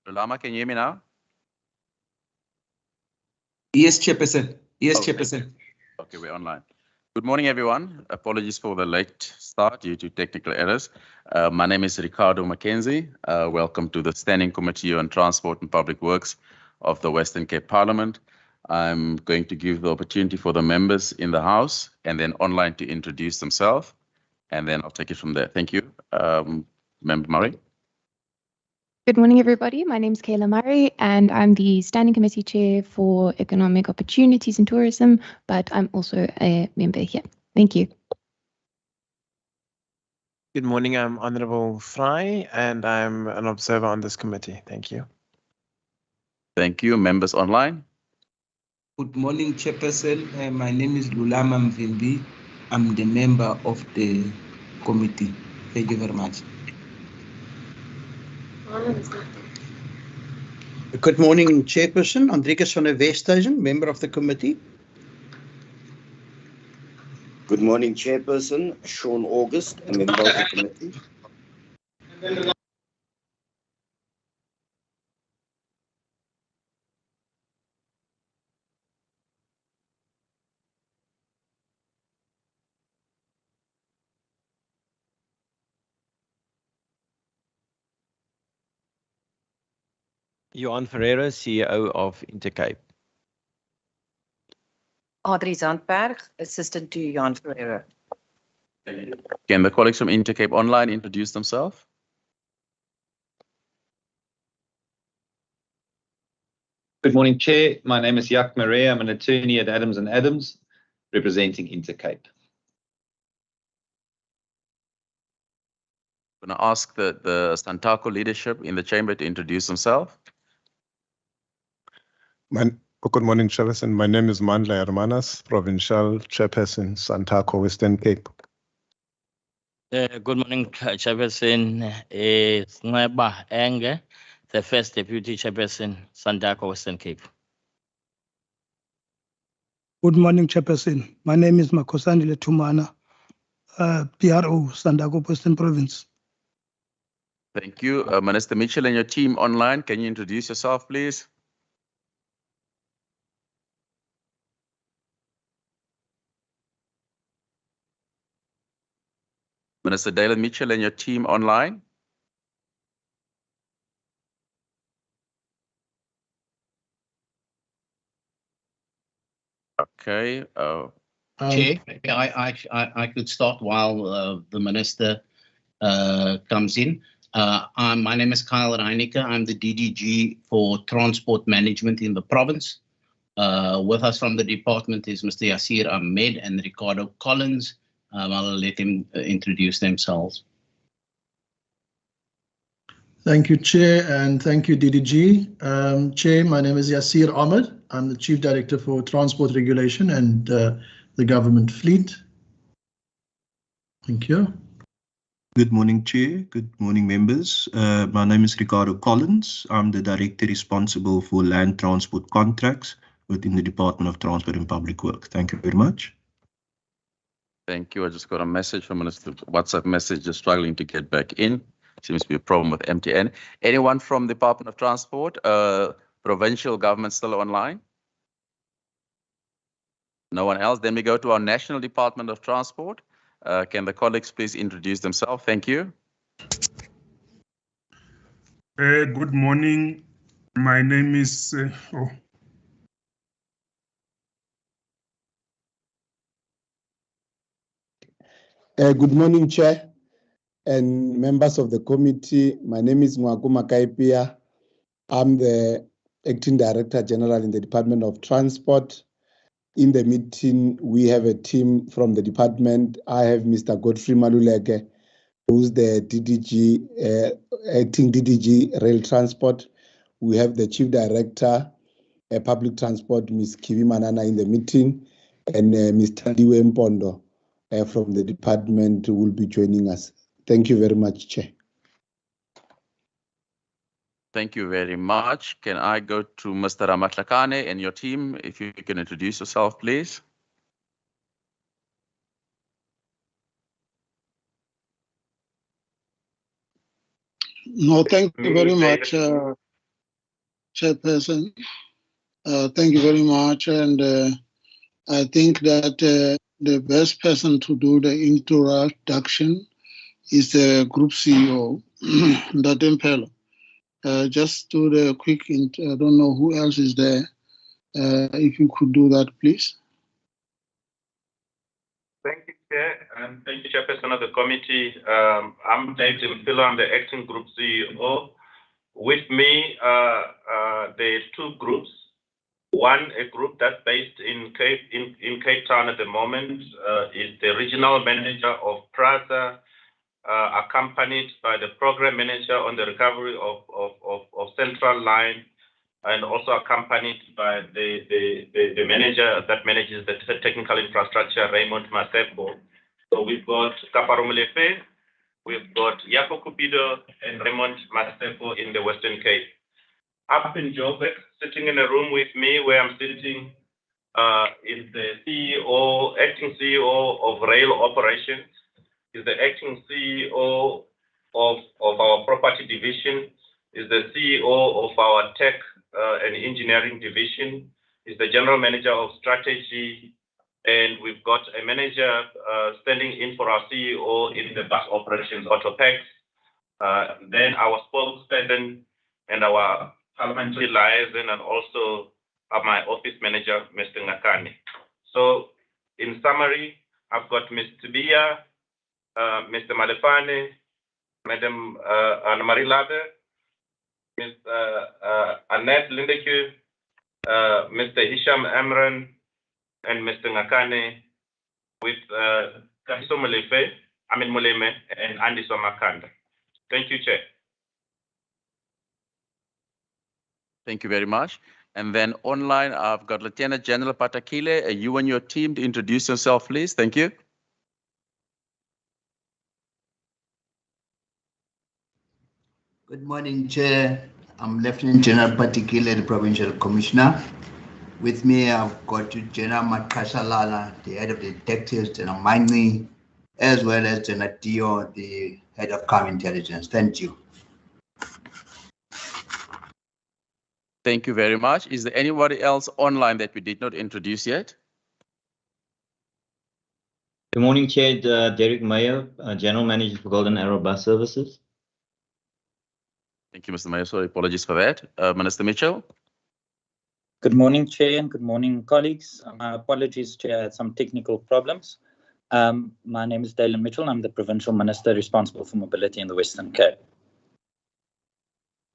Lama, can you hear me now? Yes, Chairperson. Yes, Okay. Chairperson. Okay, we're online. Good morning, everyone. Apologies for the late start due to technical errors. My name is Ricardo Mackenzie. Welcome to the Standing Committee on Transport and Public Works of the Western Cape Parliament. I'm going to give the opportunity for the members in the House and then online to introduce themselves, and then I'll take it from there. Thank you. Member Murray. Good morning, everybody. My name is Kayla Murray, and I'm the Standing Committee Chair for Economic Opportunities and Tourism, but I'm also a member here. Thank you. Good morning, I'm Honourable Fry, and I'm an observer on this committee. Thank you. Thank you. Members online. Good morning, Chairperson. My name is Lulama Mvimbi. I'm the member of the committee. Thank you very much. Good morning, Chairperson. Andrikus van der Westhuizen, member of the committee. Good morning, Chairperson. Sean August, a member of the committee. Johan Ferreira, CEO of Intercape. Audrey Zandberg, assistant to Johan Ferreira. Can the colleagues from Intercape online introduce themselves? Good morning, Chair. My name is Jack Marais. I'm an attorney at Adams & Adams, representing Intercape. I'm going to ask the Santaco leadership in the chamber to introduce themselves. Good morning, Chairperson. My name is Mandla Hermanas, Provincial Chairperson, Santaco, Western Cape. Good morning, Chairperson. Sneba Enge, the first Deputy Chairperson, Santaco, Western Cape. Good morning, Chairperson. My name is Makosandile Tumana, PRO, Santaco, Western Province. Thank you. Minister Mitchell and your team online, can you introduce yourself, please? Minister Dalen Mitchell and your team online. Okay. Chair, I could start while the minister comes in. My name is Kyle Reinicke. I'm the DDG for Transport Management in the province. With us from the department is Mr. Yasir Ahmed and Ricardo Collins. I'll let them introduce themselves. Thank you, Chair, and thank you, DDG. Chair, my name is Yasir Ahmed. I'm the Chief Director for Transport Regulation and the Government Fleet. Thank you. Good morning, Chair. Good morning, members. My name is Ricardo Collins. I'm the Director responsible for land transport contracts within the Department of Transport and Public Works. Thank you very much. Thank you. I just got a message from Minister, WhatsApp message, just struggling to get back in. Seems to be a problem with MTN. Anyone from the Department of Transport, provincial government still online? No one else. Then we go to our National Department of Transport. Can the colleagues please introduce themselves? Thank you. Good morning. My name is Good morning, Chair and members of the committee. My name is Mwaku Makaipia. I'm the Acting Director General in the Department of Transport. In the meeting, we have a team from the department. I have Mr. Godfrey Maluleke, who's the DDG, Acting DDG Rail Transport. We have the Chief Director, Public Transport, Ms. Kivi Manana, in the meeting, and Mr. Liwe Mpondo from the department will be joining us. Thank you very much, Chair. Thank you very much. Can I go to Mr. Ramatlakane and your team? If you can introduce yourself, please. No, thank you very much, Chairperson. Thank you very much. And I think that the best person to do the introduction is the Group CEO, Ndate just do the quick, I don't know who else is there. If you could do that, please. Thank you, Chair, and thank you, Chairperson of the committee. I'm David Mpilo, I'm the Acting Group CEO. With me, there's two groups. One, a group that's based in Cape Town at the moment, is the Regional Manager of PRASA, accompanied by the Program Manager on the recovery of Central Line, and also accompanied by the manager that manages the technical infrastructure, Raymond Masepo. So we've got Kaparo Molefe, we've got Yako Cupido, and Raymond Masepo in the Western Cape. Up in Joburg, sitting in a room with me where I'm sitting, is the CEO, Acting CEO of Rail Operations, is the Acting CEO of our Property Division, is the CEO of our Tech and Engineering Division, is the General Manager of Strategy, and we've got a manager standing in for our CEO in the bus operations, Autopex, then our spokesperson and our parliamentary liaison, and also my office manager, Mr. Ngakane. So in summary, I've got Mr. Bia, Mr. Malefane, Madam Anne-Marie Labe, Ms. Annette Lindeque, Mr. Hisham Amran, and Mr. Ngakane, with Kahiso Molefe, Amin Moleme, and Andy Somakanda. Thank you, Chair. Thank you very much. And then online, I've got Lieutenant General Patakile. You and your team to introduce yourself, please. Thank you. Good morning, Chair. I'm Lieutenant General Patikile, the Provincial Commissioner. With me, I've got General Matkashalala, the head of the detectives, General Maingi, as well as General Dio, the head of counterintelligence. Thank you. Thank you very much. Is there anybody else online that we did not introduce yet? Good morning, Chair. Derek Mayer, General Manager for Golden Arrow Bus Services. Thank you, Mr. Mayer. Sorry, apologies for that. Minister Mitchell. Good morning, Chair, and good morning, colleagues. My apologies, Chair, I had some technical problems. My name is Dalen Mitchell. I'm the Provincial Minister responsible for mobility in the Western Cape.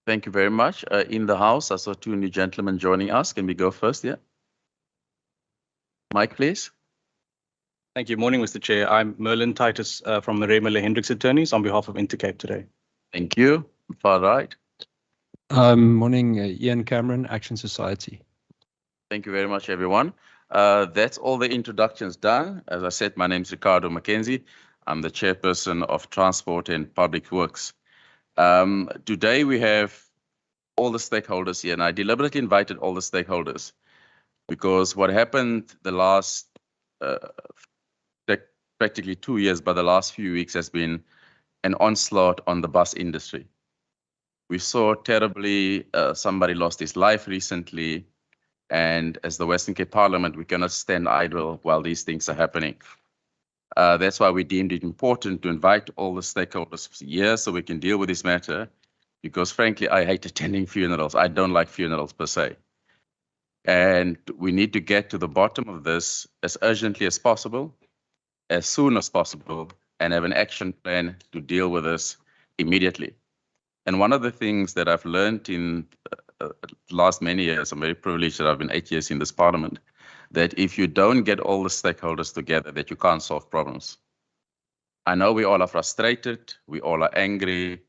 Thank you very much. In the House, I saw two new gentlemen joining us. Can we go first? Yeah. Mike, please. Thank you. Morning, Mr. Chair. I'm Merlin Titus from Murray Miller Hendricks Attorneys on behalf of Intercape today. Thank you. Far right. Morning, Ian Cameron, Action Society. Thank you very much, everyone. That's all the introductions done. As I said, my name is Ricardo Mackenzie. I'm the chairperson of Transport and Public Works. Today we have all the stakeholders here, and I deliberately invited all the stakeholders because what happened the last practically 2 years, but the last few weeks has been an onslaught on the bus industry. We saw terribly, somebody lost his life recently, and as the Western Cape Parliament, we cannot stand idle while these things are happening. That's why we deemed it important to invite all the stakeholders here so we can deal with this matter, because frankly, I hate attending funerals. I don't like funerals per se. And we need to get to the bottom of this as urgently as possible, as soon as possible, and have an action plan to deal with this immediately. And one of the things that I've learned in the last many years, I'm very privileged that I've been 8 years in this parliament, that if you don't get all the stakeholders together, that you can't solve problems. I know we all are frustrated, we all are angry,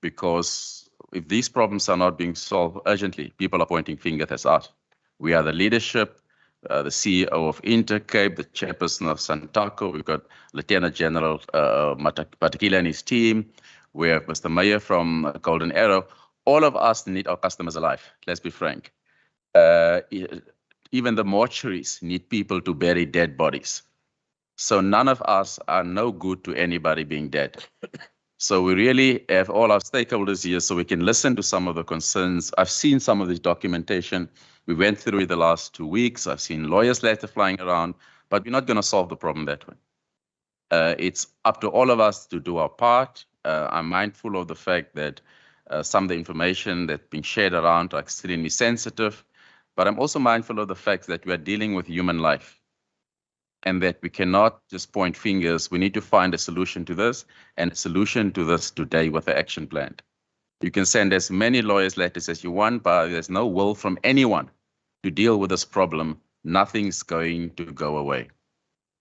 because if these problems are not being solved urgently, people are pointing fingers at us. We are the leadership, the CEO of Intercape, the chairperson of Santaco, we've got Lieutenant General Patakila and his team, we have Mr. Mayor from Golden Arrow. All of us need our customers alive, let's be frank. Even the mortuaries need people to bury dead bodies. So none of us are no good to anybody being dead. So we really have all our stakeholders here so we can listen to some of the concerns. I've seen some of this documentation. We went through it the last 2 weeks. I've seen lawyers' letters flying around, but we're not going to solve the problem that way. It's up to all of us to do our part. I'm mindful of the fact that some of the information that's being shared around are extremely sensitive, but I'm also mindful of the fact that we are dealing with human life and that we cannot just point fingers. We need to find a solution to this, and a solution to this today with an action plan. You can send as many lawyers' letters as you want, but there's no will from anyone to deal with this problem. Nothing's going to go away.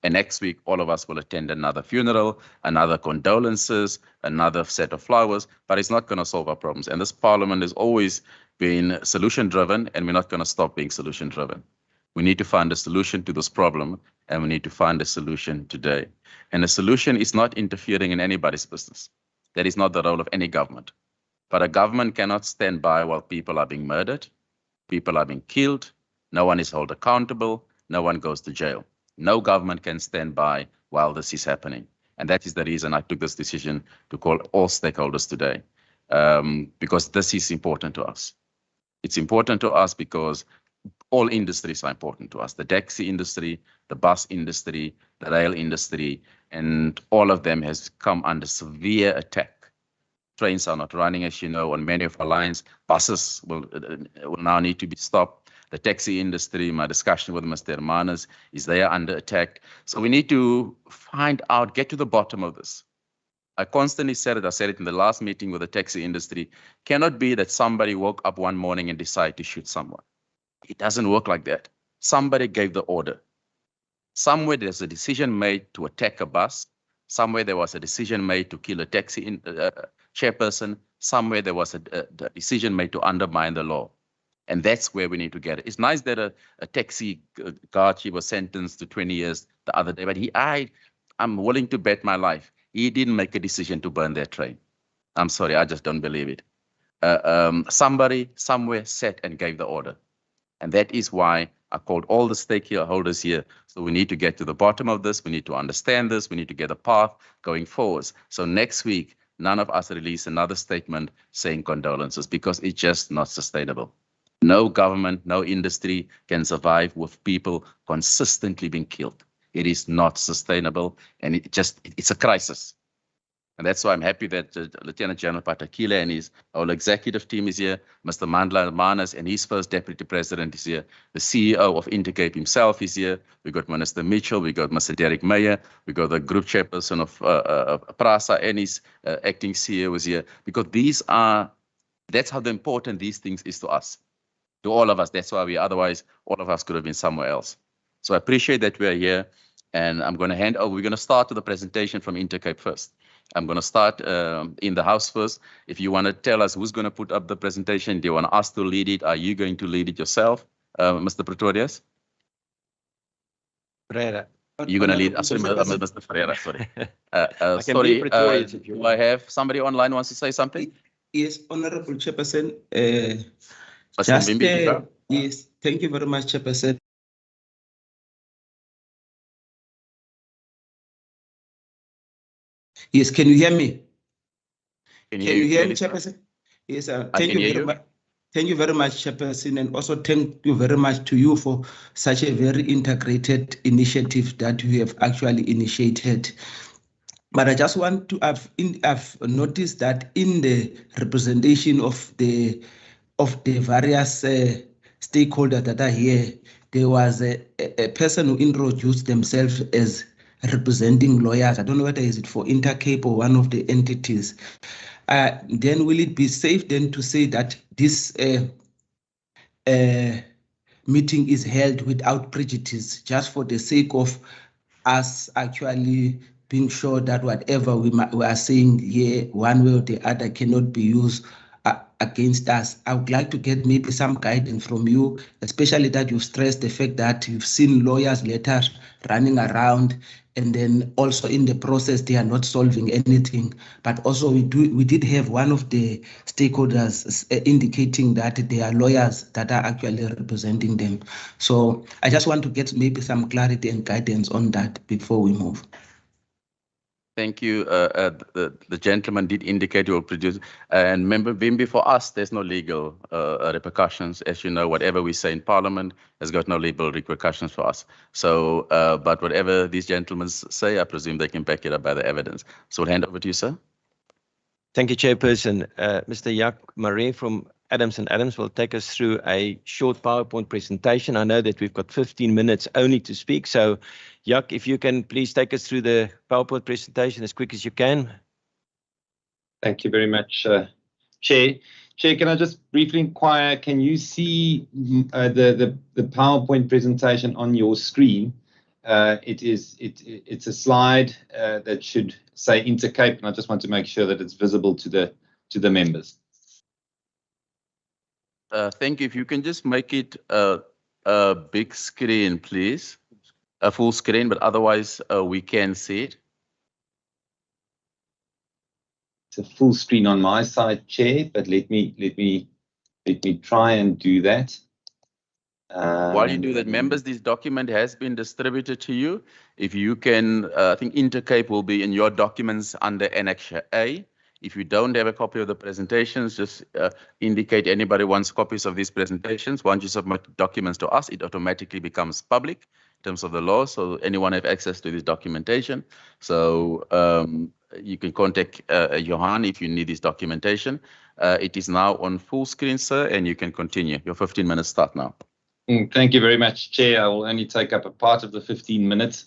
And next week, all of us will attend another funeral, another condolences, another set of flowers, but it's not going to solve our problems. And this parliament has always been solution-driven, and we're not going to stop being solution-driven. We need to find a solution to this problem, and we need to find a solution today. And the solution is not interfering in anybody's business. That is not the role of any government. But a government cannot stand by while people are being murdered, people are being killed, no one is held accountable, no one goes to jail. No government can stand by while this is happening. And that is the reason I took this decision to call all stakeholders today, because this is important to us. It's important to us because all industries are important to us. The taxi industry, the bus industry, the rail industry, and all of them has come under severe attack. Trains are not running, as you know, on many of our lines. Buses will now need to be stopped. The taxi industry, my discussion with Mr. Hermanas, is they are under attack. So we need to find out, get to the bottom of this. I constantly said it, I said it in the last meeting with the taxi industry, cannot be that somebody woke up one morning and decided to shoot someone. It doesn't work like that. Somebody gave the order. Somewhere there's a decision made to attack a bus. Somewhere there was a decision made to kill a taxi chairperson. Somewhere there was a decision made to undermine the law. And that's where we need to get it. It's nice that a taxi guard, he was sentenced to 20 years the other day, but I'm willing to bet my life. He didn't make a decision to burn that train. I'm sorry, I just don't believe it. Somebody somewhere sat and gave the order. And that is why I called all the stakeholders here. So we need to get to the bottom of this. We need to understand this. We need to get a path going forwards. So next week, none of us release another statement saying condolences, because it's just not sustainable. No government, no industry can survive with people consistently being killed. It is not sustainable, and it's a crisis. And that's why I'm happy that Lieutenant General Patakila and his whole executive team is here. Mr. Mandla Manas and his first deputy president is here. The CEO of Intercape himself is here. We got Minister Mitchell. We got Mr. Derek Meyer. We got the group chairperson of PRASA and his acting CEO is here. Because that's how important these things is to us, to all of us. That's why otherwise all of us could have been somewhere else. So I appreciate that we are here, and I'm going to hand over. We're going to start with the presentation from Intercape first. I'm going to start in the house first. If you want to tell us who's going to put up the presentation, do you want us to lead it? Are you going to lead it yourself, Mr. Pretorius? Pereira. You're going to lead us, Mr. Ferreira, sorry. I can be Sorry, Pretorius if you do want. I have somebody online wants to say something? Yes, Honorable Chairperson. Just, yes, thank you very much, Chairperson. Yes, can you hear me? Can you hear me, clearly, sir? Chairperson? Yes, I thank can you hear very you. much. Thank you very much, Chairperson, and also thank you very much to you for such a very integrated initiative that you have actually initiated. But I just want to I've noticed that in the representation of the various stakeholders that are here, there was a person who introduced themselves as representing lawyers. I don't know whether is it for Intercape or one of the entities. Then will it be safe then to say that this meeting is held without prejudice, just for the sake of us actually being sure that whatever we are saying here, one way or the other, cannot be used against us? I would like to get maybe some guidance from you, especially that you stressed the fact that you've seen lawyers' letters running around, and then also in the process they are not solving anything. But also we did have one of the stakeholders indicating that there are lawyers that are actually representing them. So I just want to get maybe some clarity and guidance on that before we move. Thank you. The gentleman did indicate you will produce. And remember, Wimby, for us, there's no legal repercussions. As you know, whatever we say in Parliament has got no legal repercussions for us. So, but whatever these gentlemen say, I presume they can back it up by the evidence. So I'll hand over to you, sir. Thank you, Chairperson. Mr. Jack Marais from Adams and Adams will take us through a short PowerPoint presentation. I know that we've got 15 minutes only to speak. So, Jack, if you can please take us through the PowerPoint presentation as quick as you can. Thank you very much, Chair. Chair, can I just briefly inquire, can you see the PowerPoint presentation on your screen? It's a slide that should say Intercape, and I just want to make sure that it's visible to the members. Thank you. If you can just make it a big screen, please, a full screen, but otherwise we can see it. It's a full screen on my side, Chair, but let me try and do that. While you do that, members, this document has been distributed to you. If you can, I think Intercape will be in your documents under Annex A. If you don't have a copy of the presentations, just indicate anybody wants copies of these presentations. Once you submit documents to us, it automatically becomes public in terms of the law. So anyone have access to this documentation. So you can contact Johan if you need this documentation. It is now on full screen, sir, and you can continue. Your 15 minutes start now. Thank you very much, Chair. I will only take up a part of the 15 minutes.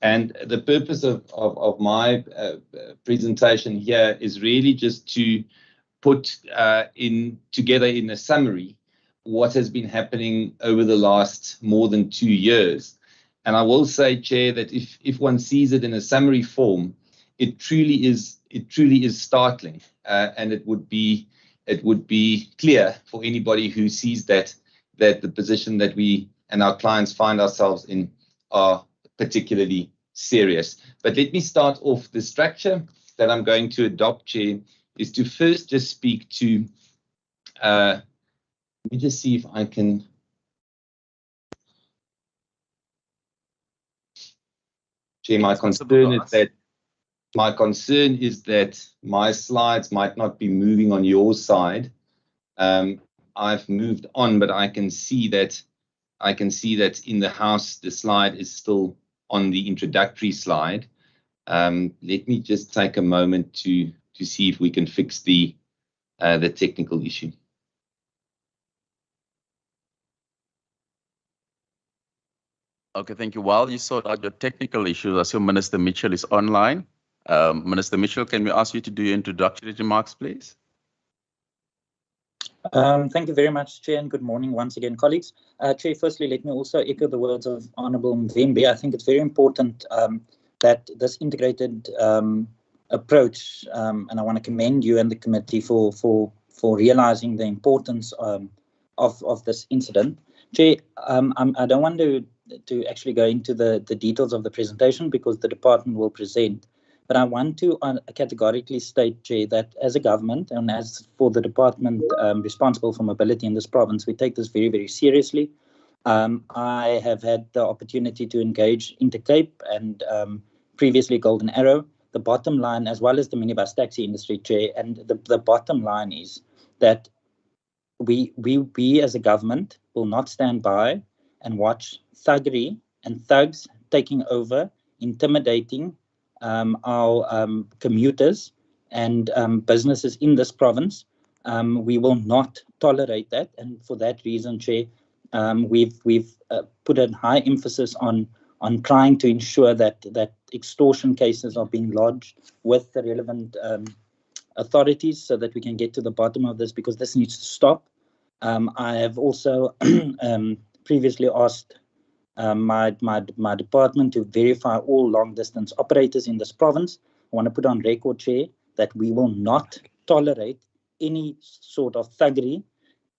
And the purpose of my presentation here is really just to put together in a summary what has been happening over the last more than 2 years. And I will say, Chair, that if one sees it in a summary form, it truly is startling, and it would be clear for anybody who sees that the position that we and our clients find ourselves in are particularly serious. But let me start off. The structure that I'm going to adopt, Chair, is to first just speak to, let me just see if I can. Chair, my concern is that my slides might not be moving on your side. I've moved on, but I can see that in the house the slide is still on the introductory slide. Let me just take a moment to see if we can fix the technical issue. Okay, thank you. While you sort out your technical issues, I assume Minister Mitchell is online. Minister Mitchell, can we ask you to do your introductory remarks, please? Thank you very much, Chair, and good morning once again, colleagues. Chair, firstly, let me also echo the words of Honourable Mvimbi. I think it's very important that this integrated approach, and I want to commend you and the committee for realising the importance of this incident. Chair, I don't want to actually go into the details of the presentation because the department will present. But I want to categorically state, Chair, that as a government and as for the department responsible for mobility in this province, we take this very, very seriously. I have had the opportunity to engage Intercape and previously Golden Arrow. The bottom line, as well as the minibus taxi industry, Chair, and the bottom line is that we as a government will not stand by and watch thuggery and thugs taking over, intimidating our commuters and businesses in this province. We will not tolerate that, and for that reason, Chair, we've put a high emphasis on trying to ensure that extortion cases are being lodged with the relevant authorities so that we can get to the bottom of this, because this needs to stop. I have also previously asked my department to verify all long-distance operators in this province. I want to put on record, Chair, that we will not tolerate any sort of thuggery,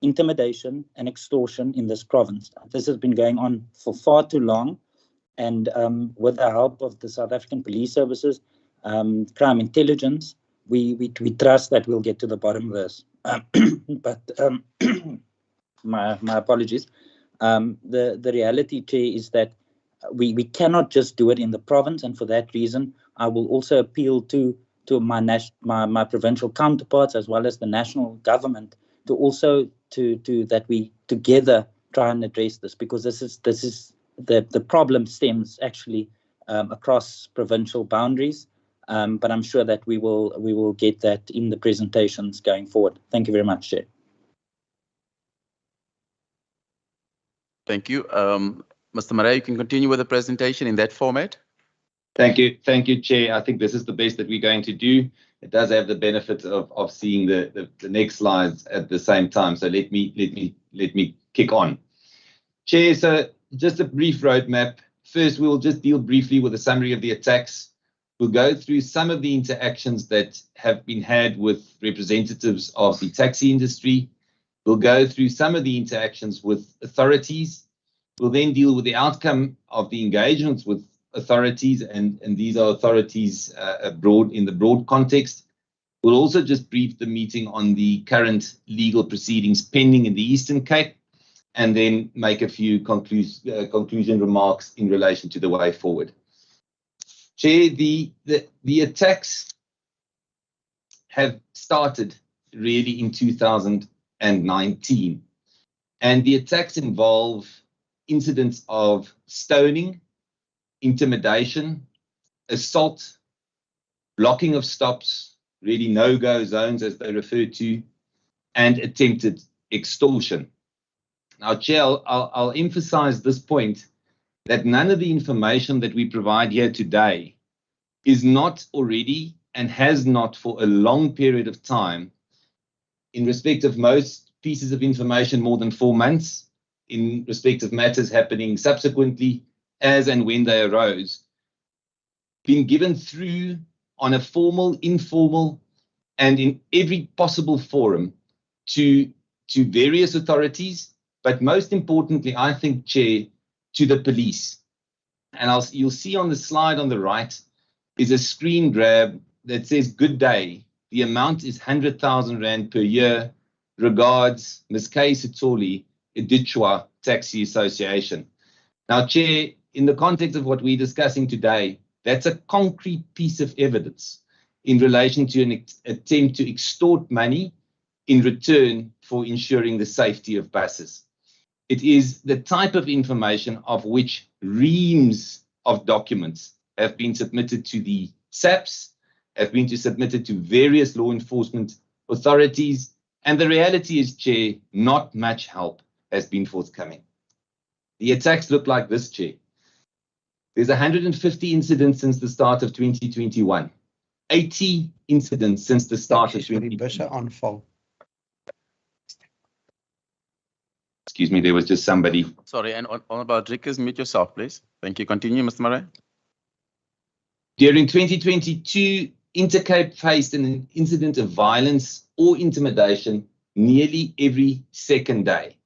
intimidation and extortion in this province. This has been going on for far too long, and with the help of the South African Police Services, crime intelligence, we trust that we'll get to the bottom of this. But my apologies. The reality, Chair, is that we cannot just do it in the province, and for that reason, I will also appeal to my provincial counterparts as well as the national government to also that we together try and address this, because this is the problem stems actually across provincial boundaries. But I'm sure that we will get that in the presentations going forward. Thank you very much, Chair. Thank you. Mr. Marais, you can continue with the presentation in that format. Thank you, Chair. I think this is the best that we're going to do. It does have the benefit of seeing the next slides at the same time. So let me kick on. Chair, so just a brief roadmap. First, we'll just deal briefly with a summary of the attacks. We'll go through some of the interactions that have been had with representatives of the taxi industry. We'll go through some of the interactions with authorities. We'll then deal with the outcome of the engagements with authorities, and these are authorities in the broad context. We'll also just brief the meeting on the current legal proceedings pending in the Eastern Cape, and then make a few conclusion remarks in relation to the way forward. Chair, the attacks have started really in 2019, and the attacks involve incidents of stoning, intimidation, assault, blocking of stops, really no-go zones as they refer to, and attempted extortion. Now, Chair, I'll emphasize this point, that none of the information that we provide here today is not already and has not for a long period of time, in respect of most pieces of information more than 4 months, in respect of matters happening subsequently, as and when they arose, been given through on a formal, informal, and in every possible forum to various authorities, but most importantly, I think, Chair, to the police. And you'll see on the slide on the right is a screen grab that says, "Good day. The amount is 100,000 Rand per year. Regards, Ms. Kay Sitoli, Edichwa Taxi Association." Now, Chair, in the context of what we're discussing today, that's a concrete piece of evidence in relation to an attempt to extort money in return for ensuring the safety of buses. It is the type of information of which reams of documents have been submitted to the SAPs, have been submitted to various law enforcement authorities, and the reality is, Chair, not much help has been forthcoming. The attacks look like this, Chair. There's 150 incidents since the start of 2021, 80 incidents since the start of 2021. Excuse me, there was just somebody. Sorry, and on about Rickers, mute yourself, please. Thank you. Continue, Mr. Marais. During 2022, Intercape faced an incident of violence or intimidation nearly every second day.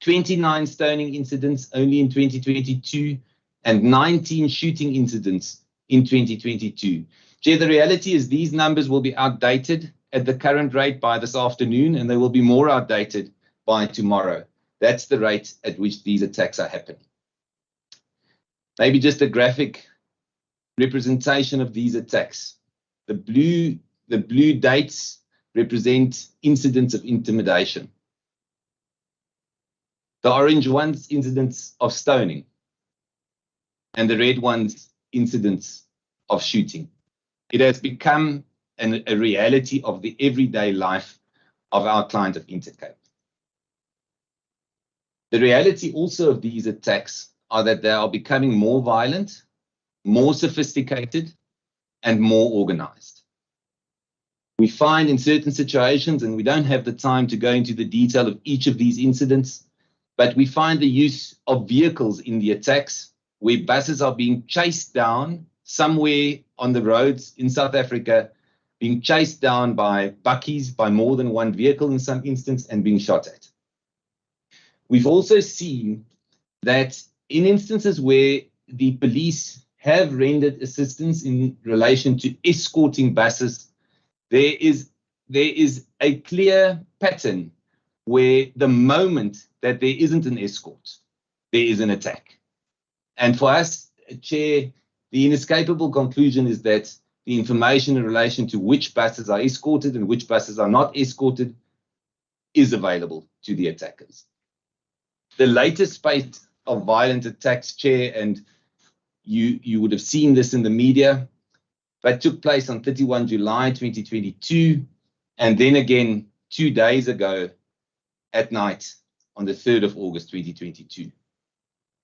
29 stoning incidents only in 2022, and 19 shooting incidents in 2022. Chair, the reality is these numbers will be outdated at the current rate by this afternoon, and they will be more outdated by tomorrow. That's the rate at which these attacks are happening. Maybe just a graphic representation of these attacks. The blue dates represent incidents of intimidation. The orange ones, incidents of stoning. And the red ones, incidents of shooting. It has become a reality of the everyday life of our client of Intercape. The reality also of these attacks are that they are becoming more violent, more sophisticated, and more organized. We find in certain situations, and we don't have the time to go into the detail of each of these incidents, but we find the use of vehicles in the attacks where buses are being chased down somewhere on the roads in South Africa, being chased down by bakkies, by more than one vehicle in some instance, and being shot at. We've also seen that in instances where the police have rendered assistance in relation to escorting buses, there is a clear pattern where the moment that there isn't an escort, there is an attack. And for us, Chair, the inescapable conclusion is that the information in relation to which buses are escorted and which buses are not escorted is available to the attackers. The latest spate of violent attacks, Chair, and you would have seen this in the media, but took place on 31 July 2022, and then again 2 days ago at night on the 3rd of August 2022.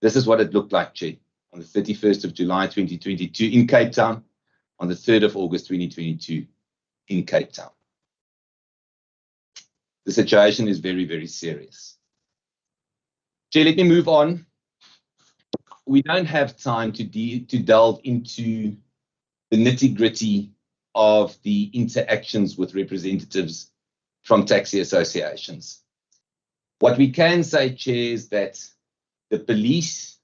This is what it looked like, Chair, on the 31st of July 2022 in Cape Town, on the 3rd of August 2022 in Cape Town. The situation is very, very serious. Chair, let me move on. We don't have time to delve into the nitty-gritty of the interactions with representatives from taxi associations. What we can say, Chair, is that the police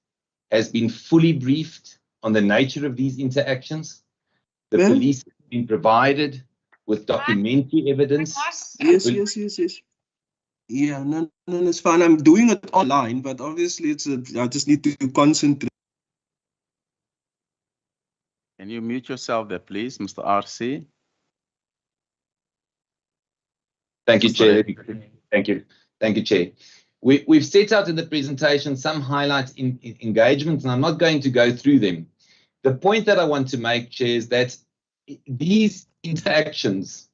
has been fully briefed on the nature of these interactions. The police has been provided with documentary evidence. Yes. Yeah, no, it's fine. I'm doing it online, but obviously I just need to concentrate. Can you mute yourself there, please, Mr. RC? Thank you, Chair. Thank you, Chair. We've set out in the presentation some highlights in engagement, and I'm not going to go through them. The point that I want to make, Chair, is that these interactions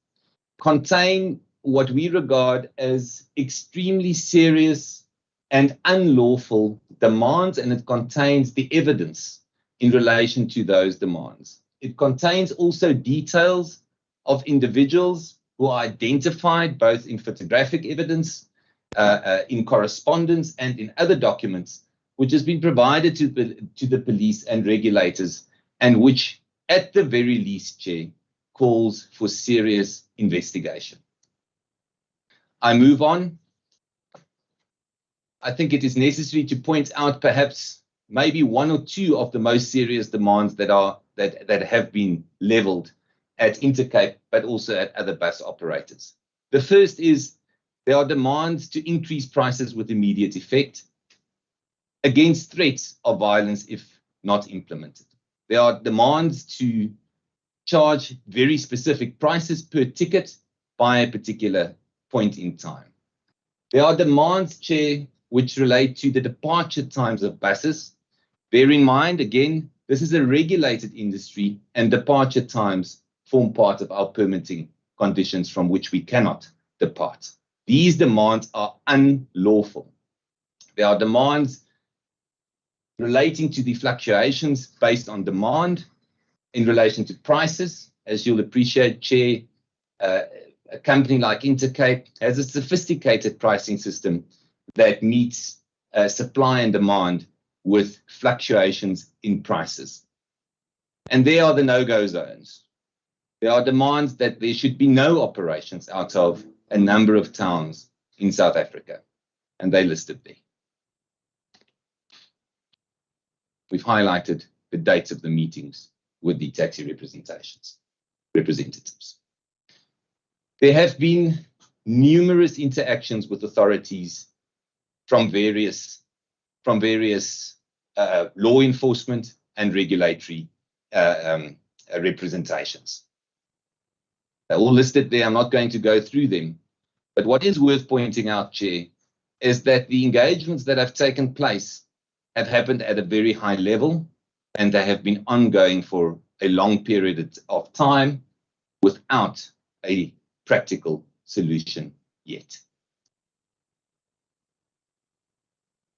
contain what we regard as extremely serious and unlawful demands, and it contains the evidence in relation to those demands. It contains also details of individuals who are identified both in photographic evidence, in correspondence, and in other documents, which has been provided to the police and regulators, and which, at the very least, Chair, calls for serious investigation. I move on. I think it is necessary to point out perhaps maybe one or two of the most serious demands that have been leveled at Intercape, but also at other bus operators. The first is there are demands to increase prices with immediate effect against threats of violence if not implemented. There are demands to charge very specific prices per ticket by a particular point in time. There are demands, Chair, which relate to the departure times of buses. Bear in mind, again, this is a regulated industry and departure times form part of our permitting conditions from which we cannot depart. These demands are unlawful. There are demands relating to the fluctuations based on demand in relation to prices. As you'll appreciate, Chair, a company like Intercape has a sophisticated pricing system that meets supply and demand with fluctuations in prices. And there are the no-go zones. There are demands that there should be no operations out of a number of towns in South Africa, and they're listed there. we've highlighted the dates of the meetings with the taxi representatives. There have been numerous interactions with authorities from various law enforcement and regulatory representations. They're all listed there. I'm not going to go through them. But what is worth pointing out, Chair, is that the engagements that have taken place have happened at a very high level, and they have been ongoing for a long period of time without a practical solution yet.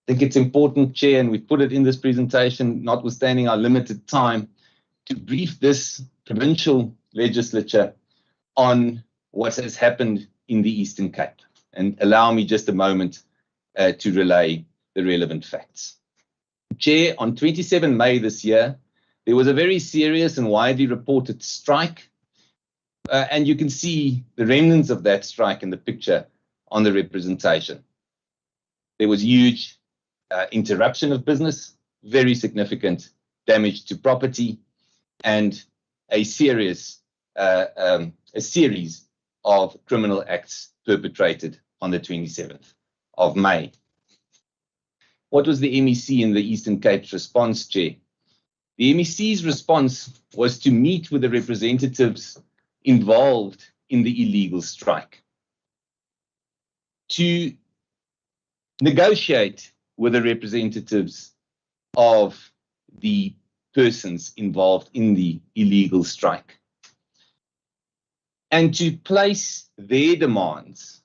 I think it's important, Chair, and we've put it in this presentation, notwithstanding our limited time, to brief this provincial legislature on what has happened in the Eastern Cape, and allow me just a moment to relay the relevant facts. Chair, on 27 May this year, there was a very serious and widely reported strike, and you can see the remnants of that strike in the picture on the representation. There was huge interruption of business, very significant damage to property, and a series of criminal acts perpetrated on the 27th of May. What was the MEC in the Eastern Cape's response, Chair? The MEC's response was to meet with the representatives involved in the illegal strike, to negotiate with the representatives of the persons involved in the illegal strike, and to place their demands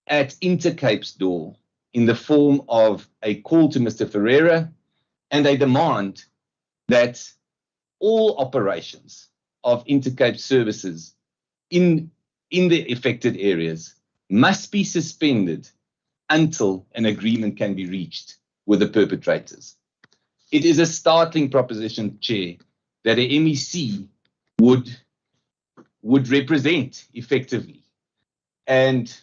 at Intercape's door in the form of a call to Mr. Ferreira and a demand that all operations of Intercape services in the affected areas must be suspended until an agreement can be reached with the perpetrators. It is a startling proposition, Chair, that a MEC would represent effectively and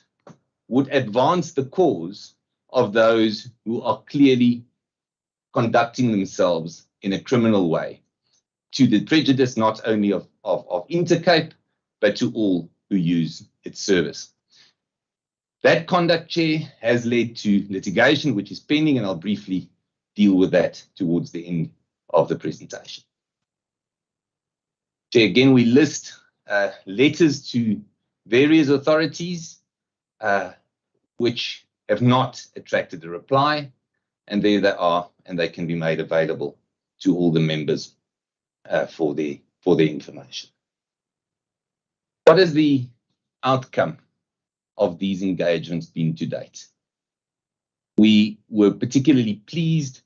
would advance the cause of those who are clearly conducting themselves in a criminal way, to the prejudice not only of Intercape, but to all who use its service. That conduct, Chair, has led to litigation which is pending, and I'll briefly deal with that towards the end of the presentation. Chair, again, we list letters to various authorities which have not attracted a reply, and there they are, and they can be made available to all the members for their information. What has the outcome of these engagements been to date? We were particularly pleased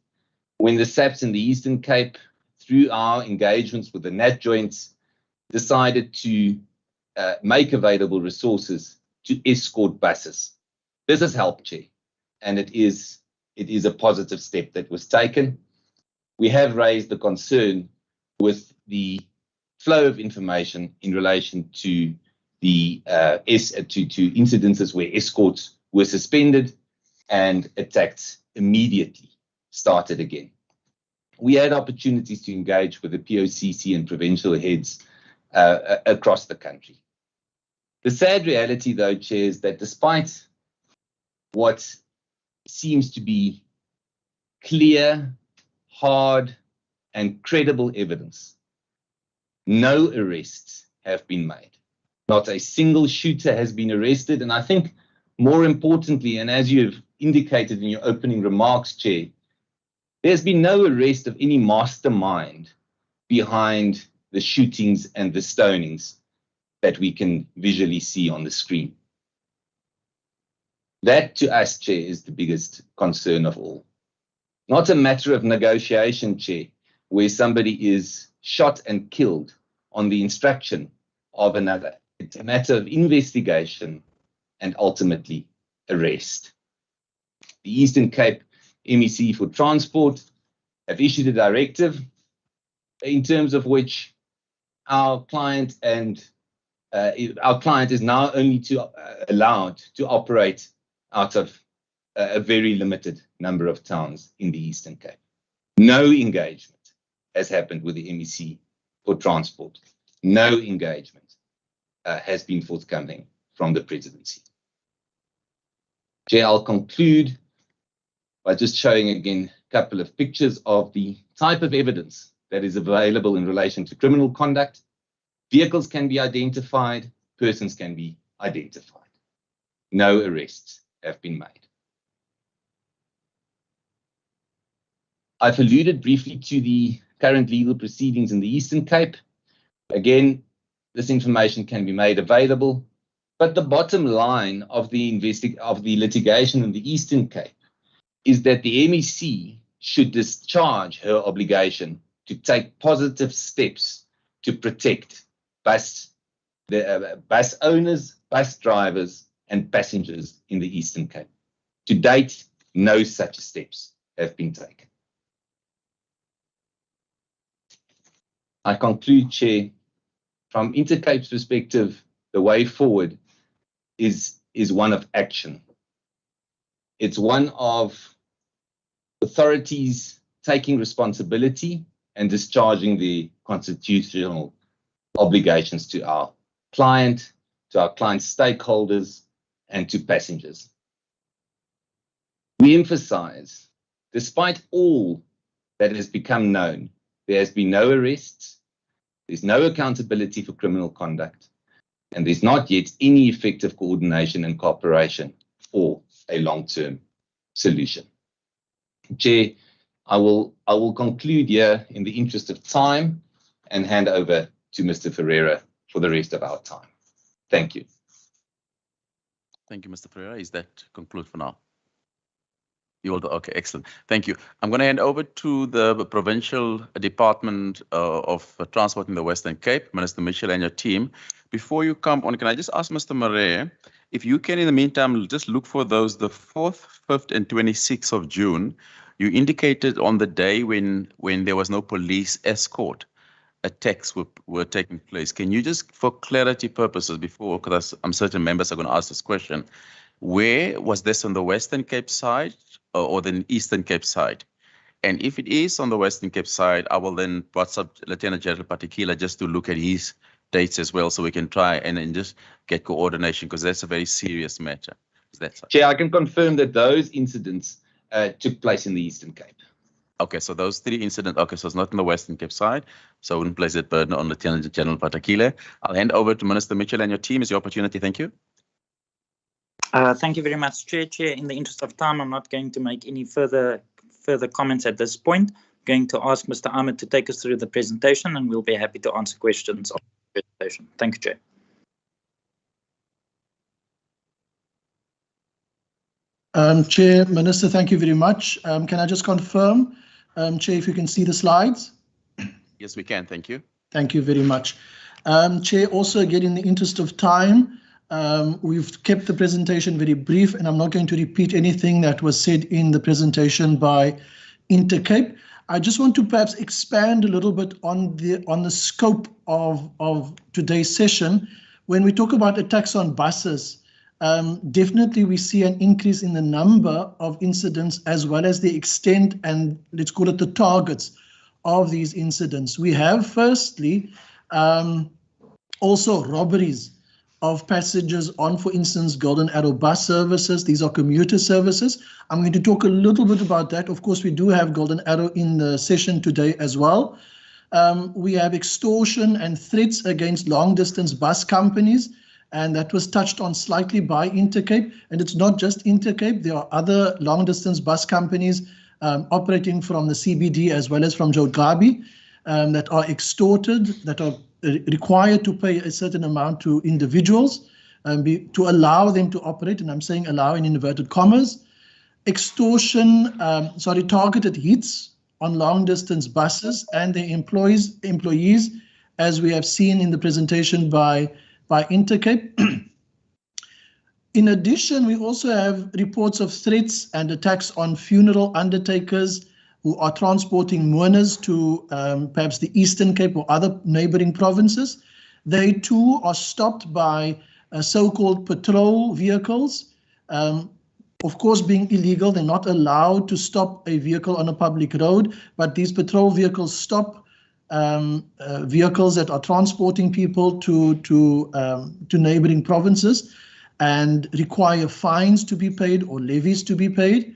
when the SAPs in the Eastern Cape, through our engagements with the NAT joints, decided to make available resources to escort buses. This has helped, Chair, and it is a positive step that was taken. We have raised the concern with the flow of information in relation to the to incidences where escorts were suspended and attacks immediately started again. We had opportunities to engage with the POCC and provincial heads across the country. The sad reality, though, Chair, is that despite what seems to be clear, hard, and credible evidence, no arrests have been made. Not a single shooter has been arrested, and I think more importantly, and as you've indicated in your opening remarks, Chair, there's been no arrest of any mastermind behind the shootings and the stonings that we can visually see on the screen. That, to us, Chair, is the biggest concern of all. Not a matter of negotiation, Chair, where somebody is shot and killed on the instruction of another. It's a matter of investigation and ultimately arrest. The Eastern Cape MEC for Transport have issued a directive in terms of which our client is now only allowed to operate out of a very limited number of towns in the Eastern Cape. No engagement has happened with the MEC for transport. No engagement has been forthcoming from the presidency. Chair, I'll conclude by just showing again a couple of pictures of the type of evidence that is available in relation to criminal conduct. Vehicles can be identified, persons can be identified. No arrests have been made. I've alluded briefly to the current legal proceedings in the Eastern Cape. Again, this information can be made available, but the bottom line of the litigation in the Eastern Cape is that the MEC should discharge her obligation to take positive steps to protect bus owners, bus drivers, and passengers in the Eastern Cape. To date, no such steps have been taken. I conclude, Chair, from Intercape's perspective, the way forward is one of action. It's one of authorities taking responsibility and discharging the constitutional obligations to our client stakeholders, and to passengers. We emphasize, despite all that has become known, there has been no arrests, there's no accountability for criminal conduct, and there's not yet any effective coordination and cooperation or a long-term solution. Chair, I will conclude here in the interest of time and hand over to Mr. Ferreira for the rest of our time. Thank you. Thank you, Mr. Ferreira. Is that conclude for now? Okay, excellent. Thank you. I'm going to hand over to the Provincial Department of Transport in the Western Cape, Minister Mitchell and your team. Before you come on, can I just ask Mr. Murray, if you can, in the meantime, just look for those, the 4th, 5th, and 26th of June. You indicated on the day when there was no police escort, attacks were taking place. Can you just, for clarity purposes, before, because I'm certain members are going to ask this question, where was this on the Western Cape side or the Eastern Cape side? And if it is on the Western Cape side, I will then WhatsApp Lieutenant General Patikila just to look at his dates as well, so we can try and just get coordination, because that's a very serious matter. Is that so? Chair, I can confirm that those incidents took place in the Eastern Cape. Okay, so those 3 incidents, okay, so it's not on the Western Cape side, so I wouldn't place that burden on Lieutenant General Patakile. I'll hand over to Minister Mitchell and your team. Is your opportunity. Thank you. Thank you very much, Chair. In the interest of time, I'm not going to make any further comments at this point. I'm going to ask Mr. Ahmed to take us through the presentation, and we'll be happy to answer questions on the presentation. Thank you, Chair. Chair, Minister, thank you very much. Can I just confirm, Chair, if you can see the slides? Yes, we can. Thank you. Thank you very much. Chair, also again, in the interest of time, we've kept the presentation very brief, and I'm not going to repeat anything that was said in the presentation by Intercape. I just want to perhaps expand a little bit on the scope of today's session. When we talk about attacks on buses, definitely we see an increase in the number of incidents as well as the extent and, let's call it, the targets of these incidents. We have firstly also robberies of passengers on, for instance, Golden Arrow bus services. These are commuter services. I'm going to talk a little bit about that. Of course, we do have Golden Arrow in the session today as well. We have extortion and threats against long-distance bus companies, and that was touched on slightly by Intercape. And it's not just Intercape. There are other long-distance bus companies operating from the CBD as well as from Jogabi that are extorted, that are required to pay a certain amount to individuals to allow them to operate, and I'm saying allow in inverted commas. Extortion, targeted hits on long-distance buses and their employees, as we have seen in the presentation by Intercape. In addition, we also have reports of threats and attacks on funeral undertakers who are transporting mourners to perhaps the Eastern Cape or other neighboring provinces. They too are stopped by so-called patrol vehicles of course, being illegal. They're not allowed to stop a vehicle on a public road, but these patrol vehicles stop vehicles that are transporting people to neighboring provinces and require fines to be paid or levies to be paid.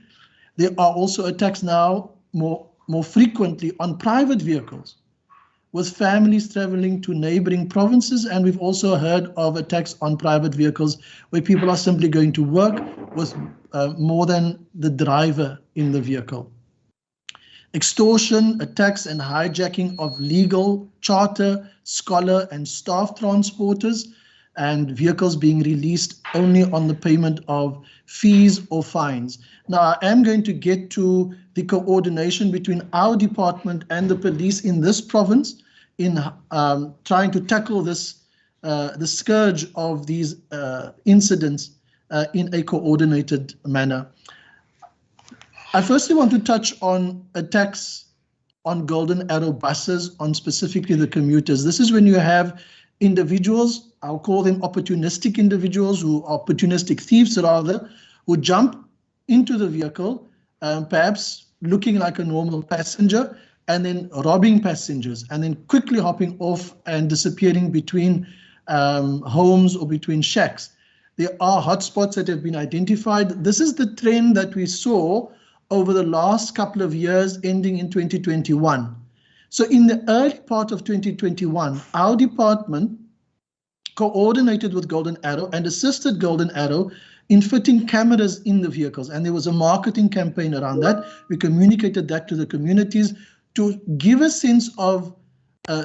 There are also attacks now more frequently on private vehicles, with families traveling to neighboring provinces, and we've also heard of attacks on private vehicles where people are simply going to work with more than the driver in the vehicle. Extortion, attacks and hijacking of legal, charter, scholar and staff transporters, and vehicles being released only on the payment of fees or fines. Now, I am going to get to the coordination between our department and the police in this province in trying to tackle this, the scourge of these incidents in a coordinated manner. I firstly want to touch on attacks on Golden Arrow buses, on specifically the commuters. This is when you have individuals, I'll call them opportunistic individuals, who are opportunistic thieves rather, who jump into the vehicle, perhaps looking like a normal passenger, and then robbing passengers, and then quickly hopping off and disappearing between homes or between shacks. There are hotspots that have been identified. This is the trend that we saw over the last couple of years, ending in 2021. So in the early part of 2021, our department coordinated with Golden Arrow and assisted Golden Arrow in fitting cameras in the vehicles. And there was a marketing campaign around that. We communicated that to the communities to give a sense of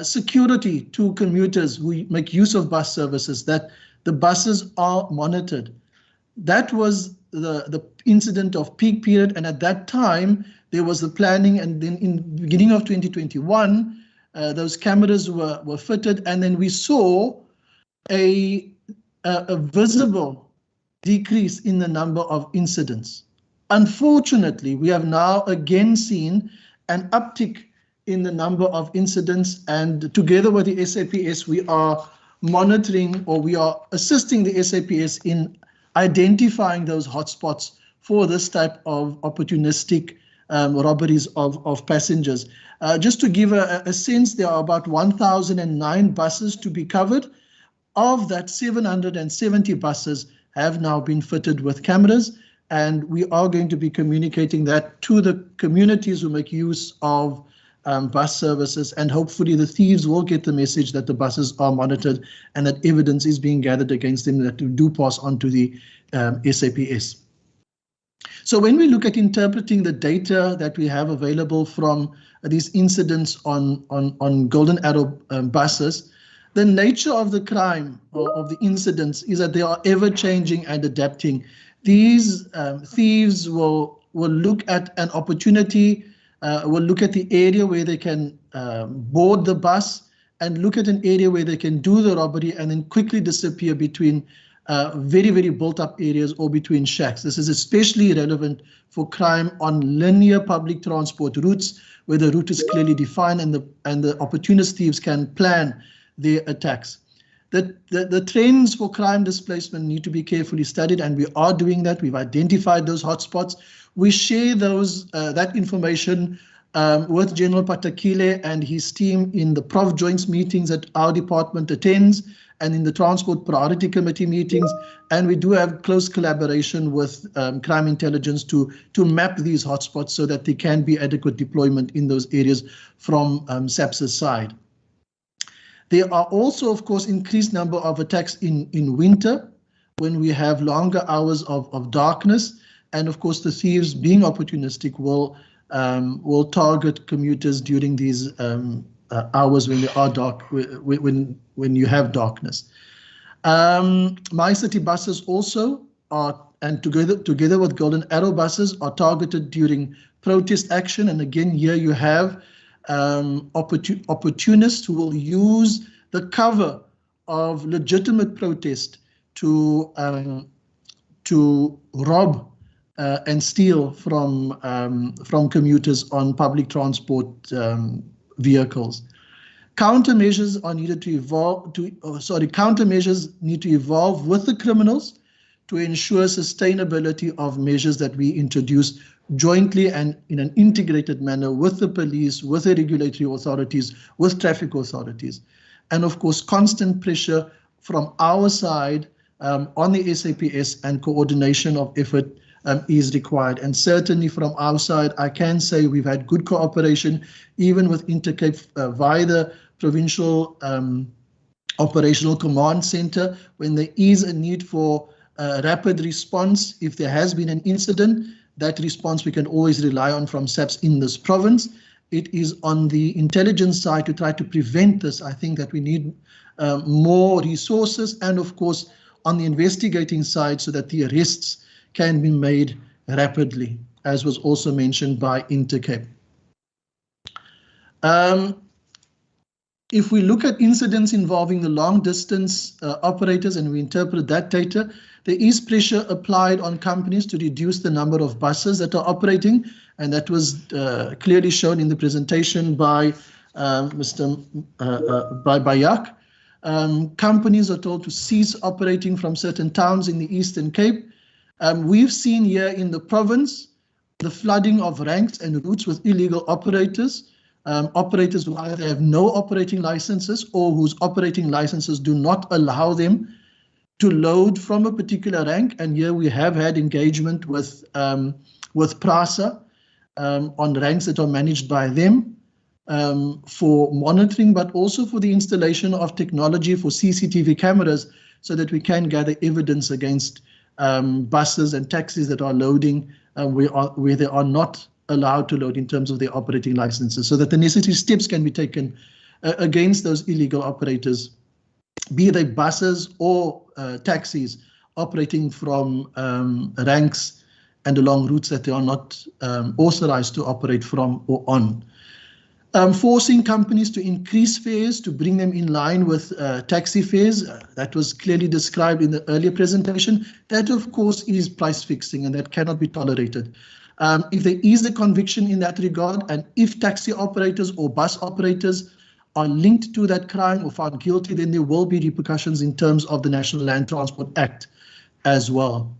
security to commuters who make use of bus services, that the buses are monitored. That was the incident of peak period, and at that time there was the planning, and then in the beginning of 2021 those cameras were fitted, and then we saw a visible decrease in the number of incidents. Unfortunately, we have now again seen an uptick in the number of incidents, and together with the SAPS we are monitoring, or we are assisting the SAPS in identifying those hotspots for this type of opportunistic robberies of passengers. Just to give a sense, there are about 1,009 buses to be covered. Of that, 770 buses have now been fitted with cameras, and we are going to be communicating that to the communities who make use of bus services, and hopefully the thieves will get the message that the buses are monitored and that evidence is being gathered against them that do pass on to the SAPS. So when we look at interpreting the data that we have available from these incidents on Golden Arrow buses, the nature of the crime or of the incidents is that they are ever changing and adapting. These thieves will look at an opportunity, will look at the area where they can board the bus, and look at an area where they can do the robbery and then quickly disappear between very, very built up areas or between shacks. This is especially relevant for crime on linear public transport routes, where the route is clearly defined and the opportunist thieves can plan their attacks. The trends for crime displacement need to be carefully studied, and we are doing that. We've identified those hotspots. We share that information with General Patakile and his team in the Prof Joints meetings that our department attends, and in the Transport Priority Committee meetings, and we do have close collaboration with crime intelligence to map these hotspots so that there can be adequate deployment in those areas from SAPS's side. There are also, of course, increased number of attacks in winter, when we have longer hours of darkness, and of course the thieves, being opportunistic, will target commuters during these hours when they are dark, when you have darkness. My City buses also are, and together with Golden Arrow buses, are targeted during protest action. And again, here you have opportunists who will use the cover of legitimate protest to rob and steal from commuters on public transport vehicles. Countermeasures are needed to evolve. Countermeasures need to evolve with the criminals to ensure sustainability of measures that we introduce jointly and in an integrated manner with the police, with the regulatory authorities, with traffic authorities. And of course, constant pressure from our side on the SAPS and coordination of effort is required. And certainly from our side, I can say we've had good cooperation, even with Intercape via the Provincial Operational Command Center. When there is a need for rapid response, if there has been an incident, that response we can always rely on from SAPS in this province. It is on the intelligence side to try to prevent this. I think that we need more resources, and of course on the investigating side so that the arrests can be made rapidly, as was also mentioned by Intercape. If we look at incidents involving the long distance operators and we interpret that data, there is pressure applied on companies to reduce the number of buses that are operating, and that was clearly shown in the presentation by Bayak. Companies are told to cease operating from certain towns in the Eastern Cape. We've seen here in the province the flooding of ranks and routes with illegal operators. Operators who either have no operating licenses or whose operating licenses do not allow them to load from a particular rank. And here we have had engagement with PRASA on ranks that are managed by them for monitoring, but also for the installation of technology for CCTV cameras so that we can gather evidence against buses and taxis that are loading where they are not allowed to load in terms of their operating licenses, so that the necessary steps can be taken against those illegal operators, be they buses or taxis operating from ranks and along routes that they are not authorized to operate from or on. Forcing companies to increase fares to bring them in line with taxi fares, that was clearly described in the earlier presentation. That, of course, is price fixing, and that cannot be tolerated. If there is a conviction in that regard, and if taxi operators or bus operators are linked to that crime or found guilty, then there will be repercussions in terms of the National Land Transport Act as well.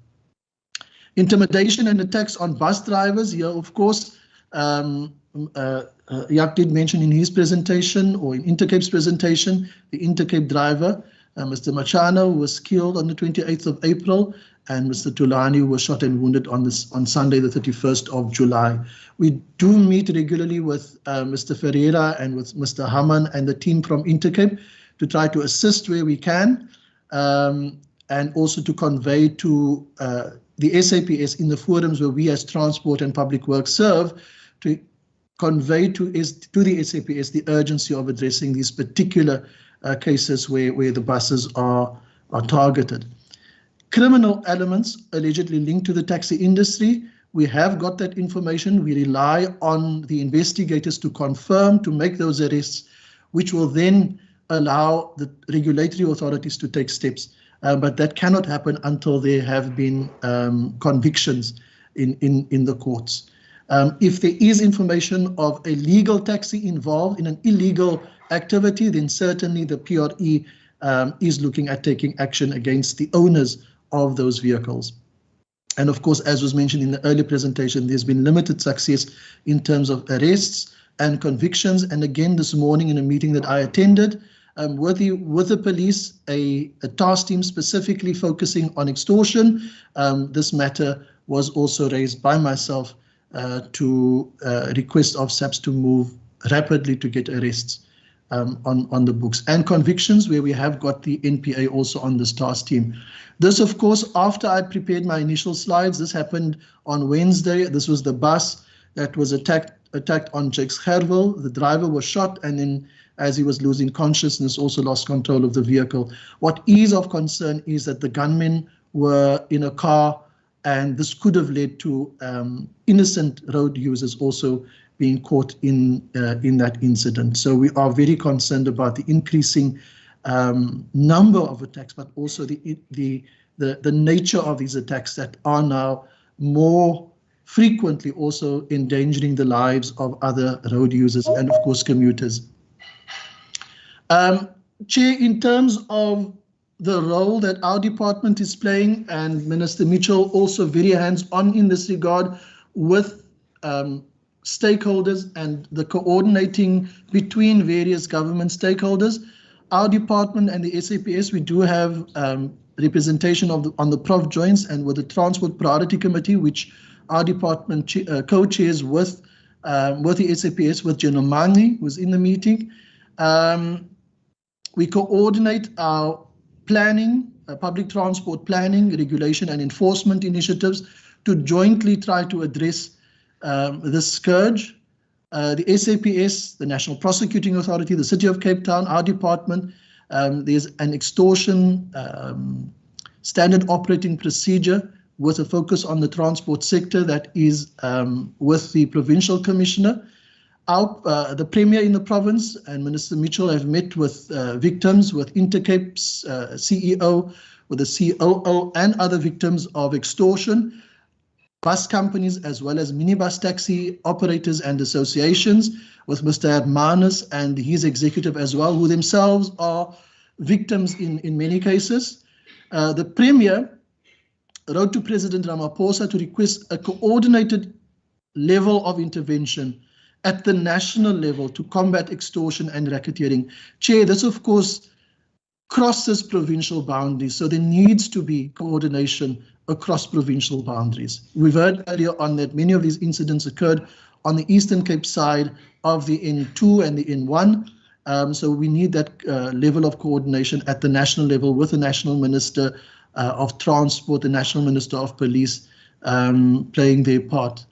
Intimidation and attacks on bus drivers. Here, of course, Jaap did mention in his presentation, or in Intercape's presentation, the Intercape driver, Mr. Machano, was killed on the 28th of April, and Mr. Tulani was shot and wounded on Sunday, the 31st of July. We do meet regularly with Mr. Ferreira and with Mr. Haman and the team from Intercape to try to assist where we can, and also to convey to the SAPS in the forums where we as Transport and Public Works serve, to convey to the SAPS the urgency of addressing these particular cases where the buses are targeted. Criminal elements allegedly linked to the taxi industry. We have got that information. We rely on the investigators to confirm, to make those arrests, which will then allow the regulatory authorities to take steps. But that cannot happen until there have been convictions in the courts. If there is information of a legal taxi involved in an illegal activity, then certainly the PRE is looking at taking action against the owners of those vehicles. And of course, as was mentioned in the earlier presentation, there's been limited success in terms of arrests and convictions. And again, this morning in a meeting that I attended with the police, a task team specifically focusing on extortion, this matter was also raised by myself to request of SAPS to move rapidly to get arrests on the books, and convictions where we have got the NPA also on this task team. This, of course, after I prepared my initial slides, this happened on Wednesday. This was the bus that was attacked on Jakes Gerwel. The driver was shot, and then as he was losing consciousness, also lost control of the vehicle. What is of concern is that the gunmen were in a car, and this could have led to innocent road users also being caught in that incident. So we are very concerned about the increasing number of attacks, but also the nature of these attacks that are now more frequently also endangering the lives of other road users and, of course, commuters. Chair, in terms of the role that our department is playing, and Minister Mitchell also very hands-on in this regard with stakeholders and the coordinating between various government stakeholders. Our department and the SAPS, we do have representation on the Prof joints and with the Transport Priority Committee, which our department co-chairs with the SAPS, with General Mangi, who's in the meeting. We coordinate our planning, public transport planning, regulation and enforcement initiatives to jointly try to address this scourge. The SAPS, the National Prosecuting Authority, the City of Cape Town, our department, there's an extortion standard operating procedure with a focus on the transport sector that is with the Provincial Commissioner. The Premier in the province and Minister Mitchell have met with victims, with Intercape's CEO, with the COO and other victims of extortion, bus companies as well as minibus taxi operators and associations, with Mr. Hermanus and his executive as well, who themselves are victims in many cases. The Premier wrote to President Ramaphosa to request a coordinated level of intervention at the national level to combat extortion and racketeering. Chair, this of course crosses provincial boundaries, so there needs to be coordination across provincial boundaries. We've heard earlier on that many of these incidents occurred on the Eastern Cape side of the N2 and the N1, so we need that level of coordination at the national level with the National Minister of Transport, the National Minister of Police playing their part.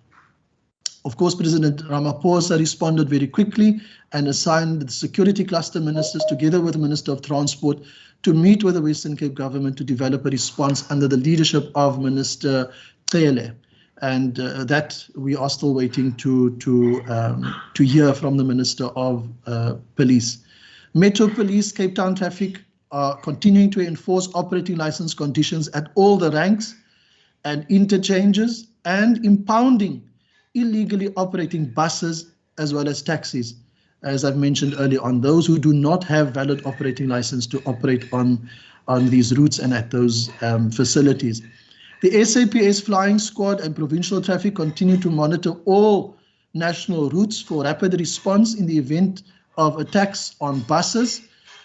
Of course, President Ramaphosa responded very quickly and assigned the security cluster ministers together with the Minister of Transport to meet with the Western Cape government to develop a response under the leadership of Minister Cele. And that we are still waiting to hear from the Minister of Police. Metro Police, Cape Town Traffic are continuing to enforce operating license conditions at all the ranks and interchanges and impounding illegally operating buses as well as taxis, as I've mentioned earlier on, those who do not have valid operating license to operate on these routes and at those facilities. The SAPS flying squad and provincial traffic continue to monitor all national routes for rapid response in the event of attacks on buses.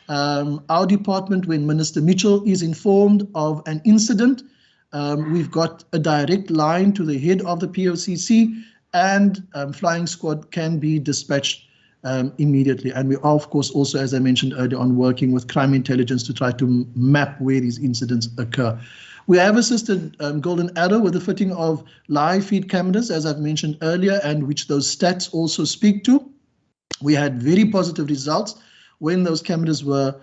Our department, when Minister Mitchell is informed of an incident, we've got a direct line to the head of the POCC, and flying squad can be dispatched immediately. And we are, of course, also, as I mentioned earlier on, working with crime intelligence to try to map where these incidents occur. We have assisted Golden Arrow with the fitting of live feed cameras, as I've mentioned earlier, and which those stats also speak to. We had very positive results when those cameras were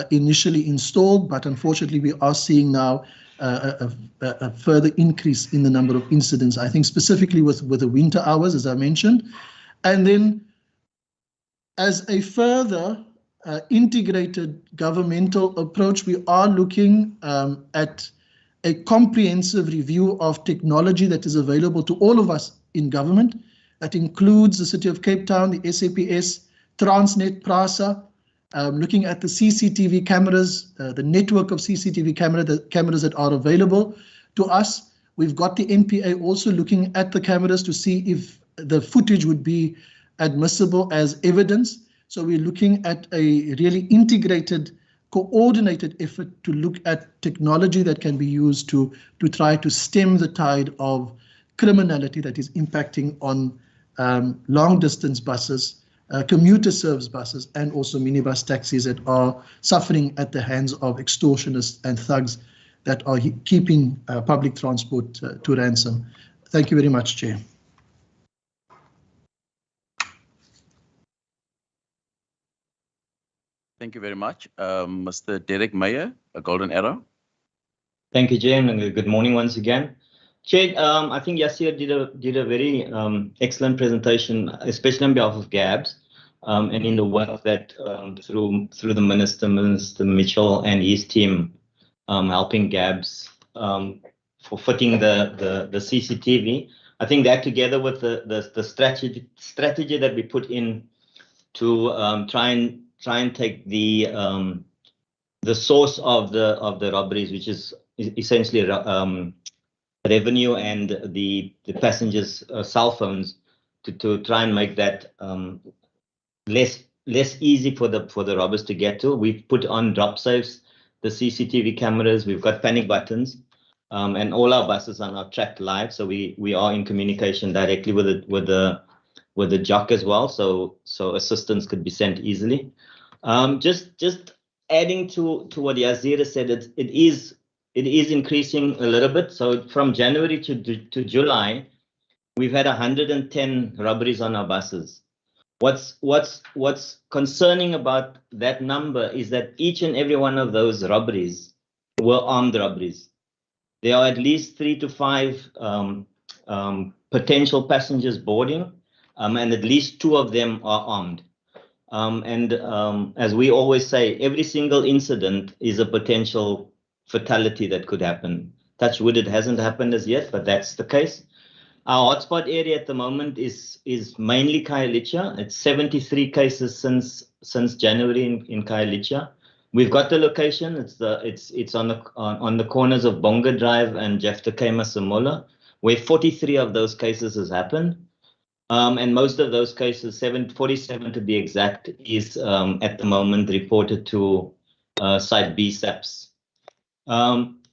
initially installed, but unfortunately we are seeing now a further increase in the number of incidents, I think specifically with the winter hours, as I mentioned. And then as a further integrated governmental approach, we are looking at a comprehensive review of technology that is available to all of us in government. That includes the City of Cape Town, the SAPS, Transnet, PRASA, looking at the CCTV cameras, the network of CCTV cameras that are available to us. We've got the NPA also looking at the cameras to see if the footage would be admissible as evidence. So we're looking at a really integrated, coordinated effort to look at technology that can be used to try to stem the tide of criminality that is impacting on long distance buses, commuter service buses, and also minibus taxis that are suffering at the hands of extortionists and thugs that are keeping public transport to ransom. Thank you very much, Chair. Thank you very much. Mr. Derek Meyer, a Golden Arrow. Thank you, Jane, and good morning once again. Chair, I think Yasir did a very excellent presentation, especially on behalf of GABS, and in the work that through the Minister Mitchell and his team, helping GABS for fitting the CCTV. I think that together with the strategy that we put in to try and take the the source of the robberies, which is essentially revenue and the passengers' cell phones, to try and make that less easy for the robbers to get to. We've put on drop safes, the CCTV cameras. We've got panic buttons, and all our buses are now tracked live. So we are in communication directly with the jock as well. So assistance could be sent easily. Just adding to what Yazir said, it is increasing a little bit. So from January to July, we've had 110 robberies on our buses. What's concerning about that number is that each and every one of those robberies were armed robberies. There are at least 3 to 5 potential passengers boarding, and at least 2 of them are armed. As we always say, every single incident is a potential fatality that could happen. Touch wood, it hasn't happened as yet, but that's the case. Our hotspot area at the moment is mainly Khayelitsha. It's 73 cases since January in Khayelitsha. We've got the location. It's on the corners of Bonga Drive and Jefta Kema Samola, where 43 of those cases has happened. And most of those cases, 47 to be exact, is at the moment reported to Site B SAPS.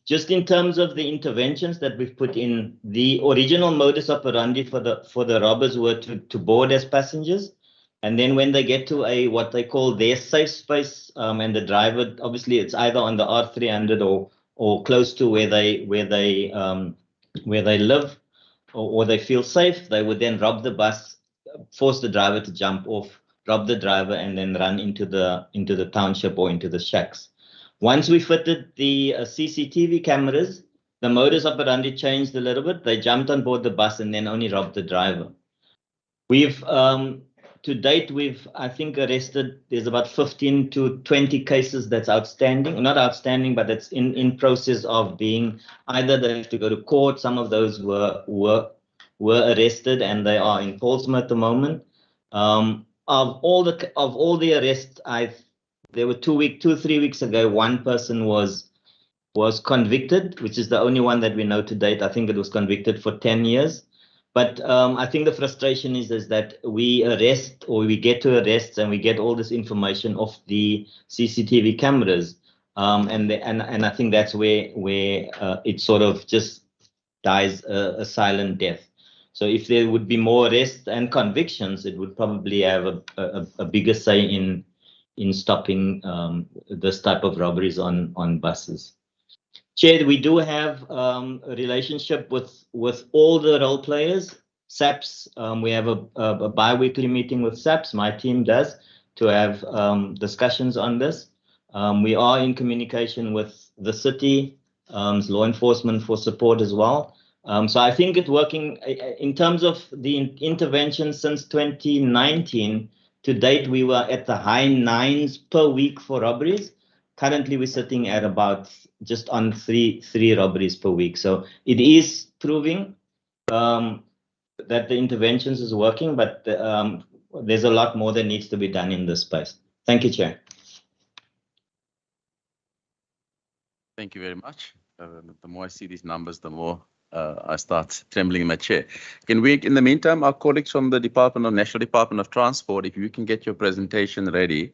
Just in terms of the interventions that we've put in, the original modus operandi for the robbers were to board as passengers, and then when they get to what they call their safe space, and the driver, obviously it's either on the R300 or close to where they live, or they feel safe, they would then rob the bus, force the driver to jump off, rob the driver, and then run into the township or into the shacks. Once we fitted the CCTV cameras, the modus operandi changed a little bit. They jumped on board the bus and then only robbed the driver. We've, to date, I think, arrested, there's about 15 to 20 cases that's outstanding. Not outstanding, but that's in process of being, either they have to go to court. Some of those were arrested and they are in Portsmouth at the moment. Of all the arrests, there were 3 weeks ago, one person was convicted, which is the only one that we know to date. I think it was convicted for 10 years. But I think the frustration is that we arrest, or we get to arrests, and we get all this information off the CCTV cameras. And I think that's where it sort of just dies a silent death. So if there would be more arrests and convictions, it would probably have a bigger say in stopping this type of robberies on buses. Chair, we do have a relationship with all the role players. SAPS, we have a bi-weekly meeting with SAPS, my team does, to have discussions on this. We are in communication with the city, law enforcement for support as well. So I think it's working. In terms of the intervention since 2019, to date, we were at the high 9s per week for robberies. Currently, we're sitting at about just on three robberies per week. So it is proving that the interventions is working, but there's a lot more that needs to be done in this space. Thank you, Chair. Thank you very much. The more I see these numbers, the more I start trembling in my chair. Can we, in the meantime, our colleagues from the National Department of Transport, if you can get your presentation ready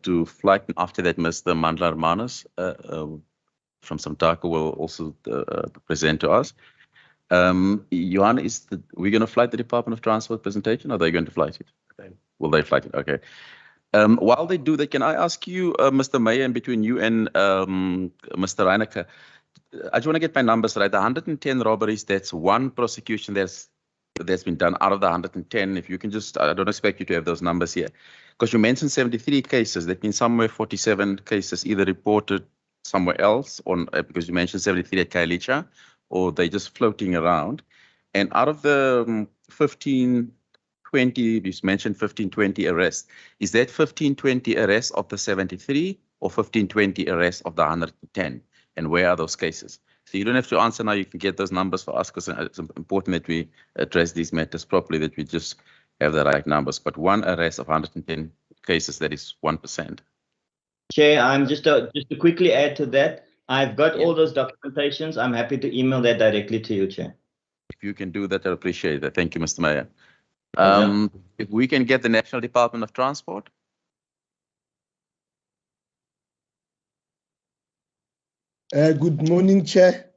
to flight, and after that, Mr. Mandla Hermanas from Samtako will also present to us. Johan, we're going to flight the Department of Transport presentation, or are they going to flight it? Will they flight it? Okay. While they do that, can I ask you, Mr. Mayor, and between you and Mr. Reinecke, I just want to get my numbers right. The 110 robberies, that's one prosecution that's been done out of the 110. If you can just, I don't expect you to have those numbers here, because you mentioned 73 cases. That means somewhere 47 cases either reported somewhere else, or because you mentioned 73 at Khayelitsha, or they just floating around. And out of the 1520, you mentioned 1520 arrests. Is that 1520 arrests of the 73 or 1520 arrests of the 110? And where are those cases? So you don't have to answer now. You can get those numbers for us, because it's important that we address these matters properly, that we just have the right numbers. But one arrest of 110 cases, that is 1%. Chair, I'm just to quickly add to that. I've got all those documentations. I'm happy to email that directly to you, Chair. If you can do that, I appreciate that. Thank you, Mr. Mayor. Pleasure. If we can get the National Department of Transport. Good morning, Chair.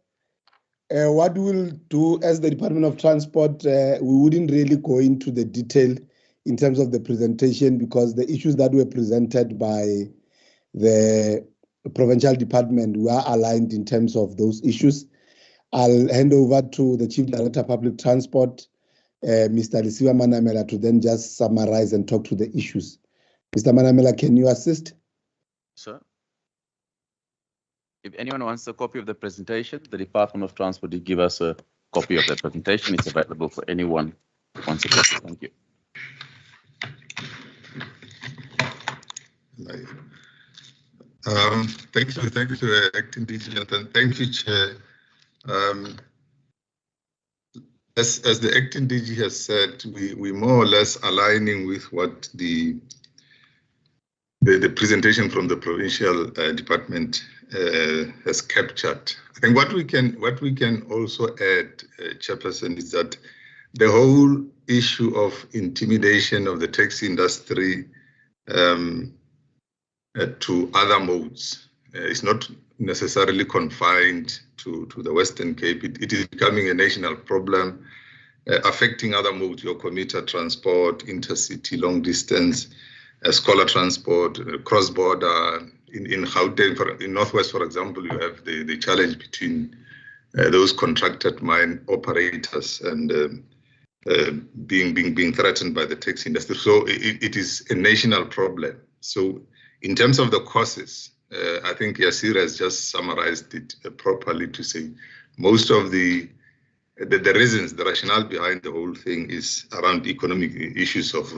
What we'll do as the Department of Transport, we wouldn't really go into the detail in terms of the presentation because the issues that were presented by the Provincial Department were aligned in terms of those issues. I'll hand over to the Chief Director of Public Transport, Mr. Lisiwa Manamela, to then just summarize and talk to the issues. Mr. Manamela, can you assist? Sir. If anyone wants a copy of the presentation, the Department of Transport did give us a copy of the presentation. It's available for anyone who wants a copy. Thank you. Thank you to Acting DG, and thank you, Chair. As the Acting DG has said, we more or less aligning with what the presentation from the Provincial Department has captured. I think what we can also add, Chairperson, is that the whole issue of intimidation of the taxi industry to other modes is not necessarily confined to the Western Cape. It is becoming a national problem, affecting other modes, your commuter transport, intercity, long distance, scholar transport, cross-border. In Gauteng, in Northwest, for example, you have the challenge between those contracted mine operators and being threatened by the taxi industry. So it is a national problem. So in terms of the causes, I think Yasir has just summarized it properly to say most of the reasons, the rationale behind the whole thing is around economic issues of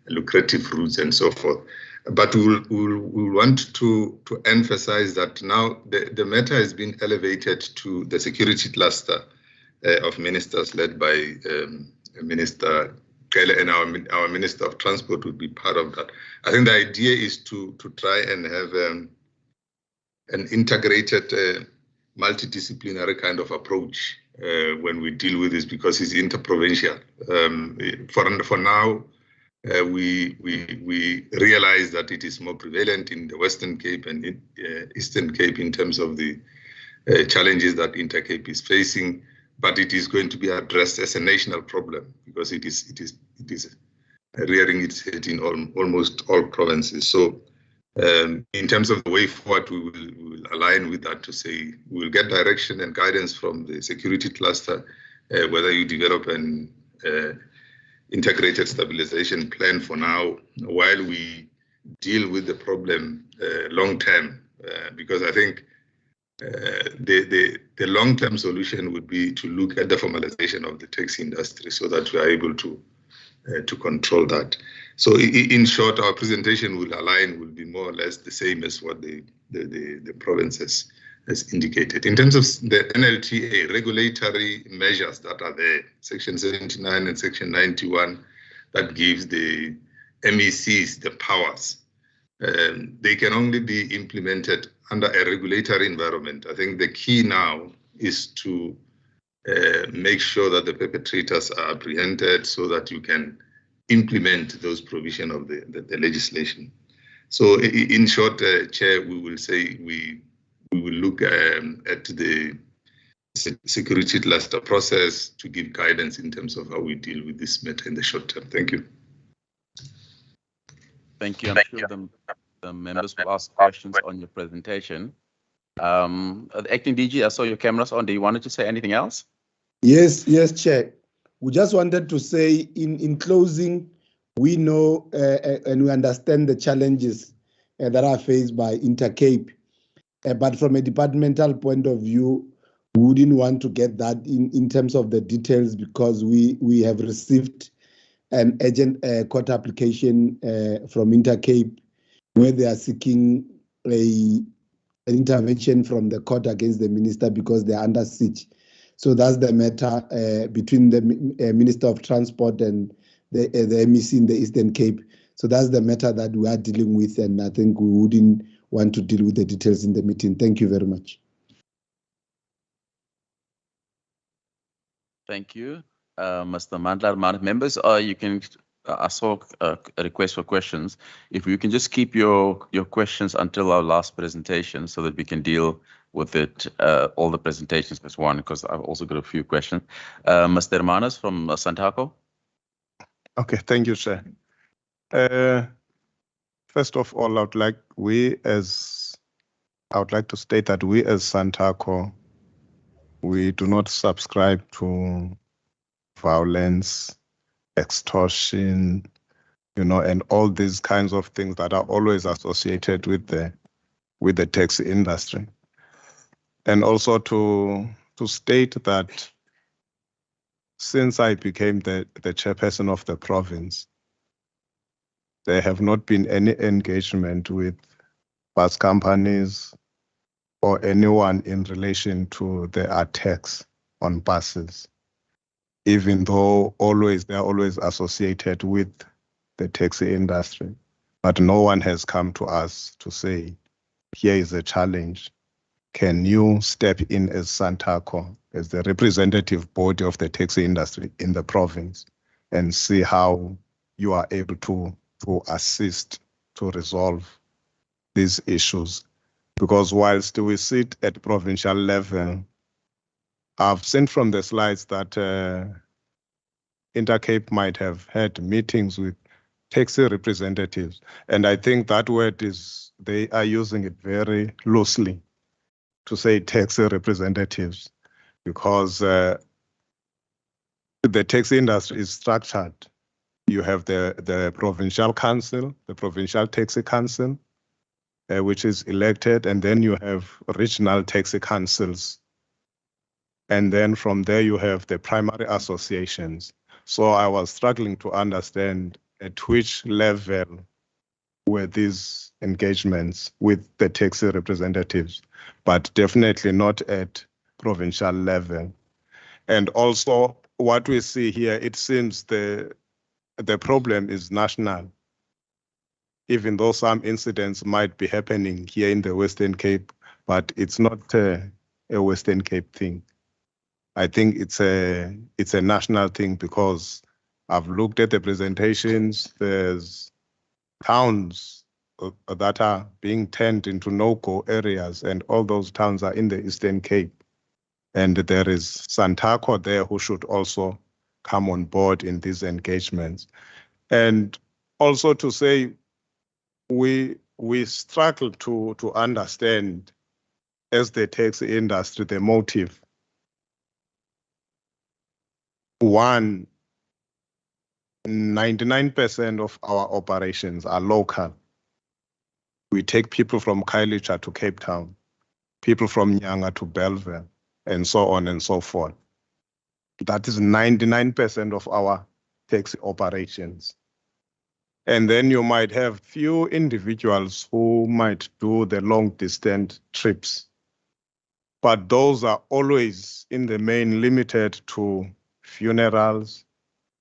lucrative routes and so forth. But we'll want to emphasize that now the matter has been elevated to the security cluster of ministers led by Minister Kele, and our Minister of Transport would be part of that. I think the idea is to try and have an integrated, multidisciplinary kind of approach when we deal with this, because it's interprovincial. For now, we realize that it is more prevalent in the Western Cape and in, Eastern Cape in terms of the challenges that Intercape is facing, but it is going to be addressed as a national problem because it is rearing its head in almost all provinces. So in terms of the way forward, we will align with that to say we will get direction and guidance from the security cluster, whether you develop an integrated stabilization plan for now while we deal with the problem long term, because I think the long-term solution would be to look at the formalization of the taxi industry so that we are able to control that. So in short, our presentation will be more or less the same as what the province has indicated. In terms of the NLTA regulatory measures that are there, Section 79 and Section 91, that gives the MECs the powers. They can only be implemented under a regulatory environment. I think the key now is to make sure that the perpetrators are apprehended so that you can implement those provisions of the legislation. So in short, Chair, we will say we will look at the security cluster process to give guidance in terms of how we deal with this matter in the short term. Thank you. Thank you. I'm sure the members will ask questions on your presentation. The Acting DG, I saw your cameras on. Do you wanted to say anything else? Yes, Chair. We just wanted to say in closing, we know and we understand the challenges that are faced by Intercape. But from a departmental point of view, we wouldn't want to get that in terms of the details because we have received an urgent court application from Intercape where they are seeking an intervention from the court against the minister because they are under siege. So that's the matter between the Minister of Transport and the MEC in the Eastern Cape. So that's the matter that we are dealing with, and I think we wouldn't want to deal with the details in the meeting. Thank you very much. Thank you, Mr. Mandla. Members, you can. I saw a request for questions. If you can just keep your questions until our last presentation, so that we can deal with it all the presentations as one. Because I've also got a few questions. Mr. Hermanas from Santaco. Okay, thank you, Chair. First of all, I would like to state that we as Santaco, we do not subscribe to violence, extortion, and all these kinds of things that are always associated with the taxi industry. And also to state that since I became the chairperson of the province, there have not been any engagement with bus companies or anyone in relation to the attacks on buses, even though they are always associated with the taxi industry. But no one has come to us to say, here is a challenge. Can you step in as Santaco, as the representative body of the taxi industry in the province, and see how you are able to assist to resolve these issues? Because whilst we sit at provincial level, I've seen from the slides that Intercape might have had meetings with taxi representatives. And I think that word they are using it very loosely to say taxi representatives, because the taxi industry is structured. You have the provincial council, the provincial taxi council, which is elected, and then you have regional taxi councils. And then from there you have the primary associations. So I was struggling to understand at which level were these engagements with the taxi representatives, but definitely not at provincial level. And also what we see here, it seems the problem is national, even though some incidents might be happening here in the Western Cape, but it's not a Western Cape thing. I think it's a national thing, because I've looked at the presentations. There's towns that are being turned into no-go areas, and all those towns are in the Eastern Cape. And there is Santaco there who should also come on board in these engagements. And also to say, we struggle to understand, as the taxi industry, the motive. One, 99% of our operations are local. We take people from Khayelitsha to Cape Town, people from Nyanga to Bellville, and so on and so forth. That is 99% of our taxi operations. And then you might have few individuals who might do the long distance trips, but those are always in the main limited to funerals,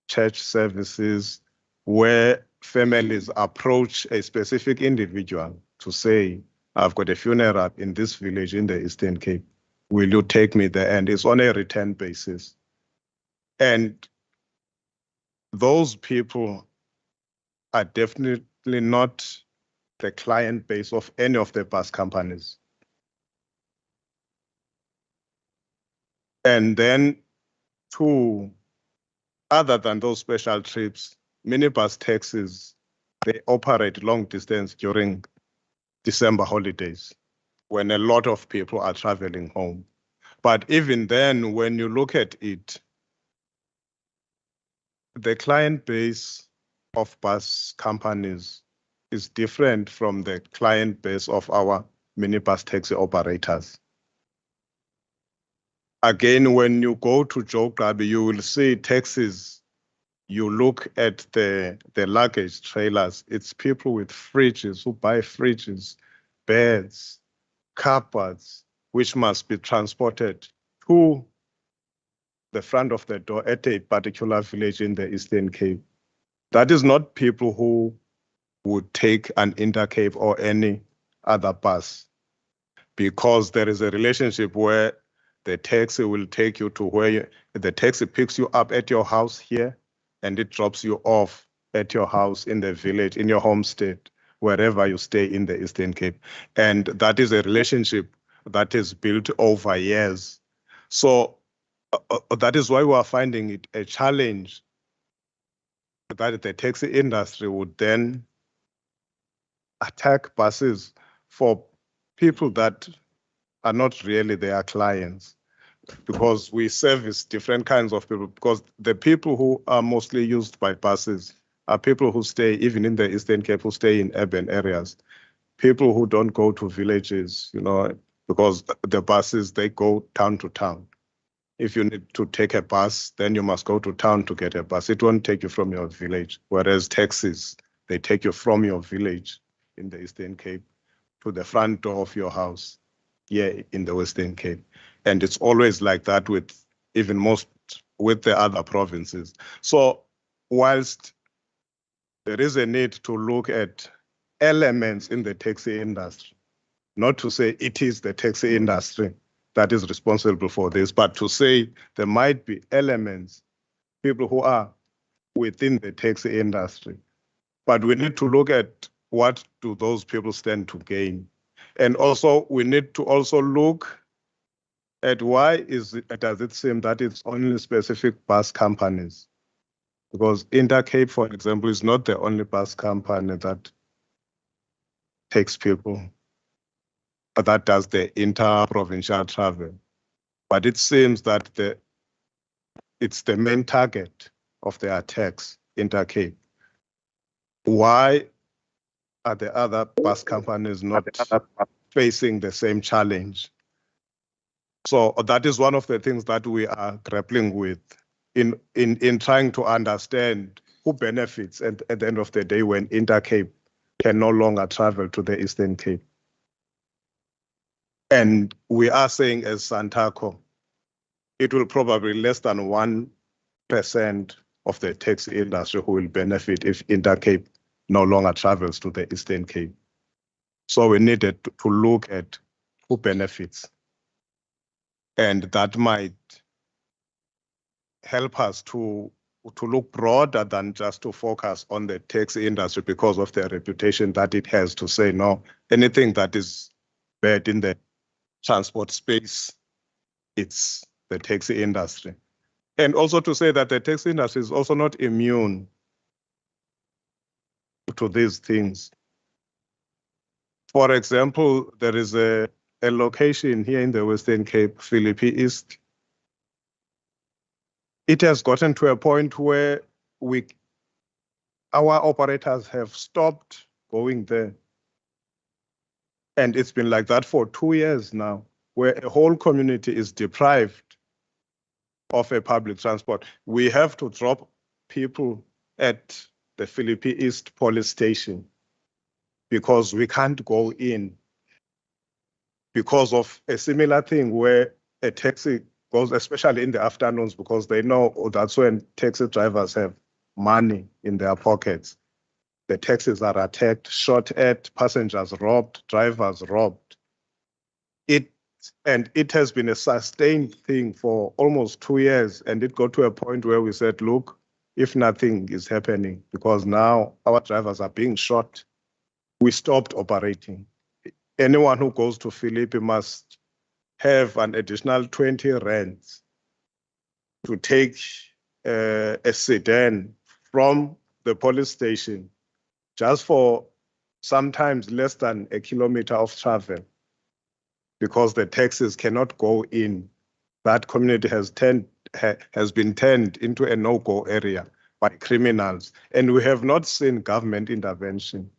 church services, where families approach a specific individual to say, I've got a funeral in this village in the Eastern Cape. Will you take me there? And it's on a return basis. And those people are definitely not the client base of any of the bus companies. And then two, other than those special trips, minibus taxis, they operate long distance during December holidays, when a lot of people are traveling home. But even then, when you look at it, the client base of bus companies is different from the client base of our minibus taxi operators. Again, when you go to Joe Club, you will see taxis. You look at the luggage trailers, it's people with fridges who buy fridges, beds, cupboards, which must be transported to the front of the door at a particular village in the Eastern Cape. That is not people who would take an Intercape or any other bus, because there is a relationship where the taxi will take you to where the taxi picks you up at your house here, and it drops you off at your house in the village, in your home state, wherever you stay in the Eastern Cape. And that is a relationship that is built over years. So that is why we are finding it a challenge that the taxi industry would then attack buses for people that are not really their clients, because we service different kinds of people, because the people who are mostly used by buses are people who stay, even in the Eastern Cape, who stay in urban areas, people who don't go to villages, because the buses, they go town to town. If you need to take a bus, then you must go to town to get a bus. It won't take you from your village, whereas taxis, they take you from your village in the Eastern Cape to the front door of your house here in the Western Cape. And it's always like that with with the other provinces. So whilst there is a need to look at elements in the taxi industry, not to say it is the taxi industry that is responsible for this, but to say there might be elements, people who are within the taxi industry. But we need to look at what do those people stand to gain. And also we need to also look at why does it seem that it's only specific bus companies? Because Intercape, for example, is not the only bus company that takes people, that does the inter-provincial travel. But it seems that it's the main target of the attacks, Intercape. Why are the other bus companies not facing the same challenge? So that is one of the things that we are grappling with in trying to understand who benefits at the end of the day when Intercape can no longer travel to the Eastern Cape. And we are saying as Santaco, it will probably less than 1% of the taxi industry who will benefit if Intercape no longer travels to the Eastern Cape. So we needed to look at who benefits. And that might help us to look broader than just to focus on the taxi industry because of the reputation that it has, to say, no, anything that is bad in the transport space, it's the taxi industry. And also to say that the taxi industry is also not immune to these things. For example, there is a location here in the Western Cape, Philippi East. It has gotten to a point where our operators have stopped going there. And it's been like that for 2 years now, where a whole community is deprived of a public transport. We have to drop people at the Philippi East police station because we can't go in because of a similar thing where a taxi goes, especially in the afternoons, because they know that's when taxi drivers have money in their pockets. The taxis are attacked, shot at, passengers robbed, drivers robbed. It has been a sustained thing for almost 2 years, and it got to a point where we said, look, if nothing is happening, because now our drivers are being shot, we stopped operating. Anyone who goes to Philippi must have an additional 20 rands to take a sedan from the police station just for sometimes less than a kilometer of travel, because the taxis cannot go in. That community has been turned into a no-go area by criminals, and we have not seen government intervention.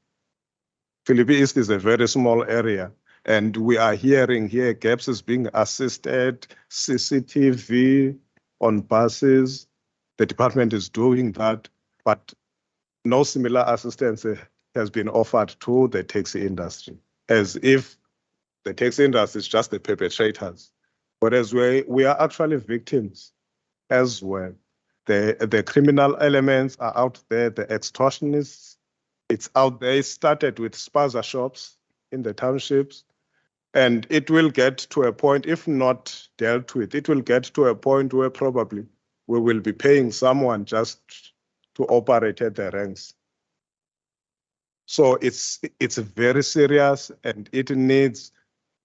Philippi East is a very small area, and we are hearing here GAPS is being assisted, CCTV on buses. The department is doing that, but no similar assistance has been offered to the taxi industry, as if the taxi industry is just the perpetrators, whereas we are actually victims as well. The criminal elements are out there, the extortionists, It's out there. It started with spaza shops in the townships, and it will get to a point, if not dealt with, it will get to a point where probably we will be paying someone just to operate at the ranks. So it's very serious and it needs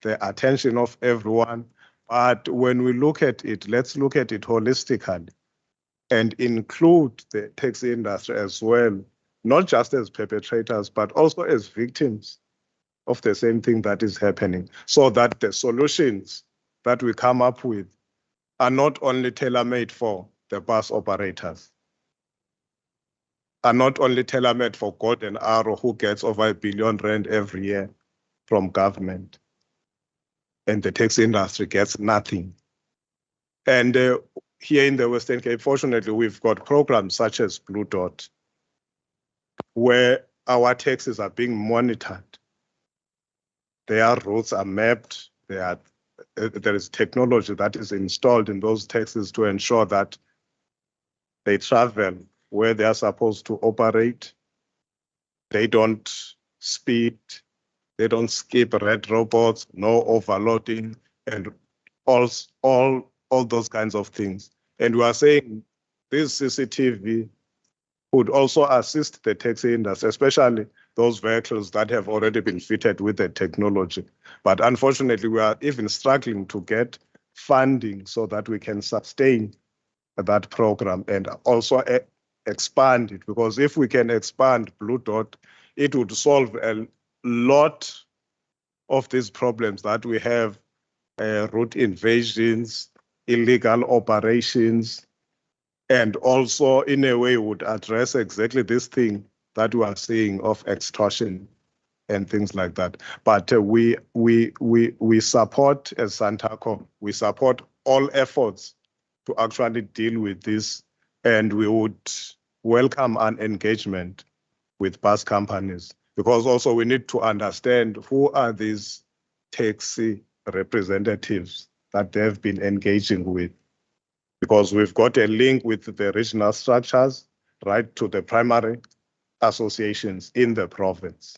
the attention of everyone. But when we look at it, let's look at it holistically and include the taxi industry as well, not just as perpetrators, but also as victims of the same thing that is happening, so that the solutions that we come up with are not only tailor-made for the bus operators, are not only tailor-made for Golden Arrow, who gets over R1 billion every year from government, and the taxi industry gets nothing. And here in the Western Cape, fortunately, we've got programs such as Blue Dot, where our taxis are being monitored. Their routes are mapped. There is technology that is installed in those taxis to ensure that they travel where they are supposed to operate. They don't speed. They don't skip red robots, no overloading, and all those kinds of things. And we are saying this CCTV would also assist the taxi industry, especially those vehicles that have already been fitted with the technology. But unfortunately, we are even struggling to get funding so that we can sustain that program and also expand it. Because if we can expand Blue Dot, it would solve a lot of these problems that we have, route invasions, illegal operations, and also in a way would address exactly this thing that we are seeing of extortion and things like that. But we support, as Santaco, we support all efforts to actually deal with this, and we would welcome an engagement with bus companies, because also we need to understand who are these taxi representatives that they've been engaging with, because we've got a link with the regional structures right to the primary associations in the province.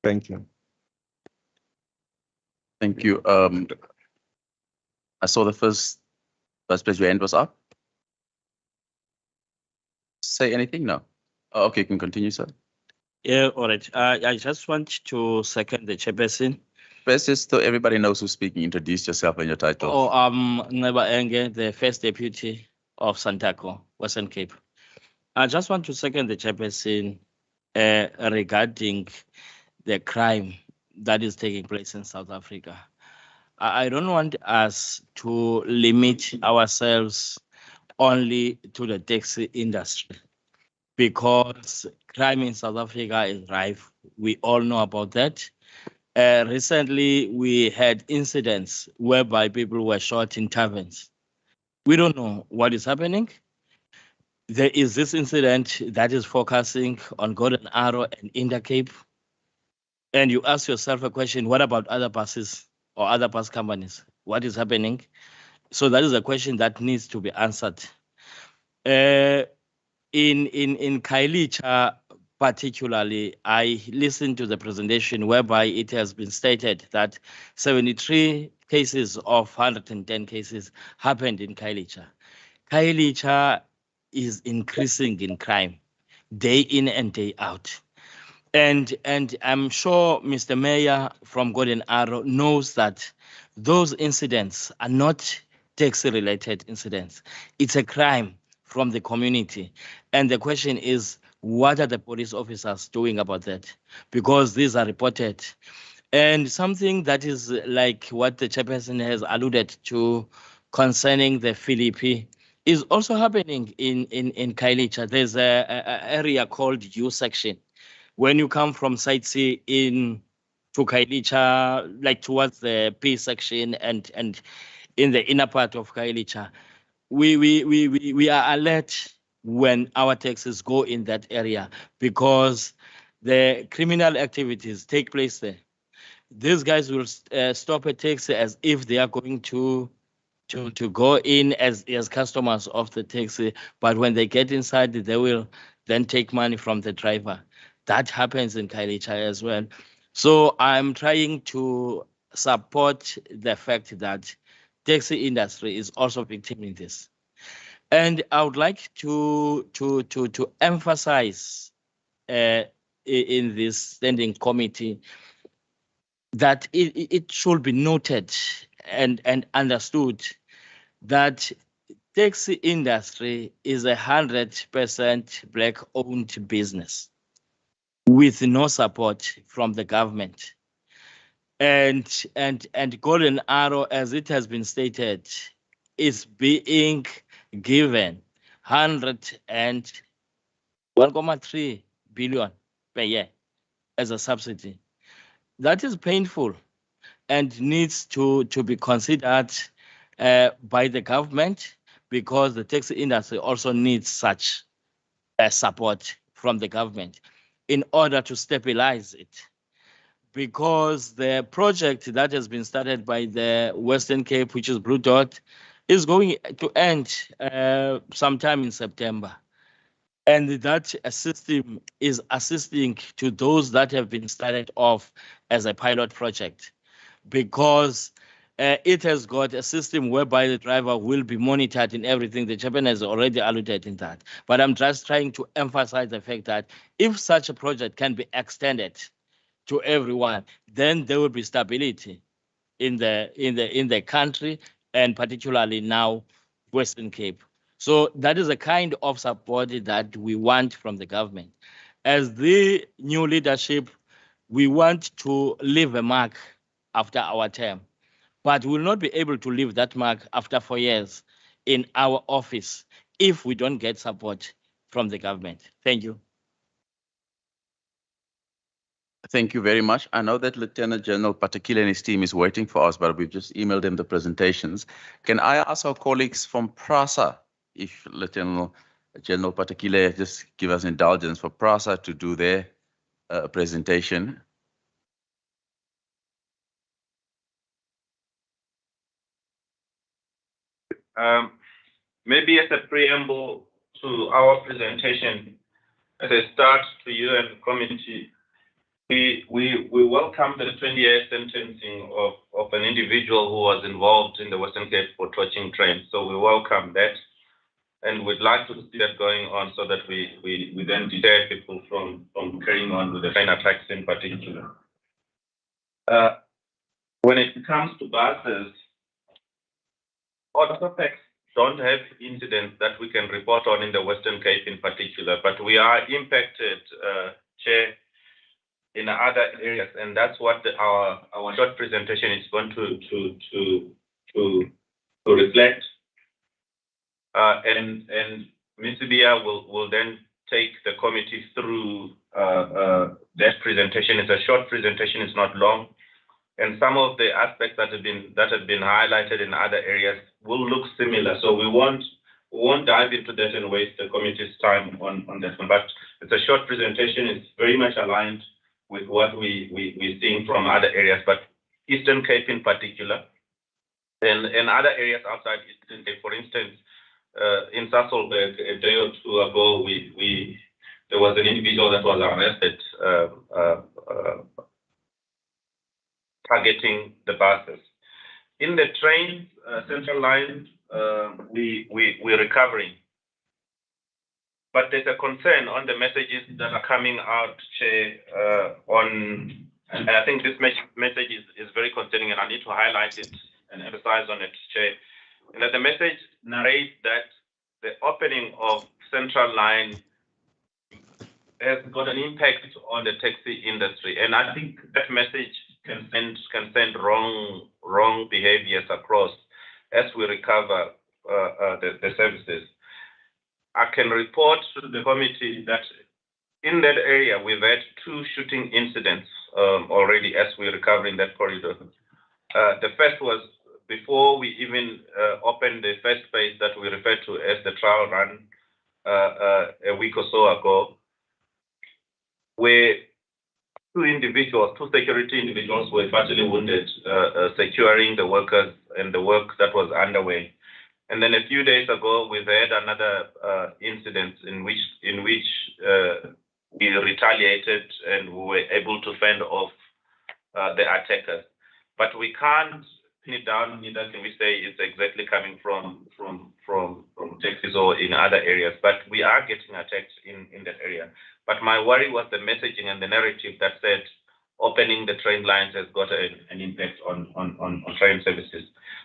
Thank you. Thank you. I saw the first place your hand was up. Say anything? No. Oh, okay, you can continue, sir. Yeah, all right. I just want to second the chairperson. First, just so everybody knows who's speaking, introduce yourself and your title. Oh, I'm Neba Enge, the first deputy of Santaco, Western Cape. I just want to second the chairperson regarding the crime that is taking place in South Africa. I don't want us to limit ourselves only to the taxi industry, because crime in South Africa is rife. We all know about that. Recently, we had incidents whereby people were shot in taverns. We don't know what is happening. There is this incident that is focusing on Golden Arrow and Intercape. And you ask yourself a question, what about other buses or other bus companies? What is happening? So that is a question that needs to be answered. In Kailicha, particularly, I listened to the presentation whereby it has been stated that 73 cases of 110 cases happened in Kailicha. Kailicha is increasing in crime day in and day out. And I'm sure Mr. Mayor from Golden Arrow knows that those incidents are not taxi-related incidents. It's a crime from the community. And the question is, what are the police officers doing about that? Because these are reported. And something that is like what the chairperson has alluded to concerning the Philippi is also happening in Kailicha. There's a area called U section. When you come from Site C in to Kailicha, like towards the P section and in the inner part of Kailicha, we are alert when our taxis go in that area, because the criminal activities take place there. These guys will stop a taxi as if they are going to go in as customers of the taxi, but when they get inside, they will then take money from the driver. That happens in Khayelitsha as well. So I'm trying to support the fact that taxi industry is also victim in this. And I would like to emphasize in this standing committee that it should be noted and understood that taxi industry is 100% black-owned business with no support from the government. And Golden Arrow, as it has been stated, is being given 101.3 billion per year as a subsidy. That is painful and needs to be considered by the government, because the taxi industry also needs such support from the government in order to stabilize it. Because the project that has been started by the Western Cape, which is Blue Dot, is going to end sometime in September. And that system is assisting to those that have been started off as a pilot project, because it has got a system whereby the driver will be monitored in everything. The chairman has already alluded in that. But I'm just trying to emphasize the fact that if such a project can be extended to everyone, then there will be stability in the country, and particularly now Western Cape. So that is a kind of support that we want from the government. As the new leadership, we want to leave a mark after our term, but we will not be able to leave that mark after 4 years in our office if we don't get support from the government. Thank you. Thank you very much. I know that Lieutenant General Patekile and his team is waiting for us, but we've just emailed them the presentations. Can I ask our colleagues from PRASA, if Lieutenant General Patekile just give us indulgence for PRASA to do their presentation? Maybe as a preamble to our presentation, as a start to you and the committee, we welcome the 20-year sentencing of an individual who was involved in the Western Cape for torching trains. So we welcome that, and we'd like to see that going on so that we then deter people from carrying on with the train attacks in particular. When it comes to buses, autopacks don't have incidents that we can report on in the Western Cape in particular, but we are impacted, Chair, in other areas, and that's what our short presentation is going to reflect. And Ms. Bia will then take the committee through that presentation. It's a short presentation; it's not long, and some of the aspects that have been highlighted in other areas will look similar. So we won't dive into that and waste the committee's time on that one. But it's a short presentation; it's very much aligned with what we're seeing from other areas, but Eastern Cape in particular, and other areas outside Eastern Cape. For instance, in Sasolburg a day or two ago, there was an individual that was arrested targeting the buses. In the trains, central lines, we're recovering. But there's a concern on the messages that are coming out, Chair, and I think this message is very concerning, and I need to highlight it and emphasize on it, Chair. And that the message narrates that the opening of central line has got an impact on the taxi industry, and I think that message can send wrong behaviors across as we recover the services. I can report to the committee that in that area, we've had 2 shooting incidents already as we recover in that corridor. The first was before we even opened the first phase that we refer to as the trial run a week or so ago, where 2 security individuals were fatally wounded, securing the workers and the work that was underway. And then a few days ago, we've had another incident in which we retaliated and we were able to fend off the attackers. But we can't pin it down, neither can we say it's exactly coming from taxis or in other areas, but we are getting attacked in that area. But my worry was the messaging and the narrative that said opening the train lines has got an impact on train services.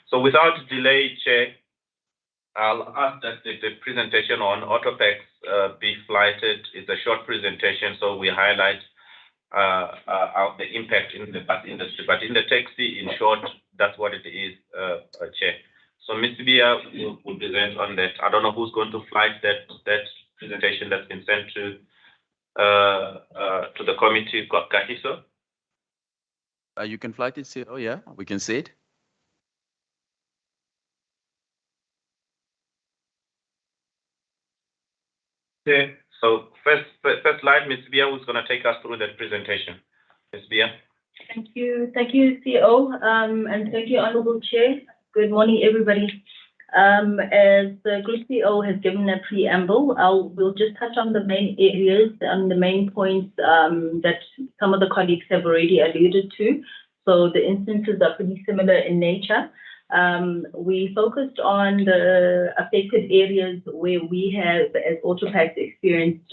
So without delay, Chair, I'll ask that the presentation on Autopax be flighted. It's a short presentation, so we highlight the impact in the bus industry. But in the taxi, in short, that's what it is, Chair. So Mr. Bia will present on that. I don't know who's going to flight that presentation that's been sent to the committee. Kahiso? You can flight it, CEO, yeah, we can see it. Okay, so first slide, Ms. Bia, who's going to take us through that presentation. Ms. Bia. Thank you, CEO, and thank you, Honourable Chair. Good morning, everybody. As the Group CEO has given a preamble, we'll just touch on the main areas and the main points that some of the colleagues have already alluded to. So the instances are pretty similar in nature. We focused on the affected areas where we have, as Autopax, experienced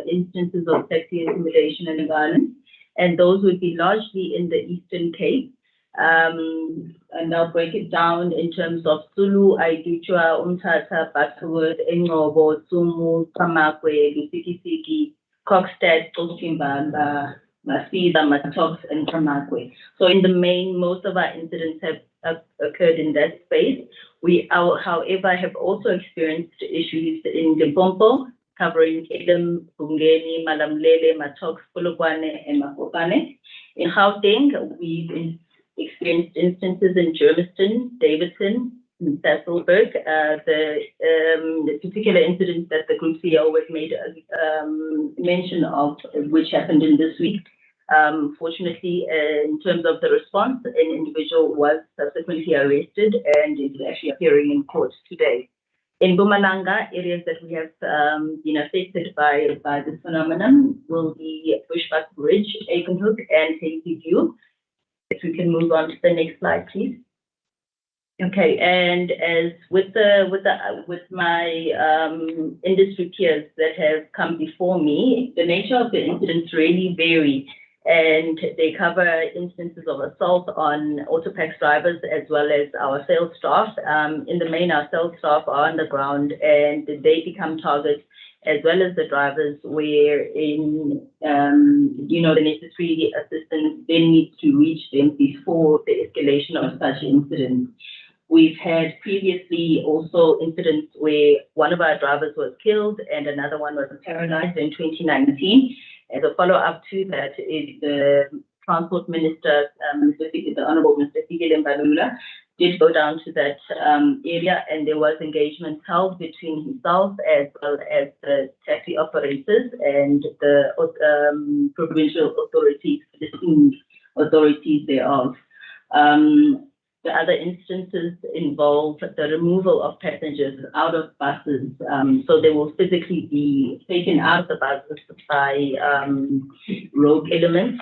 instances of sexual intimidation and violence, and those would be largely in the Eastern Cape. And I'll break it down in terms of Zulu, Aiduchwa, Umtata, Butterworth, Engobo, Sumu, Kamakwe, Lusikisiki, Kokstad, Kokimbamba, Masida, Matox, and Kamakwe. So in the main, most of our incidents have occurred in that space. We, however, have also experienced issues in Limpopo, covering Edom, Bungeni, Malamlele, Matox, Polokwane, and Mafokane. In Gauteng, we've experienced instances in Germiston, Davidson, and Sasolburg. The particular incident that the Group CEO was made mention of, which happened in this week. Fortunately, in terms of the response, an individual was subsequently arrested and is actually appearing in court today. In Mpumalanga, areas that we have been affected by this phenomenon will be Bushbuck Bridge, Aikenhook, and Hazy View. If we can move on to the next slide, please. Okay, and as with my industry peers that have come before me, the nature of the incidents really vary, and they cover instances of assault on Autopax drivers as well as our sales staff. In the main, our sales staff are on the ground and they become targets, as well as the drivers, wherein the necessary assistance then needs to reach them before the escalation of such incidents. We've had previously also incidents where one of our drivers was killed and another one was paralyzed in 2019. As a follow-up to that is the Transport Minister, the Honourable Mr. Fikile Mbalula, did go down to that area, and there was engagement held between himself as well as the taxi operators and the provincial authorities, distinct authorities thereof. The other instances involve the removal of passengers out of buses. So they will physically be taken out of the buses by rogue elements,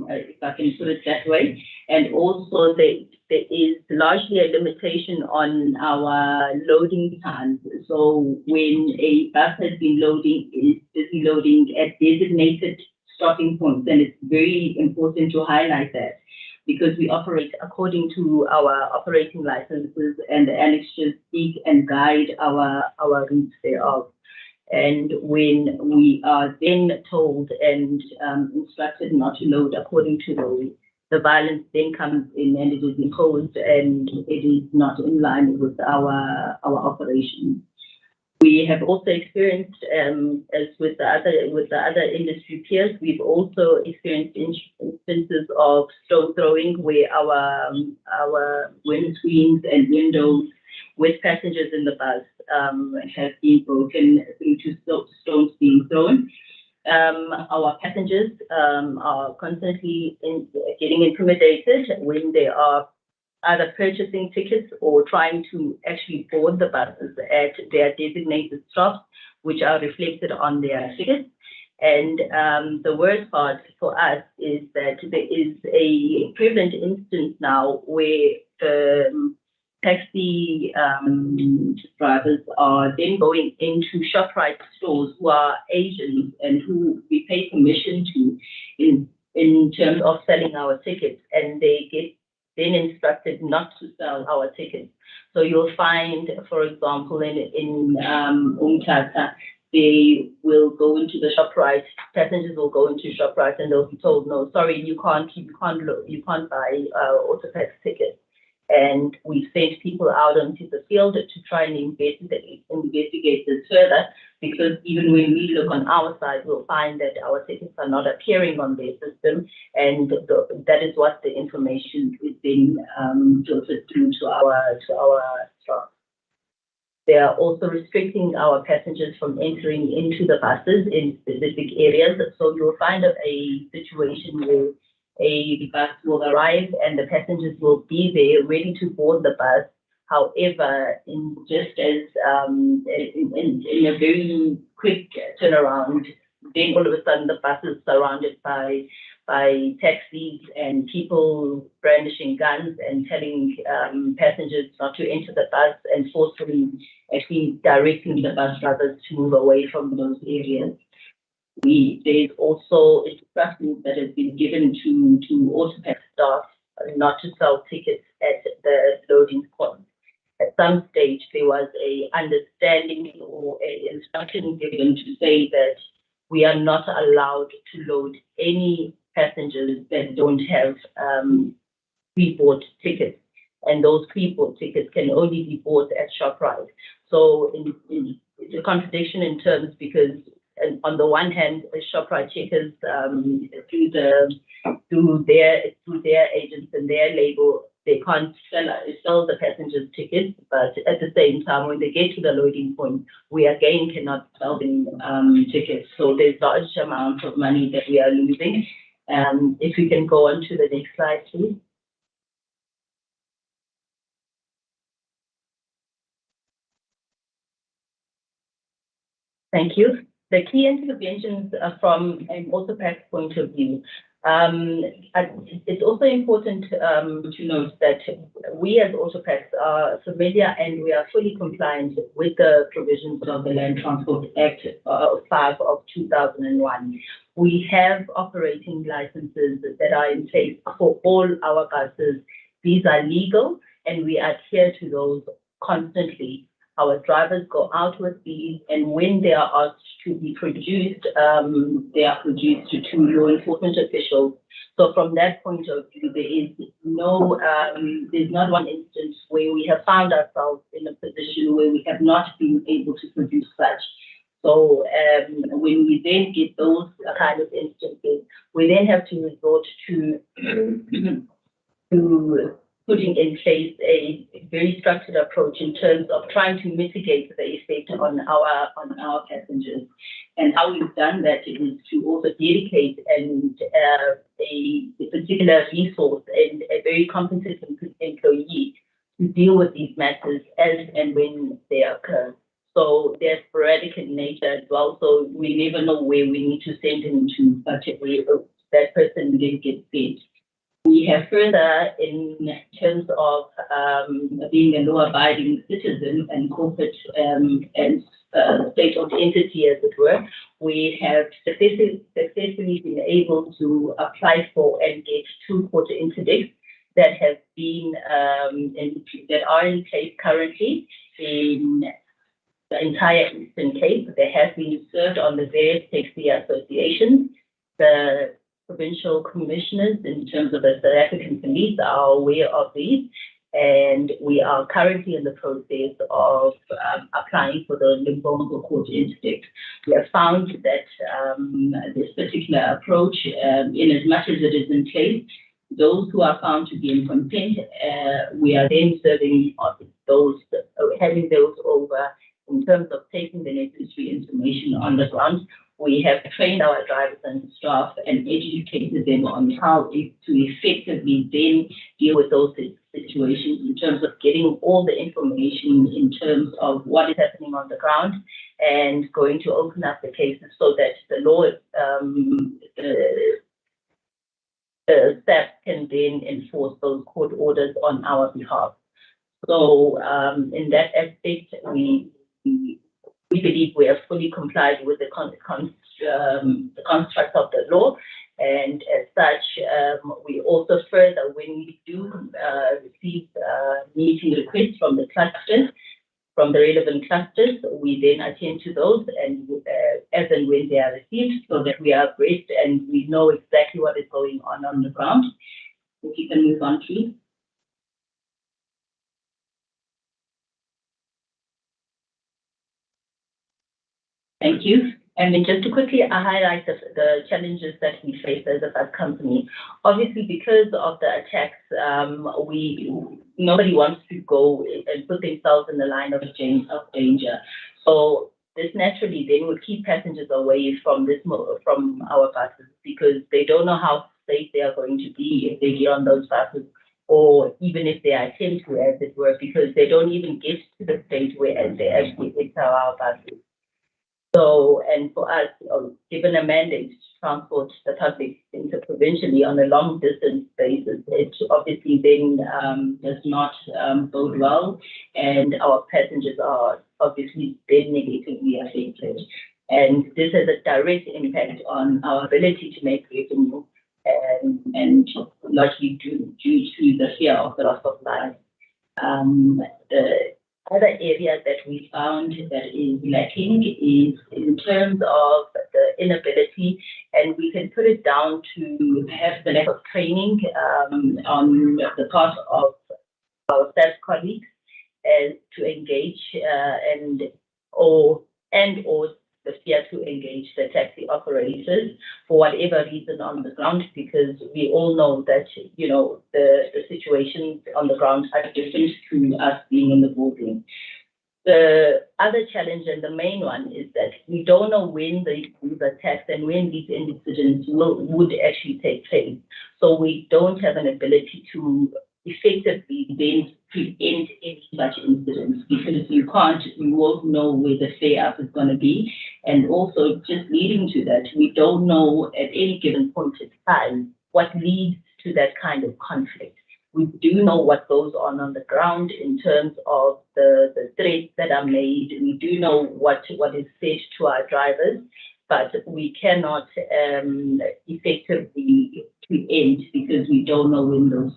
if I can put it that way. And also there is largely a limitation on our loading times. So when a bus has been loading, it's busy loading at designated stopping points. And it's very important to highlight that, because we operate according to our operating licenses, and the annexures speak and guide our routes thereof. And when we are then told and instructed not to load according to those, the violence then comes in and it is imposed, and it is not in line with our operations. We have also experienced, as with the other industry peers, we've also experienced instances of stone throwing, where our windscreens and windows with passengers in the bus have been broken due to stones being thrown. Our passengers are constantly getting intimidated when they are either purchasing tickets or trying to actually board the buses at their designated stops, which are reflected on their tickets. And the worst part for us is that there is a prevalent instance now where the taxi drivers are then going into ShopRite stores who are Asians and who we pay commission to in terms of selling our tickets, and they get then instructed not to sell our tickets. So you'll find, for example, in Umtata, they will go into the ShopRite, passengers will go into ShopRite and they'll be told, no, sorry, you can't buy Autopax tickets. And we sent people out onto the field to try and investigate this further, because even when we look on our side, we'll find that our tickets are not appearing on their system, and that is what the information is being filtered through to our staff. They are also restricting our passengers from entering into the buses in specific areas. So you'll find a situation where a bus will arrive and the passengers will be there ready to board the bus. However, in a very quick turnaround, then all of a sudden the bus is surrounded by taxis and people brandishing guns and telling passengers not to enter the bus and forcefully actually directing the bus drivers to move away from those areas. There's also instructions that have been given to Autopax staff not to sell tickets at the loading point. At some stage, there was a understanding or a instruction given to say that we are not allowed to load any passengers that don't have pre-bought tickets, and those pre-bought tickets can only be bought at ShopRite. So it's a contradiction in terms, because on the one hand, ShopRite checkers through their agents and their label, they can't sell the passengers tickets, but at the same time, when they get to the loading point, we again cannot sell them tickets. So there's large amounts of money that we are losing. If we can go on to the next slide, please. Thank you. The key interventions from an Autopax point of view. It's also important to note that we as Autopax are familiar and we are fully compliant with the provisions of the Land Transport Act 5 of 2001. We have operating licenses that are in place for all our buses. These are legal and we adhere to those constantly. Our drivers go out with these, and when they are asked to be produced, they are produced to law enforcement officials. So from that point of view, there is there's not one instance where we have found ourselves in a position where we have not been able to produce such. So when we then get those kind of instances, we then have to resort to putting in place a very structured approach in terms of trying to mitigate the effect on our passengers. And how we've done that is to also dedicate a particular resource and a very competent employee to deal with these matters as and when they occur. So they're sporadic in nature as well, so we never know where we need to send them to, but that person then gets paid. We have further, in terms of being a law-abiding citizen and corporate and state-owned entity, as it were, we have successfully been able to apply for and get 2 court interdicts that have been that are in place currently. In the entire Eastern Cape, they have been served on the various taxi associations. The provincial commissioners in terms of the South African police are aware of these, and we are currently in the process of applying for the Limpopo Court interdict. We have found that this particular approach, in as much as it is in place, those who are found to be in contempt, we are then serving those, having those over in terms of taking the necessary information on the ground. We have trained our drivers and staff and educated them on how to effectively then deal with those situations in terms of getting all the information in terms of what is happening on the ground and going to open up the cases so that the law staff can then enforce those court orders on our behalf. So in that aspect, we believe we have fully complied with the construct of the law. And as such, we also further, when we do receive meeting requests from the clusters, from the relevant clusters, we then attend to those and as and when they are received so that we are abreast and we know exactly what is going on the ground. If you can move on, please. Thank you. And then just to quickly highlight the challenges that we face as a bus company. Obviously, because of the attacks, nobody wants to go and put themselves in the line of danger. So this naturally then would keep passengers away from our buses because they don't know how safe they are going to be if they get on those buses, or even if they attempt to, as it were, because they don't even get to the stage where they actually enter our buses. So, and for us, given a mandate to transport the public interprovincially on a long distance basis, it obviously then does not bode well, and our passengers are obviously then negatively affected. And this has a direct impact on our ability to make revenue, and largely due to the fear of the loss of life. The other area that we found that is lacking is in terms of the inability, and we can put it down to perhaps the lack of training on the part of our staff colleagues as to engage or the fear to engage the taxi operators for whatever reason on the ground, because we all know that, you know, the situations on the ground are different to us being in the boardroom. The other challenge, and the main one, is that we don't know when these attacks and when these incidents would actually take place. So we don't have an ability to effectively then prevent any such incidents, because you won't know where the flare up is going to be. And also, just leading to that, we don't know at any given point in time what leads to that kind of conflict. We do know what goes on the ground in terms of the threats that are made. We do know what is said to our drivers, but we cannot effectively preempt because we don't know when those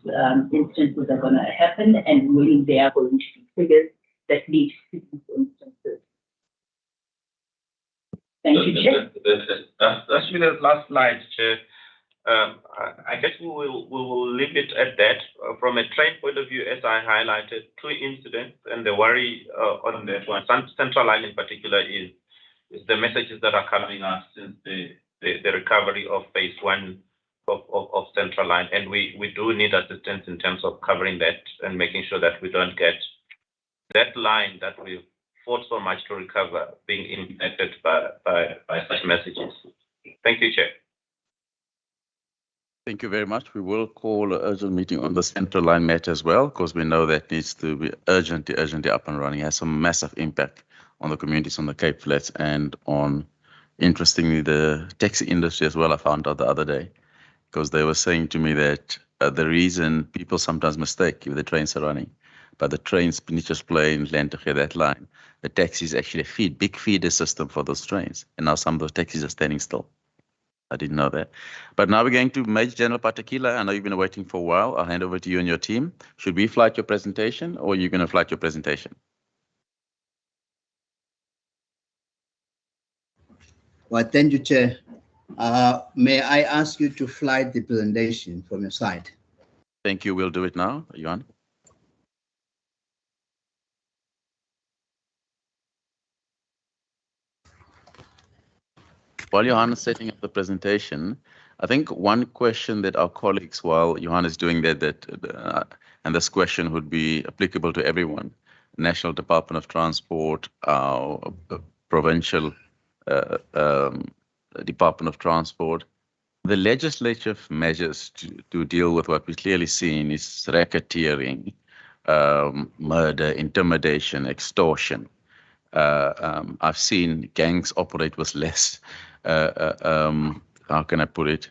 instances are going to happen and when they are going to be triggered that lead to these instances. Thank you, Chair. That's been the last slide, Chair. I guess we will leave it at that. From a train point of view, as I highlighted, 2 incidents, and the worry on that one, Central Line in particular, is the messages that are coming out since the recovery of phase 1 of Central Line, and we do need assistance in terms of covering that and making sure that we don't get that line that we've fought so much to recover being impacted by such messages. Thank you, Chair. Thank you very much. We will call an urgent meeting on the Central Line matter as well, because we know that needs to be urgently up and running. It has some massive impact on the communities on the Cape Flats and on, interestingly, the taxi industry as well. I found out the other day, because they were saying to me that the reason people sometimes mistake if the trains are running, but the trains Pinitjas Plain, Lentegeur, that line, the taxi is actually a big feeder system for those trains. And now some of those taxis are standing still. I didn't know that. But now we're going to Major General Patakila. I know you've been waiting for a while. I'll hand over to you and your team. Should we flight your presentation, or are you going to flight your presentation? Well, thank you, Chair. May I ask you to flight the presentation from your side? Thank you. We'll do it now. Johan. While Johan is setting up the presentation, I think one question that our colleagues, while Johan is doing that, and this question would be applicable to everyone, National Department of Transport, Provincial Department of Transport. The legislative measures to deal with what we've clearly seen is racketeering, murder, intimidation, extortion. I've seen gangs operate with less, how can I put it,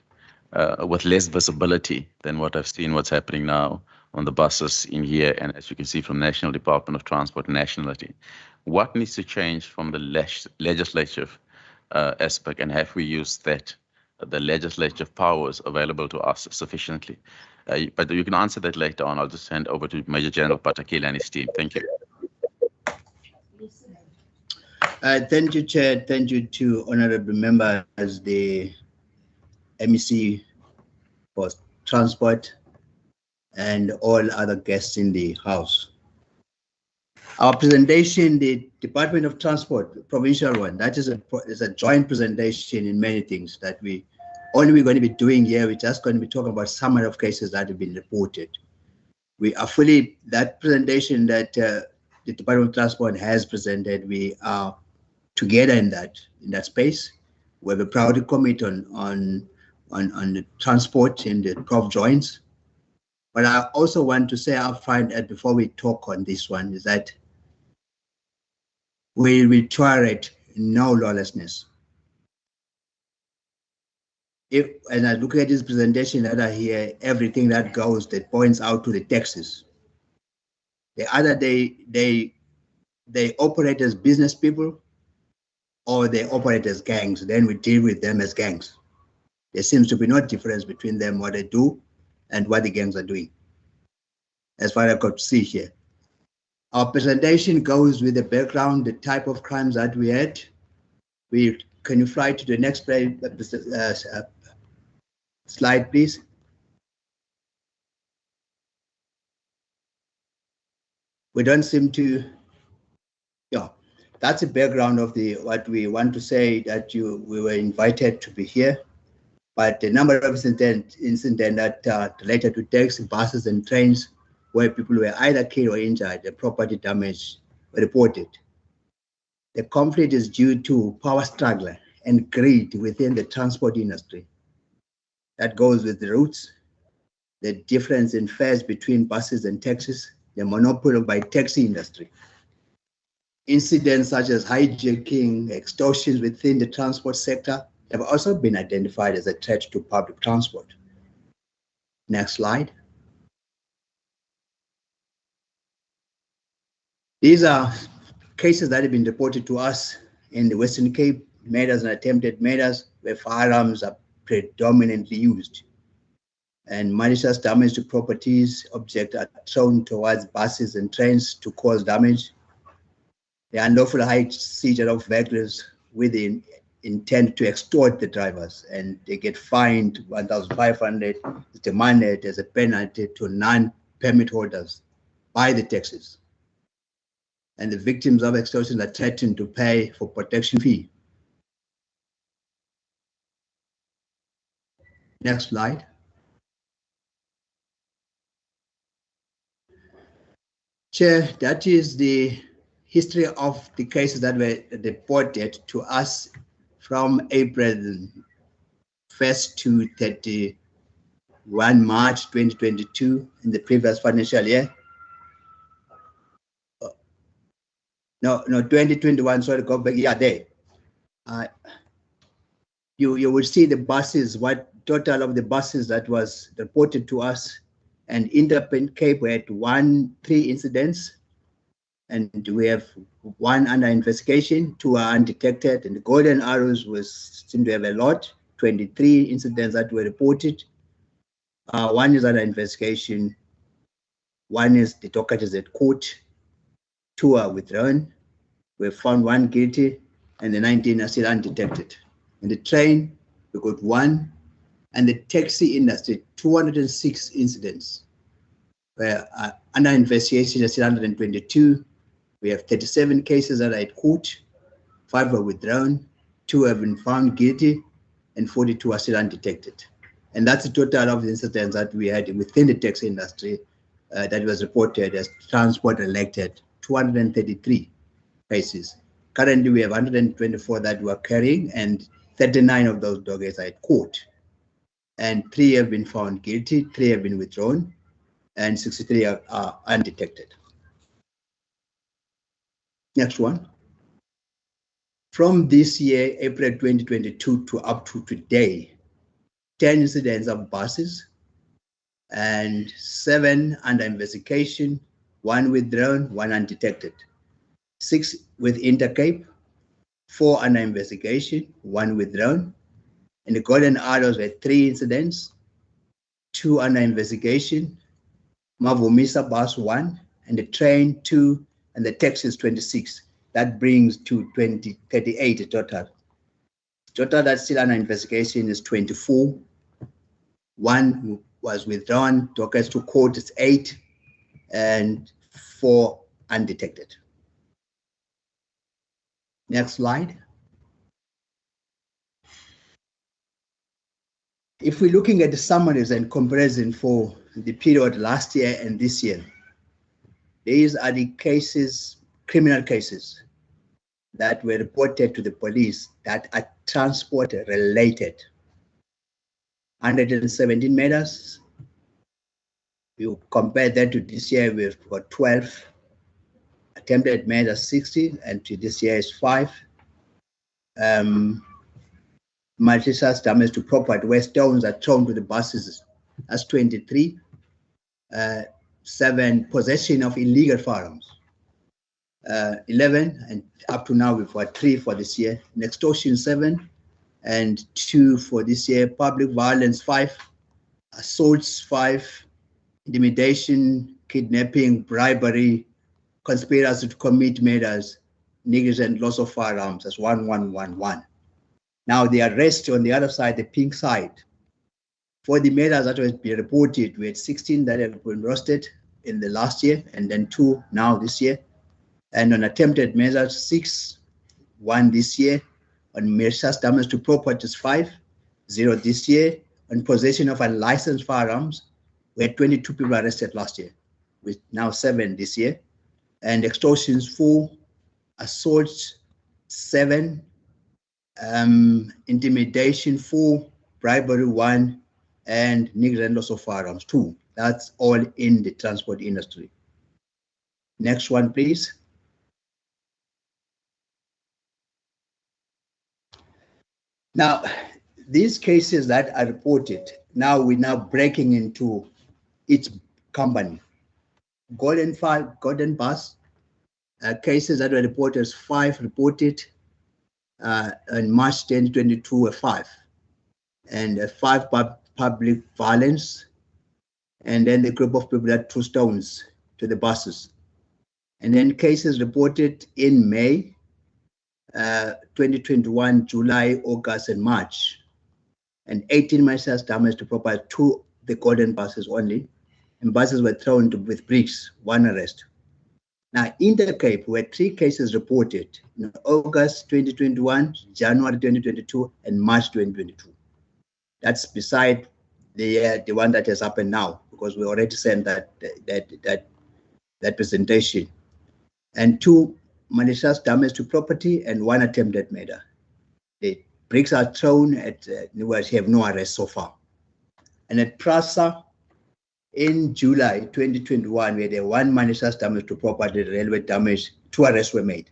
with less visibility than what I've seen what's happening now on the buses in here, and as you can see from National Department of Transport nationality. What needs to change from the legislative aspect, and have we used that, the legislative powers available to us sufficiently? But you can answer that later on. I'll just hand over to Major General Patakile and his team. Thank you. Thank you, Chair. Thank you to honorable members, the MEC for Transport, and all other guests in the House. Our presentation, the Department of Transport, provincial one, that is a joint presentation in many things that we're going to be doing here. We're just going to be talking about summary of cases that have been reported. We are fully, that presentation that the Department of Transport has presented, we are together in that space. We have a priority committee on the transport in the Prov joints. But I also want to say up front that before we talk on this one is that we will tolerate no lawlessness. And I look at this presentation that I hear, everything that goes that points out to the taxes. The other they operate as business people or they operate as gangs. Then we deal with them as gangs. There seems to be no difference between them, what they do and what the gangs are doing, as far as I could see here. Our presentation goes with the background, the type of crimes that we had. Can you fly to the next slide, please? We don't seem to, yeah, that's the background of what we want to say, that we were invited to be here. But the number of incidents that related to taxi, buses, and trains where people were either killed or injured, the property damage were reported. The conflict is due to power struggle and greed within the transport industry. That goes with the routes, the difference in fares between buses and taxis, the monopoly by taxi industry. Incidents such as hijacking, extortions within the transport sector have also been identified as a threat to public transport. Next slide. These are cases that have been reported to us in the Western Cape, murders and attempted murders, where firearms are predominantly used. And malicious damage to properties, objects are thrown towards buses and trains to cause damage. The unlawful high seizure of vehicles with the intent to extort the drivers, and they get fined 1,500, is demanded as a penalty to non-permit holders by the taxis. And the victims of extortion are threatened to pay for protection fee. Next slide. Chair, that is the history of the cases that were reported to us from April 1st to 31 March 2022 in the previous financial year. No, 2021, sorry, go back, yeah, there. You will see the buses, what total of the buses that was reported to us, and Independent Cape we had 3 incidents, and we have 1 under investigation, 2 are undetected, and the Golden Arrows seem to have a lot, 23 incidents that were reported. 1 is under investigation, 1 is the docket is at court, 2 are withdrawn. We found 1 guilty, and the 19 are still undetected. In the train, we got 1, and the taxi industry, 206 incidents. Where under investigation, is still 122. We have 37 cases that are at court, 5 were withdrawn, 2 have been found guilty, and 42 are still undetected. And that's the total of the incidents that we had within the taxi industry that was reported as transport-related, 233 cases. Currently, we have 124 that we are carrying, and 39 of those doggies are at court, and 3 have been found guilty, 3 have been withdrawn, and 63 are undetected. Next one. From this year, April 2022 to up to today, 10 incidents of buses and 7 under investigation, 1 withdrawn, 1 undetected. 6 with Intercape, 4 under investigation, 1 withdrawn. In the Golden Arrows were 3 incidents, 2 under investigation, Mavumisa bus 1, and the train 2, and the taxis 26. That brings to 38 total. Total that's still under investigation is 24. 1 was withdrawn, dockets to court is 8, and 4 undetected. Next slide. If we're looking at the summaries and comparison for the period last year and this year, these are the cases, criminal cases, that were reported to the police that are transport related. 117 matters. You compare that to this year, we've got 12. Attempted murders 60, and to this year is 5. Malicious damage to property where stones are thrown to the buses, that's 23. 7 possession of illegal firearms, 11, and up to now we've got 3 for this year. And extortion 7, and 2 for this year. Public violence 5, assaults 5, intimidation, kidnapping, bribery, conspiracy to commit murders, negligent loss of firearms, that's 1111. Now the arrest on the other side, the pink side, for the murders that have been reported, we had 16 that have been arrested in the last year, and then 2 now this year. And on attempted murders, 6, 1 this year. On malicious damage to properties, 5, 0 this year. On possession of unlicensed firearms, we had 22 people arrested last year, with now 7 this year. And extortions 4, assaults 7, intimidation 4, bribery 1, and negligent loss of firearms 2. That's all in the transport industry. Next one, please. Now, these cases that are reported, now we're now breaking into each company. Golden Bus, cases that were reported, 5 reported in March 2022 were 5. And 5 public violence, and then the group of people that threw stones to the buses. And then cases reported in May 2021, July, August, and March. And 18 malicious damage to property to the Golden buses only. And buses were thrown with bricks, 1 arrest. Now, in the Cape, were 3 cases reported in August 2021, January 2022, and March 2022. That's beside the one that has happened now, because we already sent that presentation. And 2 malicious damage to property and 1 attempted murder. The bricks are thrown at we have no arrest so far. And at Prasa, in July 2021, we had 1 malicious damage to property, railway damage, 2 arrests were made.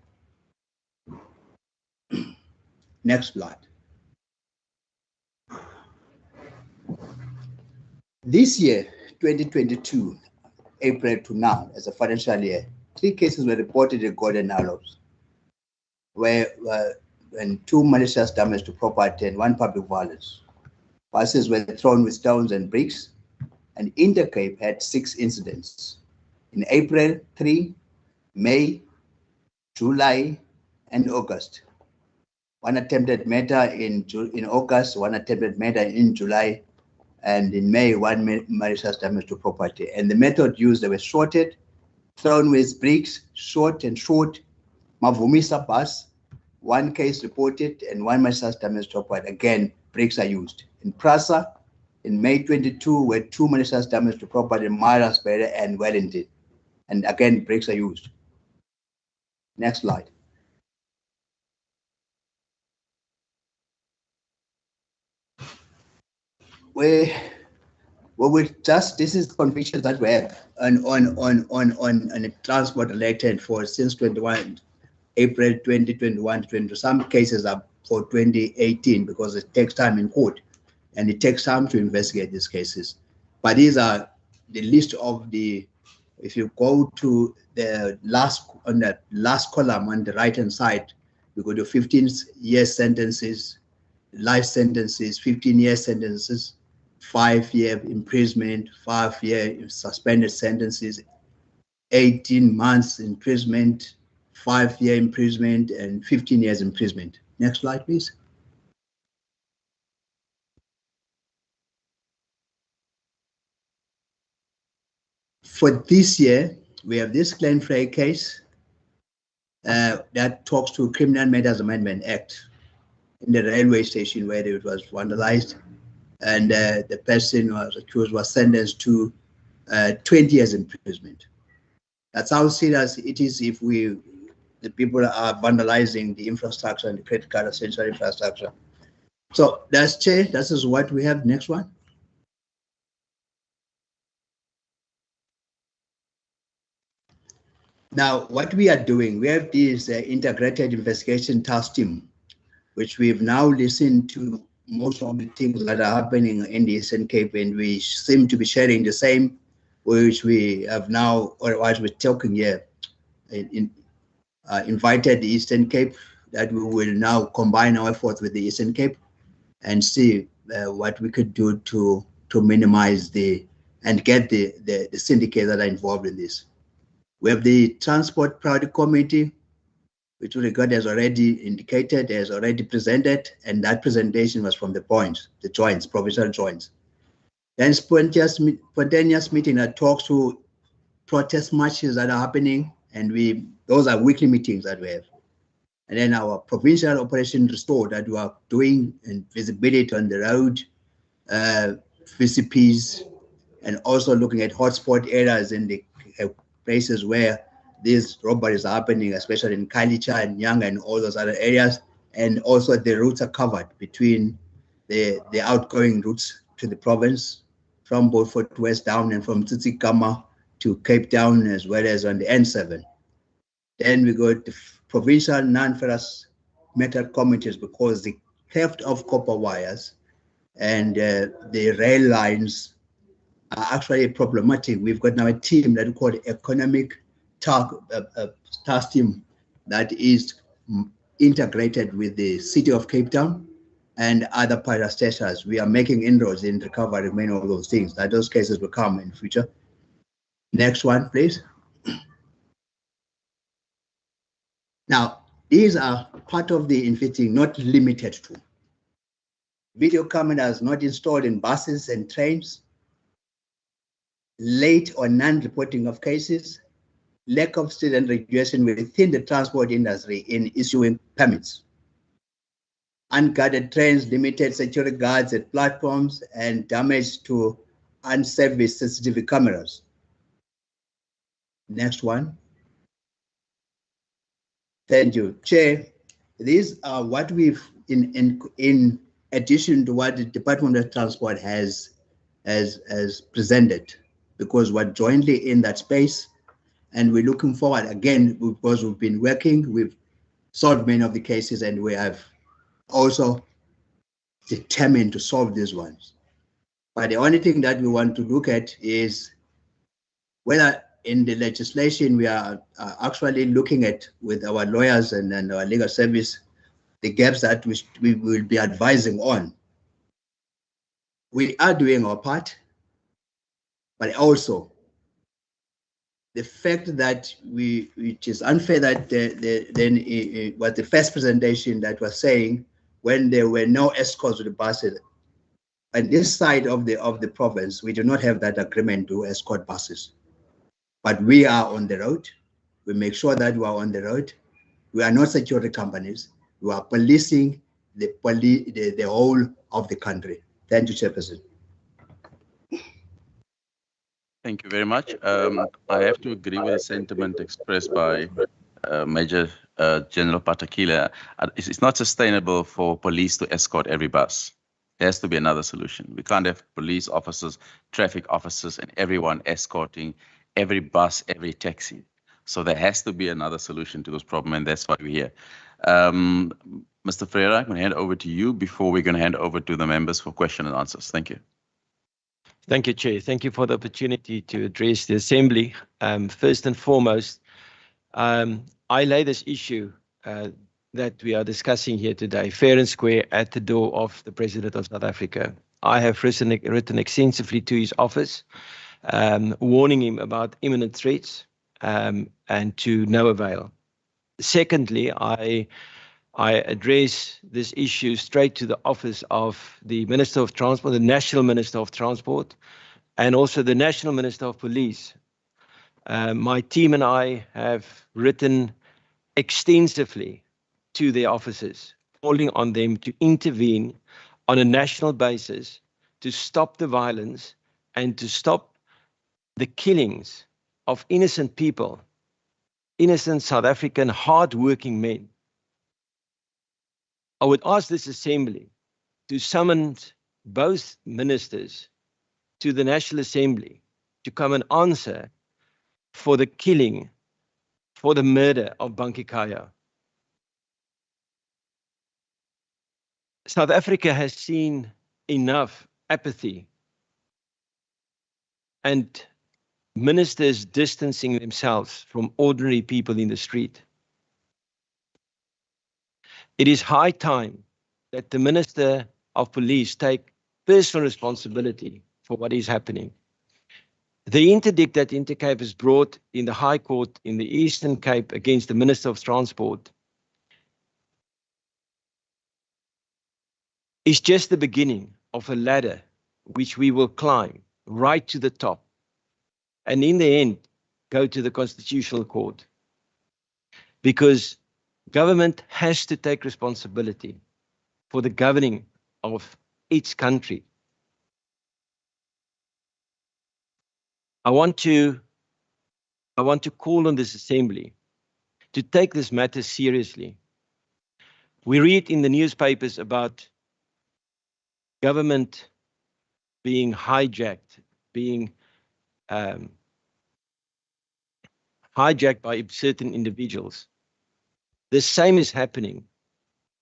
Next slide. This year, 2022, April to now, as a financial year, 3 cases were reported in Golden Arrows, where and 2 malicious damage to property and 1 public violence. Buses were thrown with stones and bricks, and Intercape had 6 incidents. In April, 3, May, July, and August. 1 attempted murder in August, 1 attempted murder in July, and in May, 1 malicious damage to property. And the method used, they were shorted, thrown with bricks, short, Mavumisa bus, 1 case reported, and 1 malicious damage to property. Again, bricks are used. In Prasa, in May 22, were 2 malicious damage to property in Middlesbrough and Wellington. And again, bricks are used. Next slide. we this is convictions that we have on a transport related for since 21 April 2021 to some cases are for 2018 because it takes time in court and it takes time to investigate these cases. But these are the list of the, if you go to the last, on the last column on the right hand side, you go to 15-year sentences, life sentences, 15-year sentences, 5-year imprisonment, 5-year suspended sentences, 18 months imprisonment, 5-year imprisonment, and 15 years imprisonment. Next slide, please. For this year, we have this Glen Frey case that talks to Criminal Matters Amendment Act in the railway station where it was vandalized, and the person was accused was sentenced to 20 years imprisonment. That's how serious it is if the people are vandalizing the infrastructure and the credit card essential infrastructure. So that's Chair. This is what we have. Next one. Now, what we are doing, we have this integrated investigation task team, which we've now listened to most of the things that are happening in the Eastern Cape, and we seem to be sharing the same, which we have now, or what we're talking here, invited the Eastern Cape, that we will now combine our efforts with the Eastern Cape and see what we could do to minimize and get the syndicates that are involved in this. We have the Transport Priority Committee, which regard has already indicated, has already presented, and that presentation was from the points, the joints, provincial joints. Then spontaneous meeting that talks to protest marches that are happening, and those are weekly meetings that we have. And then our provincial operation restore that we are doing, and visibility on the road, VCPs, and also looking at hotspot areas in the places where these robberies are happening, especially in Kailicha and Nyanga and all those other areas. And also the routes are covered between the outgoing routes to the province from Beaufort West down and from Tsitsikamma to Cape Town, as well as on the N7. Then we go to provincial non-ferrous metal committees, because the theft of copper wires and the rail lines are actually problematic. We've got now a team that we call the Economic Task Team that is integrated with the City of Cape Town and other parastatals. We are making inroads in recovery of many of those things, that those cases will come in the future. Next one, please. Now, these are part of the infitting, not limited to. Video cameras not installed in buses and trains, late or non-reporting of cases, lack of student regulation within the transport industry in issuing permits, unguarded trains, limited security guards at platforms, and damage to unserviced CCTV cameras. Next one. Thank you, Chair. These are what we've, in addition to what the Department of Transport has presented, because we're jointly in that space, and we're looking forward again, because we've been working, we've solved many of the cases, and we have also determined to solve these ones. But the only thing that we want to look at is whether in the legislation we are actually looking at with our lawyers and our legal service, the gaps that we will be advising on. We are doing our part, but also the fact that which is unfair that was the first presentation that was saying when there were no escorts to the buses. On this side of the province, we do not have that agreement to escort buses. But we are on the road. We make sure that we are on the road. We are not security companies. We are policing the whole of the country. Thank you, Chairperson. Thank you very much. I have to agree with the sentiment expressed by Major General Patakile. It's not sustainable for police to escort every bus. There has to be another solution. We can't have police officers, traffic officers, and everyone escorting every bus, every taxi. So there has to be another solution to this problem, and that's why we're here. Mr. Ferreira, I'm going to hand over to you before we're going to hand over to the members for question and answers. Thank you. Thank you, Chair. Thank you for the opportunity to address the Assembly. First and foremost, I lay this issue that we are discussing here today, fair and square, at the door of the President of South Africa. I have written extensively to his office, warning him about imminent threats, and to no avail. Secondly, I address this issue straight to the office of the Minister of Transport, the National Minister of Transport, and also the National Minister of Police. My team and I have written extensively to their offices, calling on them to intervene on a national basis to stop the violence and to stop the killings of innocent people, innocent South African hard-working men. I would ask this Assembly to summon both ministers to the National Assembly to come and answer for the killing, for the murder of Bankikaya. South Africa has seen enough apathy and ministers distancing themselves from ordinary people in the street. It is high time that the Minister of Police take personal responsibility for what is happening. The interdict that Intercape has brought in the High Court in the Eastern Cape against the Minister of Transport is just the beginning of a ladder which we will climb right to the top, and in the end go to the Constitutional Court, because government has to take responsibility for the governing of its country. I want to call on this Assembly to take this matter seriously. We read in the newspapers about government being hijacked, being hijacked by certain individuals. The same is happening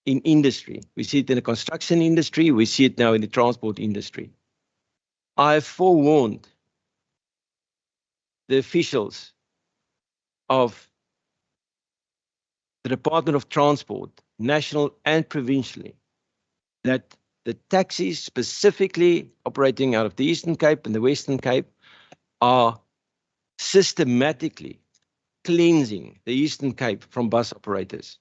in industry. We see it in the construction industry. We see it now in the transport industry. I have forewarned the officials of the Department of Transport, national and provincially, that the taxis specifically operating out of the Eastern Cape and the Western Cape are systematically cleansing the Eastern Cape from bus operators,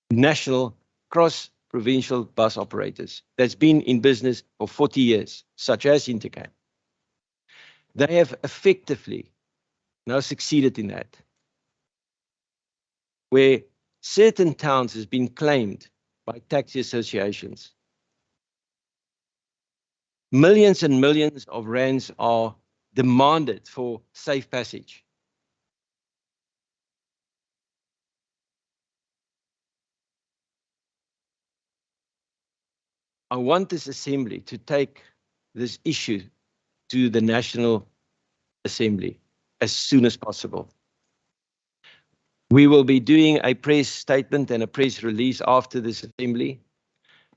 national cross-provincial bus operators that's been in business for 40 years, such as Intercape. They have effectively now succeeded in that, where certain towns has been claimed by taxi associations. Millions and millions of rands are demanded for safe passage. I want this Assembly to take this issue to the National Assembly as soon as possible. We will be doing a press statement and a press release after this Assembly,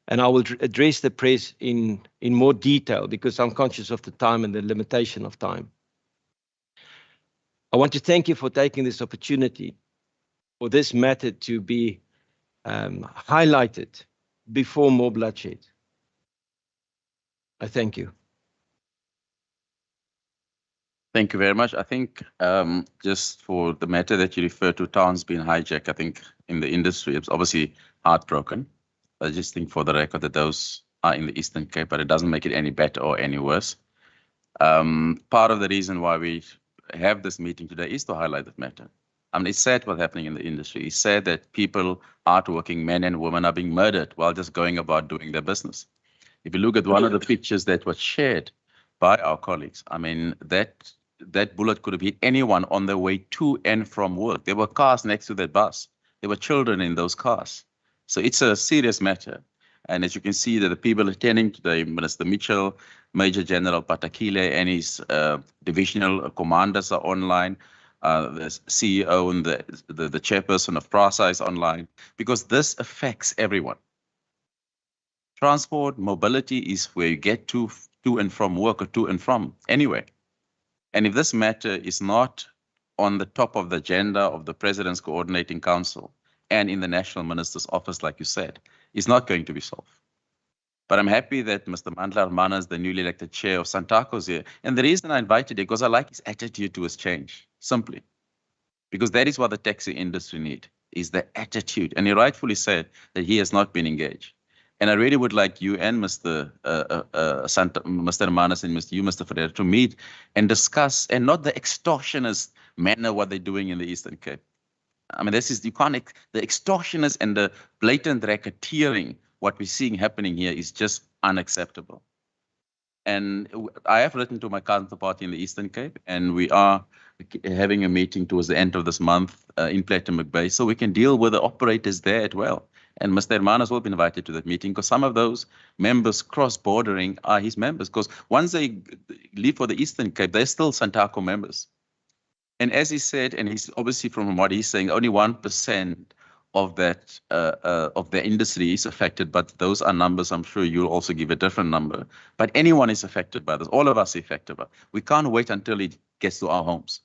and I will address the press in more detail because I'm conscious of the time and the limitation of time. I want to thank you for taking this opportunity for this matter to be highlighted before more bloodshed. I thank you. Thank you very much. I think just for the matter that you refer to, towns being hijacked, I think in the industry, it's obviously heartbroken. I just think for the record that those are in the Eastern Cape, but it doesn't make it any better or any worse. Part of the reason why we have this meeting today is to highlight that matter. I mean, it's sad what's happening in the industry. It's sad that people, hardworking men and women, are being murdered while just going about doing their business. If you look at one of the pictures that was shared by our colleagues, I mean, that bullet could have hit anyone on their way to and from work. There were cars next to that bus. There were children in those cars. So it's a serious matter. And as you can see, that the people attending today, Minister Mitchell, Major General Patakile and his divisional commanders are online. The CEO and the chairperson of PRASA is online, because this affects everyone. Transport, mobility is where you get to and from work or to and from anywhere. And if this matter is not on the top of the agenda of the President's Coordinating Council and in the National Minister's Office, like you said, it's not going to be solved. But I'm happy that Mr. Mandla Manas, the newly elected chair of Santaco, is here. And the reason I invited him, because I like his attitude towards change, simply. Because that is what the taxi industry need, is the attitude. And he rightfully said that he has not been engaged. And I really would like you and Mr. Manas and Mr. Ferreira to meet and discuss, and not the extortionist manner what they're doing in the Eastern Cape. I mean, this is, you can't, the extortionist and the blatant racketeering, what we're seeing happening here is just unacceptable. And I have written to my counterparty in the Eastern Cape, and we are having a meeting towards the end of this month in Platinum Bay, so we can deal with the operators there as well. And Mr. Hermanas will be invited to that meeting, because some of those members cross-bordering are his members, because once they leave for the Eastern Cape, they're still Santaco members. And as he said, and he's obviously from what he's saying, only 1% of that of the industry is affected, but those are numbers. I'm sure you'll also give a different number. But anyone is affected by this. All of us are affected by it. We can't wait until it gets to our homes,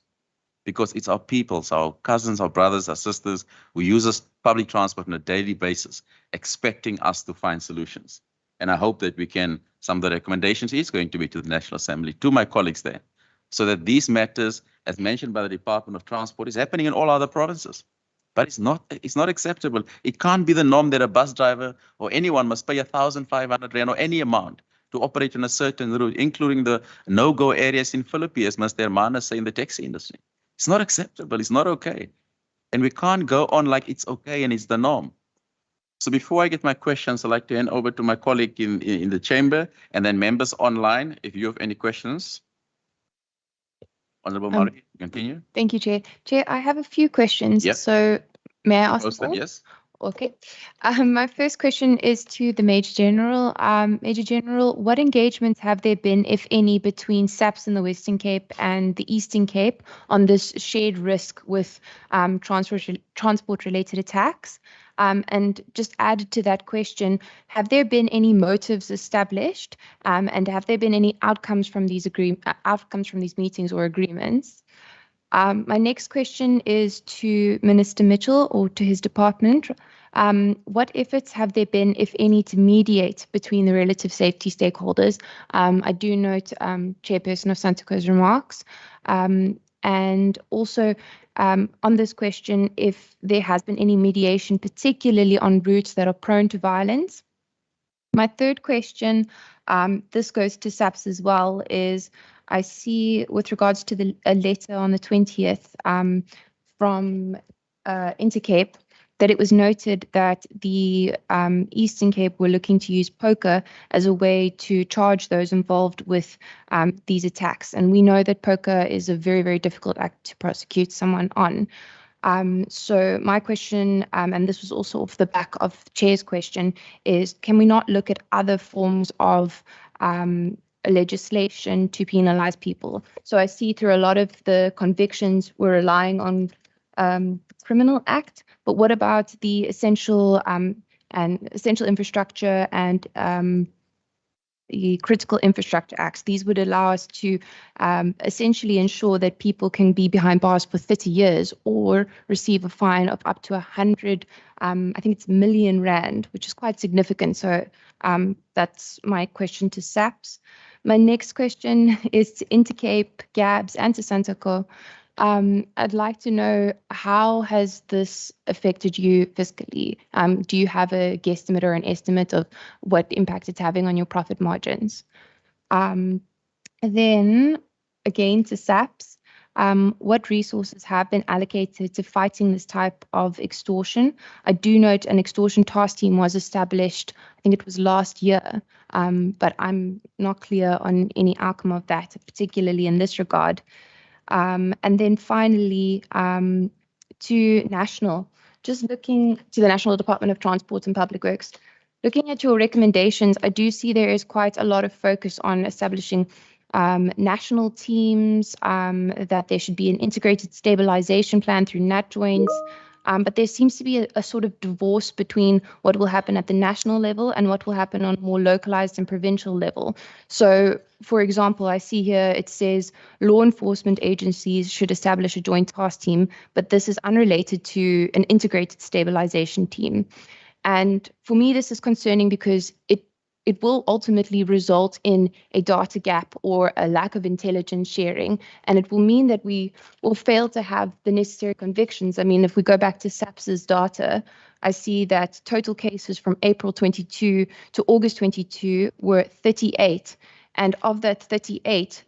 because it's our people, our cousins, our brothers, our sisters who use us public transport on a daily basis, expecting us to find solutions. And I hope that we can, some of the recommendations is going to be to the National Assembly, to my colleagues there, so that these matters, as mentioned by the Department of Transport, is happening in all other provinces. But it's not acceptable. It can't be the norm that a bus driver or anyone must pay 1,500 rand or any amount to operate on a certain route, including the no-go areas in Philippines, as Mr. Hermanas say in the taxi industry. It's not acceptable. It's not okay. And we can't go on like it's okay and it's the norm. So before I get my questions, I'd like to hand over to my colleague in the chamber, and then members online, if you have any questions. Honorable Marie, continue. Thank you, Chair. Chair, I have a few questions. Yep. So may I ask Posted, them all? yes. Okay. My first question is to the Major General. Major General, what engagements have there been, if any, between SAPS in the Western Cape and the Eastern Cape on this shared risk with transport-related attacks? And just added to that question, have there been any motives established, and have there been any outcomes from these meetings or agreements? My next question is to Minister Mitchell or to his department. What efforts have there been, if any, to mediate between the relative safety stakeholders? I do note Chairperson of Santaco's remarks. And also on this question, if there has been any mediation, particularly on routes that are prone to violence. My third question, this goes to SAPS as well, is I see with regards to a letter on the 20th from Intercape, that it was noted that the Eastern Cape were looking to use poker as a way to charge those involved with these attacks. And we know that poker is a very, very difficult act to prosecute someone on. So my question, and this was also off the back of the Chair's question, is can we not look at other forms of legislation to penalize people? So I see through a lot of the convictions we're relying on criminal act, but what about the essential infrastructure and the critical infrastructure acts? These would allow us to essentially ensure that people can be behind bars for 30 years or receive a fine of up to 100, I think it's million rand, which is quite significant. So that's my question to SAPS. My next question is to Intercape, GABS, and to Santaco. I'd like to know, how has this affected you fiscally? Do you have a guesstimate or an estimate of what impact it's having on your profit margins? Then again to SAPS, what resources have been allocated to fighting this type of extortion? I do note an extortion task team was established, I think it was last year, but I'm not clear on any outcome of that, particularly in this regard. And then finally, to National, just looking to the National Department of Transport and Public Works, Looking at your recommendations, I do see there is quite a lot of focus on establishing national teams, that there should be an integrated stabilization plan through NAT joints. But there seems to be a sort of divorce between what will happen at the national level and what will happen on more localized and provincial level. So, for example, I see here it says law enforcement agencies should establish a joint task team, but this is unrelated to an integrated stabilization team. And for me, this is concerning because it will ultimately result in a data gap or a lack of intelligence sharing, and it will mean that we will fail to have the necessary convictions. I mean, if we go back to SAPS's data, I see that total cases from April 22 to August 22 were 38, and of that 38,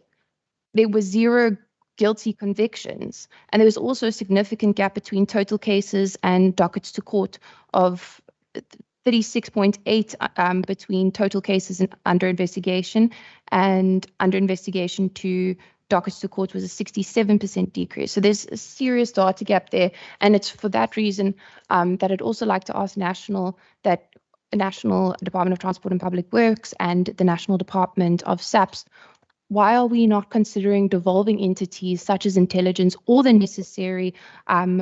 there were 0 guilty convictions. And there was also a significant gap between total cases and dockets to court of 36.8 between total cases under investigation, and under investigation to dockets to court was a 67% decrease. So there's a serious data gap there, and it's for that reason that I'd also like to ask National Department of Transport and Public Works and the National Department of SAPS, why are we not considering devolving entities such as intelligence or the necessary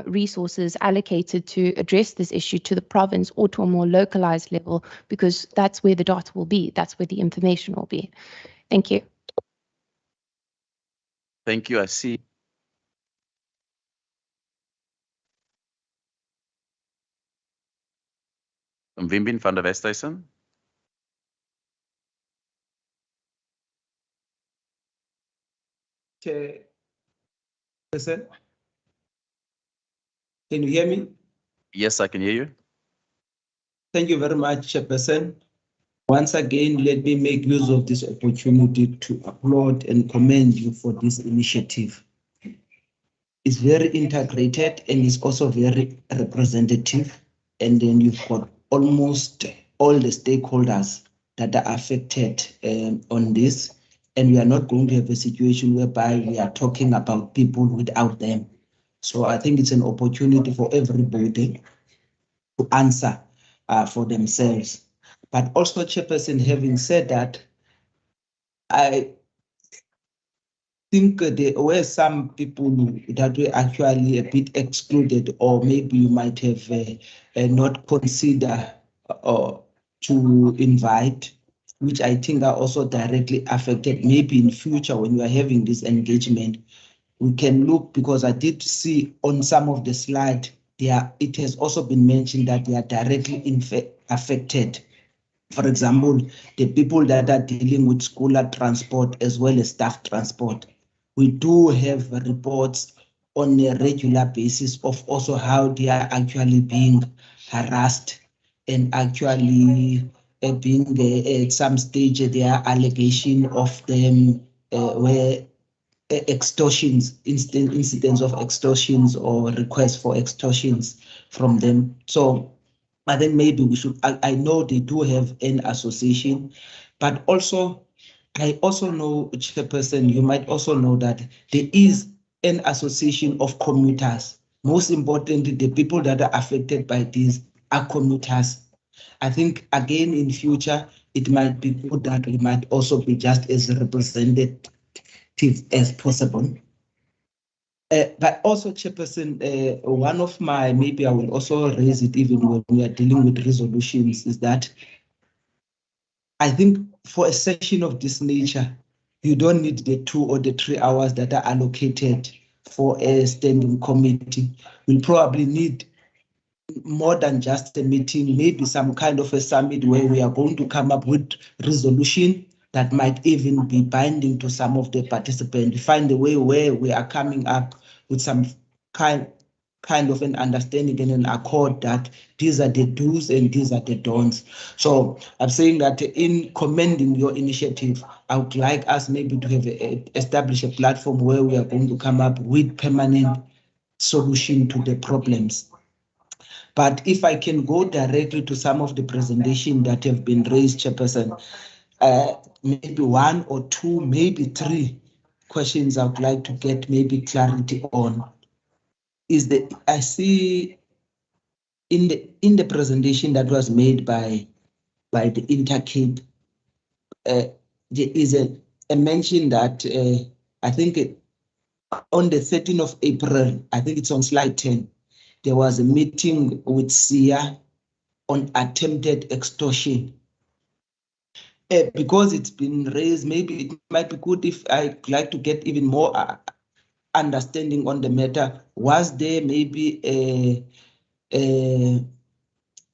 resources allocated to address this issue to the province or to a more localized level? Because that's where the data will be, that's where the information will be. Thank you. Thank you. I see. Wimbin van der Westhuizen. Chairperson, can you hear me? Yes, I can hear you. Thank you very much, Chairperson. Once again, let me make use of this opportunity to applaud and commend you for this initiative. It's very integrated and it's also very representative. And then you've got almost all the stakeholders that are affected on this. And we are not going to have a situation whereby we are talking about people without them. So I think it's an opportunity for everybody to answer for themselves. But also, Chairperson, having said that, I think there were some people that were actually a bit excluded, or maybe you might have not considered to invite, which I think are also directly affected. Maybe in future when we are having this engagement, we can look, because I did see on some of the slide there, it has also been mentioned that they are directly affected. For example, the people that are dealing with scholar transport as well as staff transport. We do have reports on a regular basis of also how they are actually being harassed and actually being at some stage there are allegation of them where extortions, incidents of extortions or requests for extortions from them. So I think maybe we should, I know they do have an association, but also, I also know, Chairperson, you might also know that there is an association of commuters. Most importantly, the people that are affected by this are commuters. I think, again, in future, it might be good that we might also be just as representative as possible. But also, Chairperson, one of my, maybe I will also raise it even when we are dealing with resolutions, is that I think for a session of this nature, you don't need the 2 or the 3 hours that are allocated for a standing committee. We'll probably need more than just a meeting, maybe some kind of a summit where we are going to come up with resolution that might even be binding to some of the participants. Find a way where we are coming up with some kind of an understanding and an accord that these are the do's and these are the don'ts. So I'm saying that in commending your initiative, I would like us maybe to have establish a platform where we are going to come up with permanent solution to the problems. But if I can go directly to some of the presentation that have been raised, Chairperson, maybe 1 or 2, maybe 3 questions I would like to get maybe clarity on. Is that I see in the presentation that was made by by the Intercape. There is a mention that I think on the 13th of April, I think it's on slide 10, there was a meeting with SIA on attempted extortion. Because it's been raised, maybe it might be good if I'd like to get even more understanding on the matter. Was there maybe a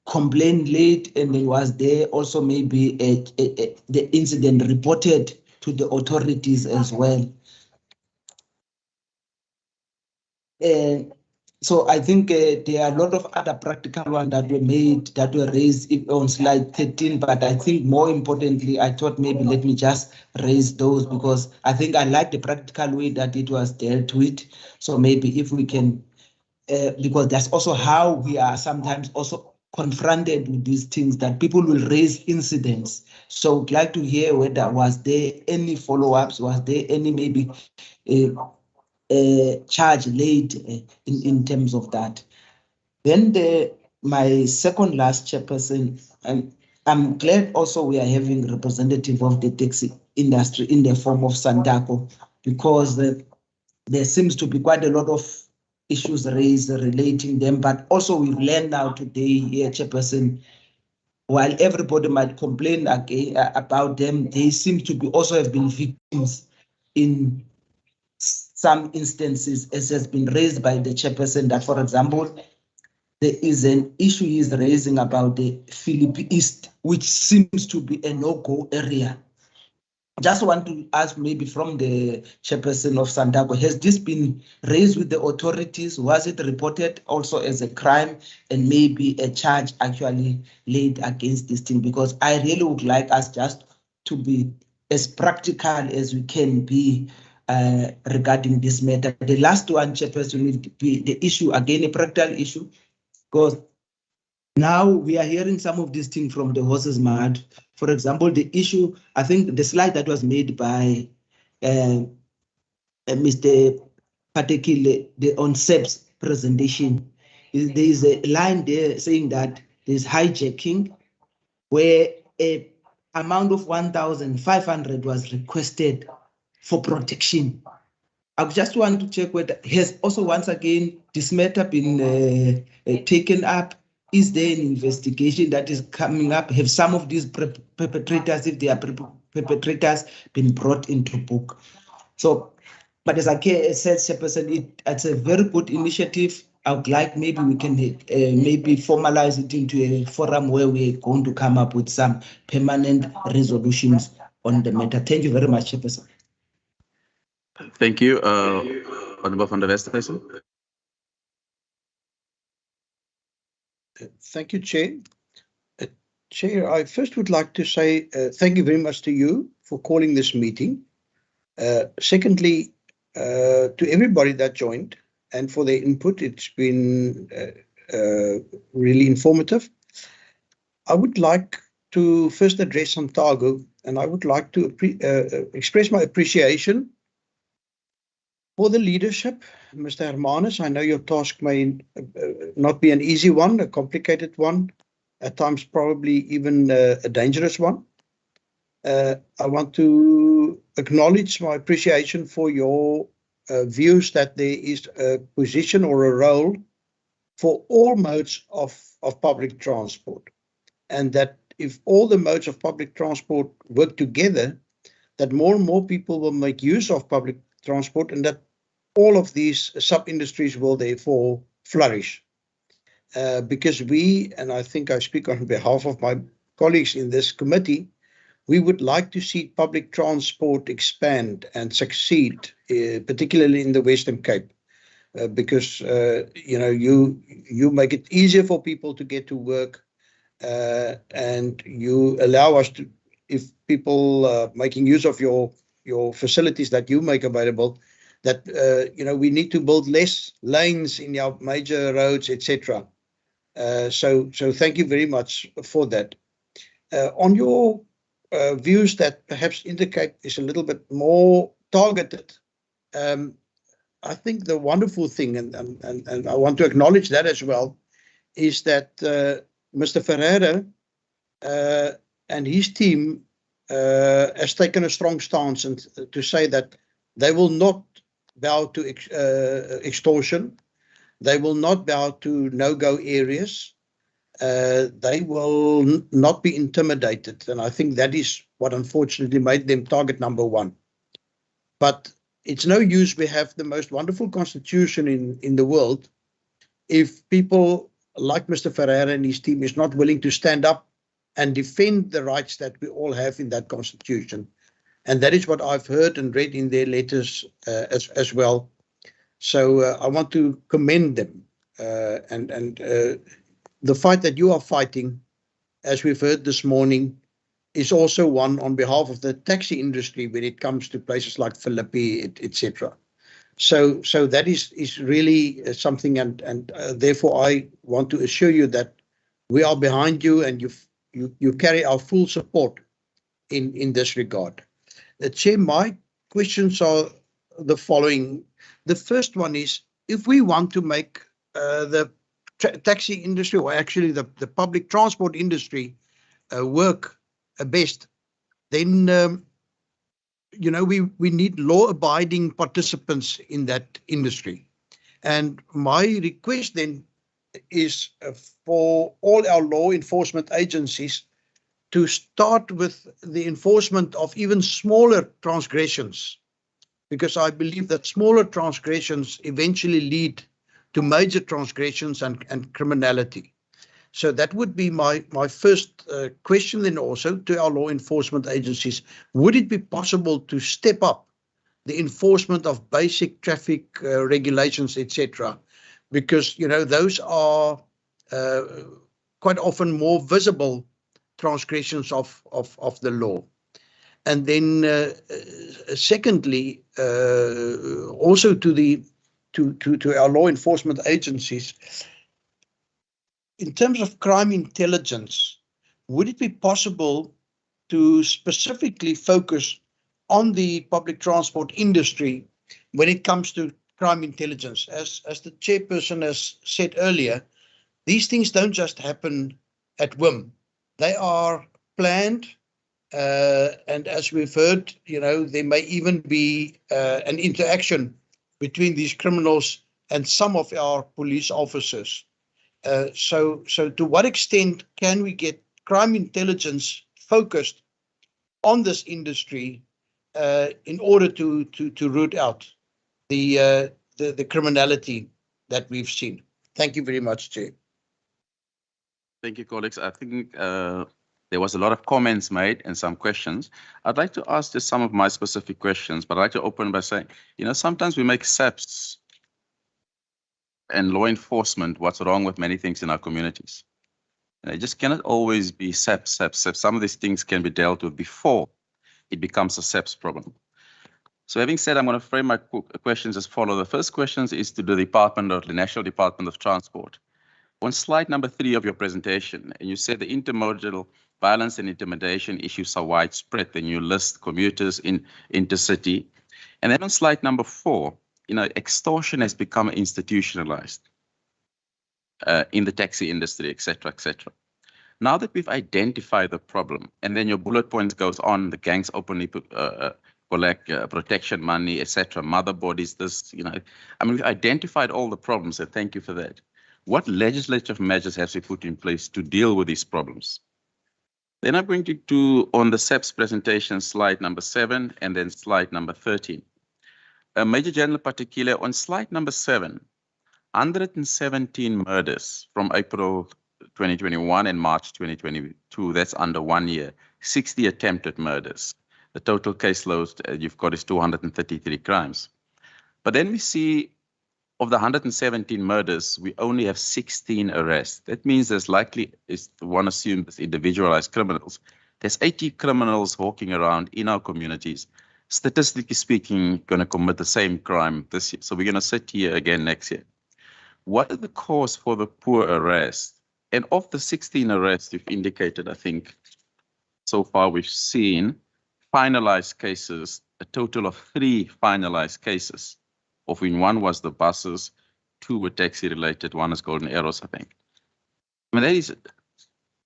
complaint late, and then was there also maybe the incident reported to the authorities as well? So I think there are a lot of other practical ones that were made, that were raised on slide 13, but I think more importantly, I thought maybe let me just raise those, because I think I like the practical way that it was dealt with. So maybe if we can, because that's also how we are sometimes also confronted with these things, that people will raise incidents. So I'd like to hear whether was there any follow-ups, was there any maybe charge laid in terms of that. Then my second last chairperson, and I'm glad also we are having representative of the taxi industry in the form of Santaco, because there seems to be quite a lot of issues raised relating them, but also we've learned now today here, chairperson, while everybody might complain about them, they seem to be also have been victims in some instances, as has been raised by the chairperson, that, for example, there is an issue he's raising about the Philippi East, which seems to be a no-go area. Just want to ask maybe from the chairperson of Santaco, has this been raised with the authorities? Was it reported also as a crime, and maybe a charge actually laid against this thing? Because I really would like us just to be as practical as we can be regarding this matter. The last one, chairperson, will be the issue, again, a practical issue, because now we are hearing some of these things from the horse's mouth. For example, the issue, I think the slide that was made by Mr. Patekile on SEP's presentation, there is a line there saying that there's hijacking, where a amount of 1,500 was requested for protection. I just want to check whether has also once again this matter been taken up. Is there an investigation that is coming up? Have some of these perpetrators, if they are perpetrators, been brought into book? So, but as I said, Chairperson, it's a very good initiative. I would like maybe we can maybe formalize it into a forum where we're going to come up with some permanent resolutions on the matter. Thank you very much, Chairperson. Thank you, Honorable van der Westhuizen. Thank you, Chair. Chair, I first would like to say thank you very much to you for calling this meeting. Secondly, to everybody that joined and for their input, it's been really informative. I would like to first address Santaco, and I would like to express my appreciation for the leadership. Mr. Hermanus, I know your task may not be an easy one, a complicated one, at times probably even a dangerous one. I want to acknowledge my appreciation for your views that there is a position or a role for all modes of public transport, and that if all the modes of public transport work together, that more and more people will make use of public transport, and that all of these sub-industries will therefore flourish. Because we, and I think I speak on behalf of my colleagues in this committee, we would like to see public transport expand and succeed, particularly in the Western Cape, because you make it easier for people to get to work, and you allow us to, if people making use of your facilities that you make available, that we need to build less lanes in our major roads, etc. So thank you very much for that. On your views that perhaps Intercape is a little bit more targeted, I think the wonderful thing, and I want to acknowledge that as well, is that Mr. Ferreira and his team has taken a strong stance and to say that they will not bow to extortion. They will not bow to no-go areas. They will not be intimidated. And I think that is what unfortunately made them target number one. But it's no use we have the most wonderful constitution in the world if people like Mr. Ferreira and his team is not willing to stand up and defend the rights that we all have in that constitution. And that is what I've heard and read in their letters as well. So I want to commend them. The fight that you are fighting, as we've heard this morning, is also one on behalf of the taxi industry when it comes to places like Philippi, etc. So that is really something, and therefore I want to assure you that we are behind you, and you carry our full support in this regard. Chair, my questions are the following. The first one is, if we want to make the taxi industry, or actually the public transport industry, work best, then we need law-abiding participants in that industry. And my request then is for all our law enforcement agencies to start with the enforcement of even smaller transgressions, because I believe that smaller transgressions eventually lead to major transgressions and criminality. So that would be my first question then also to our law enforcement agencies. Would it be possible to step up the enforcement of basic traffic regulations, etc.? Because, those are quite often more visible transgressions of the law. And then secondly, also to our law enforcement agencies, in terms of crime intelligence, would it be possible to specifically focus on the public transport industry when it comes to crime intelligence? As the chairperson has said earlier, these things don't just happen at whim. They are planned, and as we've heard, there may even be an interaction between these criminals and some of our police officers. So to what extent can we get crime intelligence focused on this industry in order to root out the criminality that we've seen? Thank you very much, Chair. Thank you, colleagues. I think there was a lot of comments made and some questions. I'd like to ask just some of my specific questions, but I'd like to open by saying, sometimes we make SAPs and law enforcement what's wrong with many things in our communities. And it just cannot always be SAPs. Some of these things can be dealt with before it becomes a SAPs problem. So having said, I'm going to frame my questions as follows. The first question is to the National Department of Transport. On slide number 3 of your presentation, and you said the intermodal violence and intimidation issues are widespread, and you list commuters in intercity. And then on slide number 4, extortion has become institutionalized in the taxi industry, etc., etc. Now that we've identified the problem, and then your bullet points goes on, the gangs openly collect protection money, etc., mother bodies, we've identified all the problems, and thank you for that. What legislative measures have we put in place to deal with these problems? Then I'm going to do on the SAPS presentation, slide number 7, and then slide number 13. Major General Particular, on slide number 7, 117 murders from April 2021 and March 2022, that's under 1 year, 60 attempted murders. The total caseload you've got is 233 crimes. But then we see of the 117 murders, we only have 16 arrests. That means there's likely, is one assumes individualized criminals. There's 80 criminals walking around in our communities, statistically speaking, going to commit the same crime this year. So we're going to sit here again next year. What are the cause for the poor arrest? And of the 16 arrests you've indicated, I think, so far we've seen finalized cases, a total of 3 finalized cases, of which 1 was the buses, 2 were taxi related, 1 is Golden Arrows, I think. That is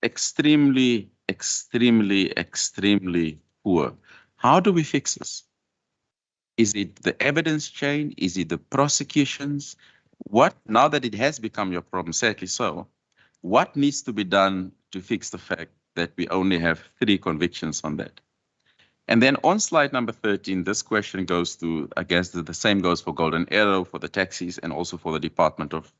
extremely extremely poor. How do we fix this? Is it the evidence chain? Is it the prosecutions? What, now that it has become your problem, sadly so, what needs to be done to fix the fact that we only have 3 convictions on that? And then on slide number 13, this question goes to, I guess the same goes for Golden Arrow, for the taxis, and also for the Department of,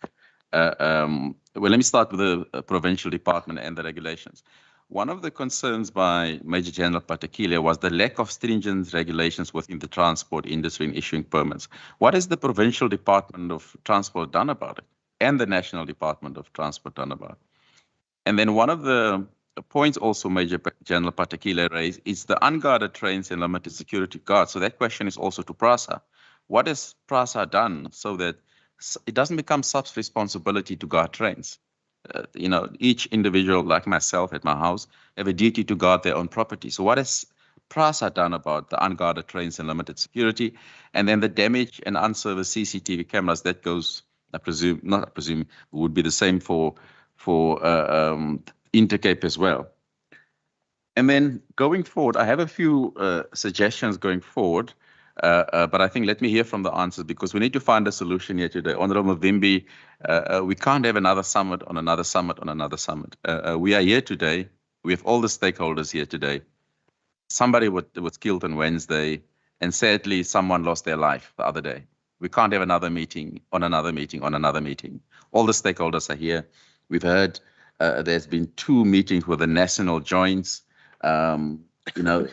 well, let me start with the Provincial Department and the regulations. One of the concerns by Major General Patekile was the lack of stringent regulations within the transport industry in issuing permits. What has the Provincial Department of Transport done about it? And the National Department of Transport done about it? And then one of the points also Major General Patekile raised is the unguarded trains and limited security guards. So that question is also to PRASA. What has PRASA done so that it doesn't become SAP's responsibility to guard trains? You know, each individual like myself at my house have a duty to guard their own property. So what has PRASA done about the unguarded trains and limited security? And then the damage and unserviced CCTV cameras, that goes, I presume, not I presume, would be the same for Intercape as well. And then going forward, I have a few suggestions going forward, but I think let me hear from the answers because we need to find a solution here today. Honorable Mvimbi, we can't have another summit on another summit on another summit. We are here today. We have all the stakeholders here today. Somebody was killed on Wednesday, and sadly, someone lost their life the other day. We can't have another meeting on another meeting on another meeting. All the stakeholders are here. We've heard there's been 2 meetings with the national joints. You know,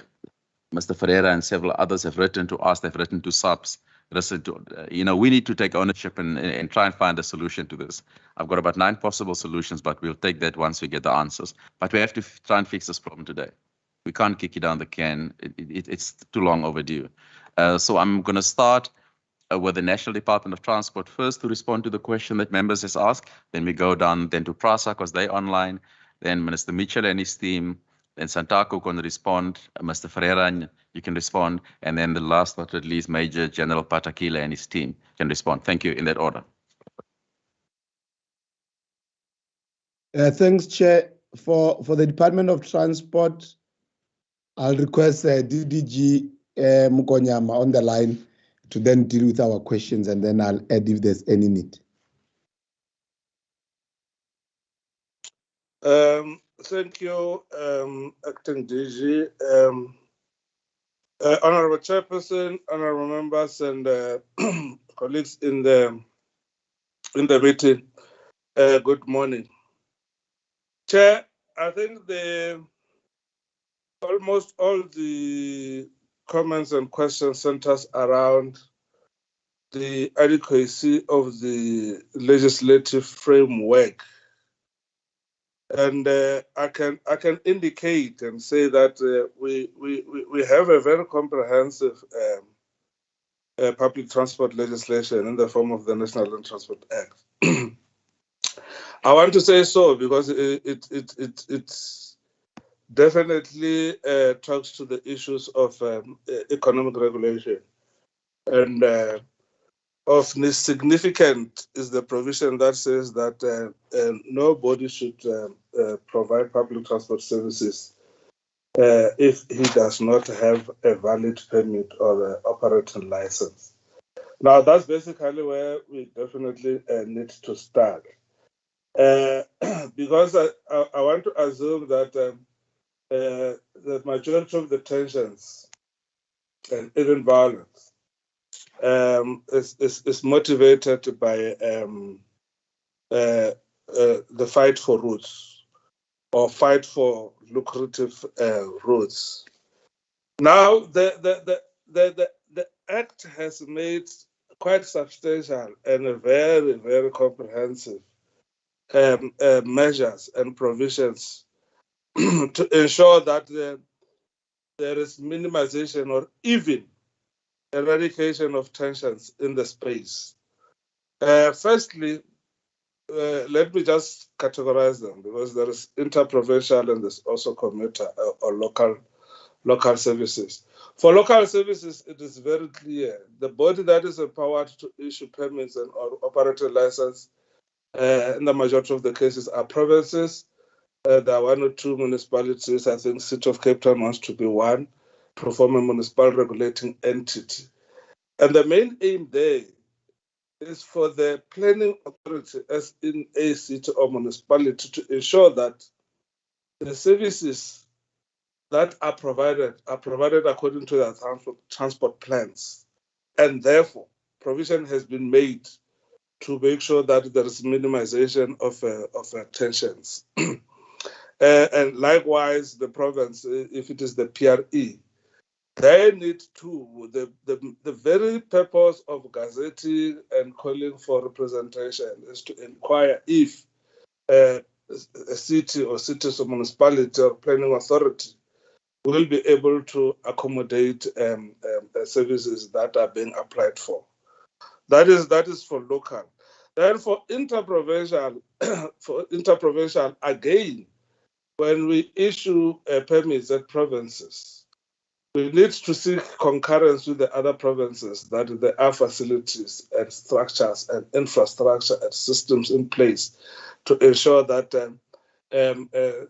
Mr. Ferreira and several others have written to us, they've written to SAPS, you know, we need to take ownership and try and find a solution to this. I've got about 9 possible solutions, but we'll take that once we get the answers. But we have to try and fix this problem today. We can't kick it down the can. It's too long overdue. So I'm going to start with the National Department of Transport first to respond to the question that members has asked. Then we go down then to PRASA because they're online. Then Minister Mitchell and his team. Then Santako can respond. Mr. Ferreira, you can respond. And then the last but not least, Major General Patekile and his team can respond. Thank you in that order. Thanks, Chair. For the Department of Transport, I'll request DDG Mukonyama on the line to then deal with our questions, and then I'll add if there's any need. Thank you, Acting DG. Honorable Chairperson, honorable members, and colleagues in the meeting. Good morning, Chair. I think almost all the comments and questions centers around the adequacy of the legislative framework. And I can indicate and say that we have a very comprehensive public transport legislation in the form of the National Land Transport Act. I want to say so because it definitely talks to the issues of economic regulation, and of significant is the provision that says that nobody should provide public transport services if he does not have a valid permit or an operating license. Now, that's basically where we definitely need to start. Because I want to assume that the majority of the tensions and even violence is motivated by the fight for routes or fight for lucrative routes. Now, the Act has made quite substantial and very, very comprehensive measures and provisions to ensure that there is minimization or even eradication of tensions in the space. Firstly, let me just categorize them because there is interprovincial and there's also commuter or local services. For local services, it is very clear. The body that is empowered to issue permits and or operating license in the majority of the cases are provinces, There are 1 or 2 municipalities. I think City of Cape Town wants to be one to form a municipal regulating entity. And the main aim there is for the planning authority, as in a city or municipality, to ensure that the services that are provided according to their transport plans. And therefore, provision has been made to make sure that there is minimization of tensions. And likewise, the province, if it is the PRE, they need to, the very purpose of gazetting and calling for representation is to inquire if a city or cities or municipality or planning authority will be able to accommodate services that are being applied for. That is for local. Then for interprovincial, again, when we issue permits at provinces, we need to seek concurrence with the other provinces that there are facilities and structures and infrastructure and systems in place to ensure that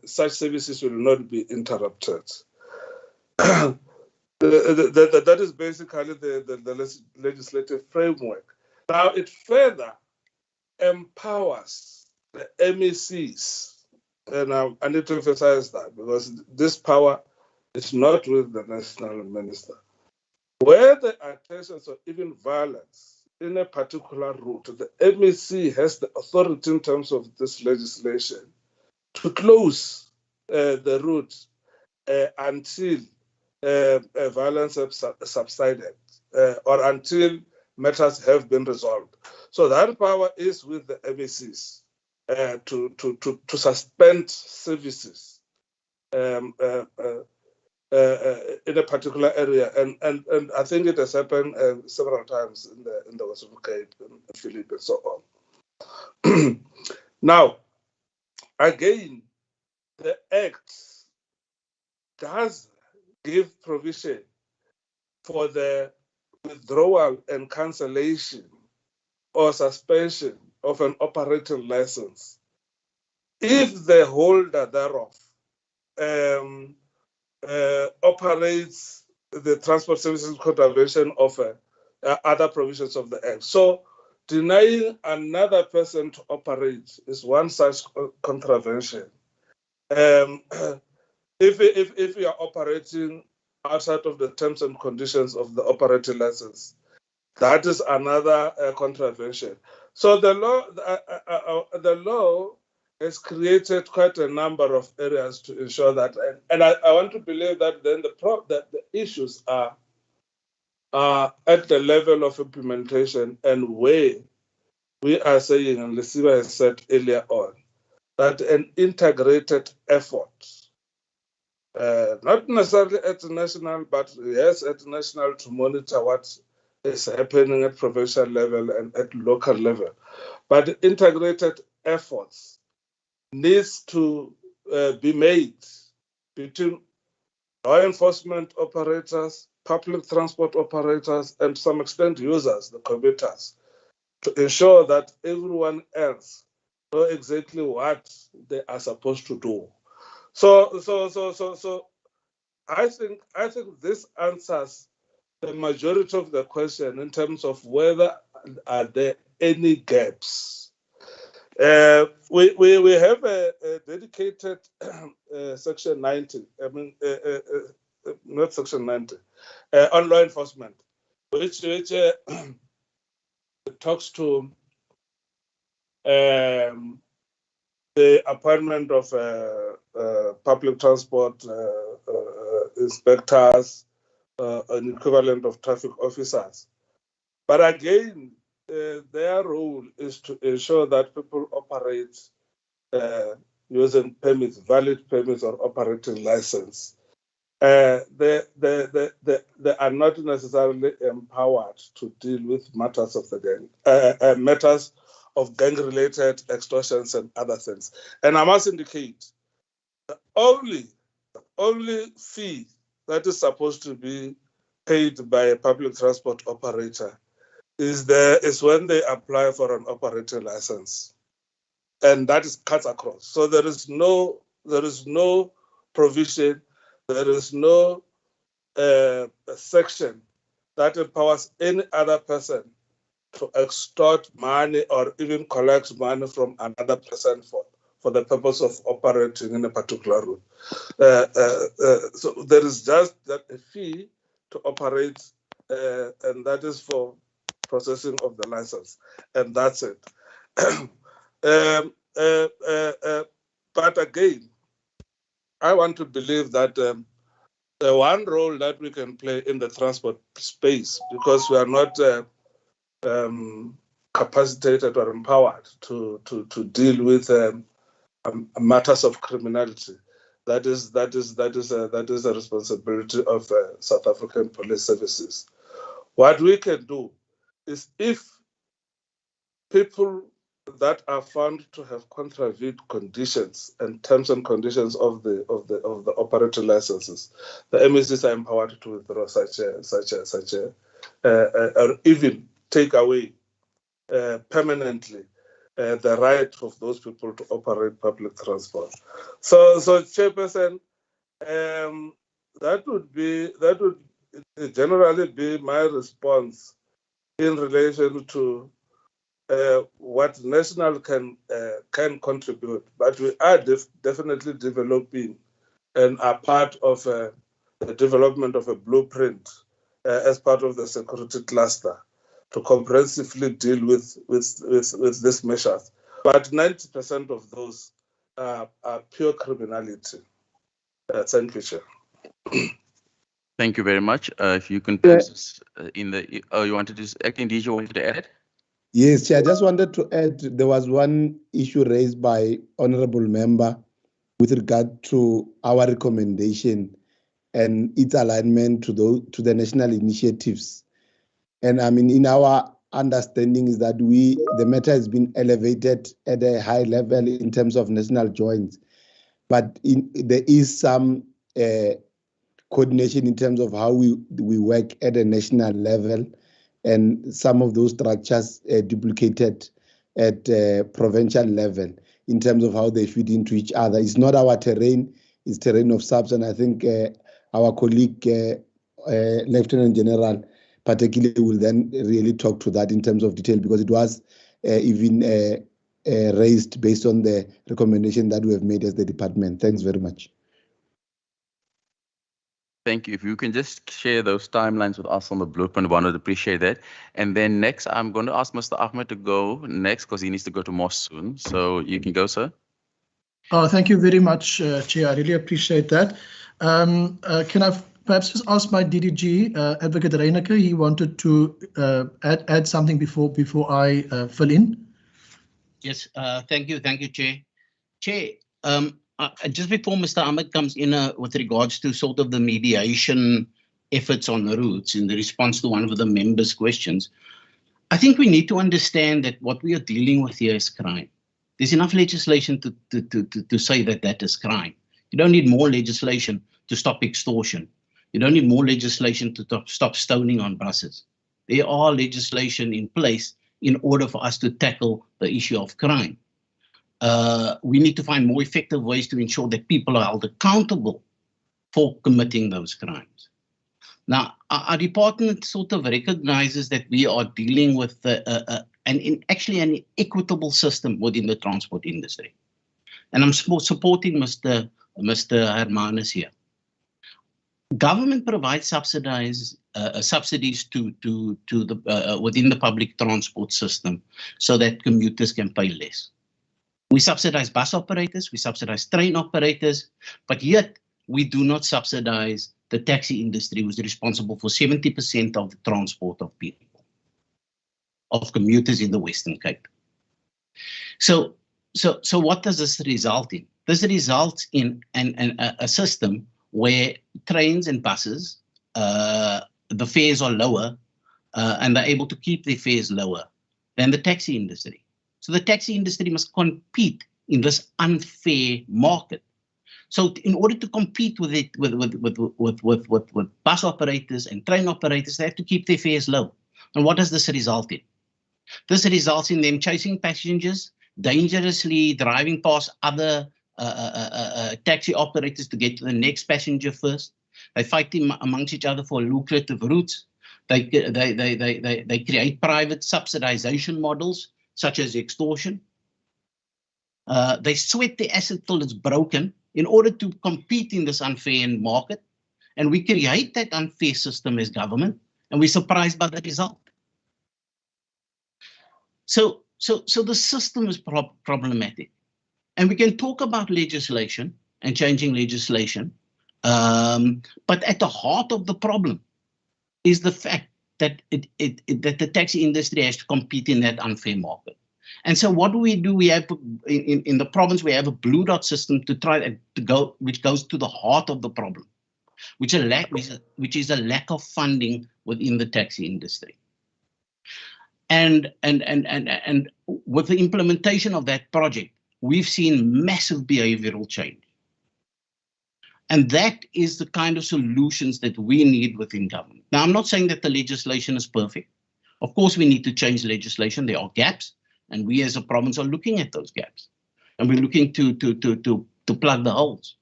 such services will not be interrupted. That is basically the legislative framework. Now, it further empowers the MECs, and I need to emphasize that because this power is not with the national minister. Where there are tensions or even violence in a particular route, the MEC has the authority in terms of this legislation to close the route until violence has subsided or until matters have been resolved. So that power is with the MECs to suspend services in a particular area, and I think it has happened several times in the Western Cape, and Philippe, and so on. Now, again, the Act does give provision for the withdrawal and cancellation or suspension of an operating license if the holder thereof operates the transport services contravention of other provisions of the Act. So denying another person to operate is one such contravention. If you are operating outside of the terms and conditions of the operating license, that is another contravention. So the law has created quite a number of areas to ensure that, and I want to believe that then the issues are at the level of implementation, and where we are saying, and Lesiba has said earlier on, that an integrated effort, not necessarily at national, but yes, at national, to monitor what is happening at provincial level and at local level. But integrated efforts needs to be made between law enforcement operators, public transport operators, and to some extent users, the commuters, to ensure that everyone else know exactly what they are supposed to do. So I think this answers the majority of the question in terms of whether are there any gaps. We have a dedicated section 90. I mean, not section 90 on law enforcement, which talks to the appointment of public transport inspectors, an equivalent of traffic officers. But again, their role is to ensure that people operate using permits, valid permits or operating license. They are not necessarily empowered to deal with matters of the gang, matters of gang-related extortions and other things. And I must indicate, the only fee that is supposed to be paid by a public transport operator is when they apply for an operating license, and that is cuts across. So there is no there is no provision, there is no section that empowers any other person to extort money or even collect money from another person for the purpose of operating in a particular route. So there is just that a fee to operate, and that is for processing of the license, and that's it. But again, I want to believe that the one role that we can play in the transport space, because we are not capacitated or empowered to deal with matters of criminality. That is a responsibility of South African police services. What we can do is, if people that are found to have contravened conditions and terms and conditions of the operator licenses, the MECs are empowered to withdraw or even take away permanently the right of those people to operate public transport. So Chairperson, that would generally be my response in relation to what national can contribute. But we are definitely developing and are part of the development of a blueprint as part of the security cluster to comprehensively deal with these measures. But 90% of those are pure criminality. Thank you, Chair. Thank you very much. If you can please, you wanted to, Acting DG, you wanted to add? Yes, Chair, I just wanted to add, there was one issue raised by Honorable Member with regard to our recommendation and its alignment to the national initiatives. And I mean, in our understanding is that the matter has been elevated at a high level in terms of national joints, but there is some coordination in terms of how we work at a national level, and some of those structures duplicated at provincial level in terms of how they fit into each other. It's not our terrain, it's terrain of SAPS, and I think our colleague, Lieutenant General, particularly will then really talk to that in terms of detail, because it was even raised based on the recommendation that we have made as the department. Thanks very much. Thank you. If you can just share those timelines with us on the blueprint, one would appreciate that. And then next, I'm going to ask Mr. Ahmed to go next because he needs to go to mosque soon. So you can go, sir. Oh, thank you very much, Chair. I really appreciate that. Can I perhaps just ask my DDG, Advocate Reyneke? He wanted to add something before I fill in. Yes, thank you, Chair. Chair, just before Mr. Ahmed comes in with regards to sort of the mediation efforts on the routes in the response to one of the members' questions, I think we need to understand that what we are dealing with here is crime. There's enough legislation to say that is crime. You don't need more legislation to stop extortion. You don't need more legislation to stop stoning on buses. There are legislation in place in order for us to tackle the issue of crime. We need to find more effective ways to ensure that people are held accountable for committing those crimes. Now, our department sort of recognizes that we are dealing with actually an equitable system within the transport industry. And I'm supporting Mr. Hermanus here. Government provides subsidies to within the public transport system so that commuters can pay less. We subsidize bus operators, we subsidize train operators, but yet we do not subsidize the taxi industry, which is responsible for 70% of the transport of people, of commuters in the Western Cape. So what does this result in? This results in a system where trains and buses, the fares are lower, and they're able to keep their fares lower than the taxi industry. So the taxi industry must compete in this unfair market. So in order to compete with it, with bus operators and train operators, they have to keep their fares low. And what does this result in? This results in them chasing passengers, dangerously driving past other taxi operators to get to the next passenger first. They fight amongst each other for lucrative routes. They create private subsidization models, such as extortion. They sweat the asset till it's broken in order to compete in this unfair market. And we create that unfair system as government, and we're surprised by the result. So the system is problematic. And we can talk about legislation and changing legislation, but at the heart of the problem is the fact that that the taxi industry has to compete in that unfair market. And so what do? We have in the province, we have a blue dot system to try to go, which goes to the heart of the problem, which is a lack of funding within the taxi industry. And with the implementation of that project, we've seen massive behavioral change. And that is the kind of solutions that we need within government. Now, I'm not saying that the legislation is perfect. Of course, we need to change legislation. There are gaps, and we as a province are looking at those gaps. And we're looking to plug the holes.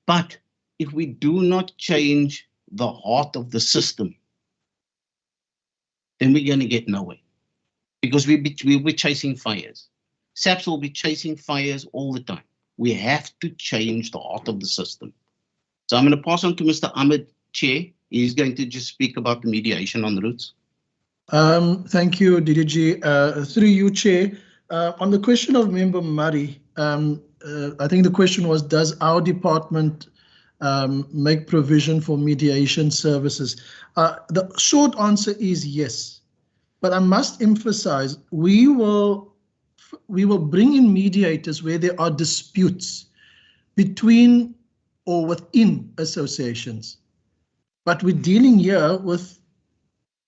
But if we do not change the heart of the system, then we're going to get nowhere. Because we'll be chasing fires. SAPS will be chasing fires all the time. We have to change the heart of the system. So I'm going to pass on to Mr. Ahmed, Chair. He's going to just speak about the mediation on routes. Thank you, DDG. Through you, Chair. On the question of Member Murray, I think the question was, does our department make provision for mediation services? The short answer is yes. But I must emphasize, we will bring in mediators where there are disputes between or within associations. But we're dealing here with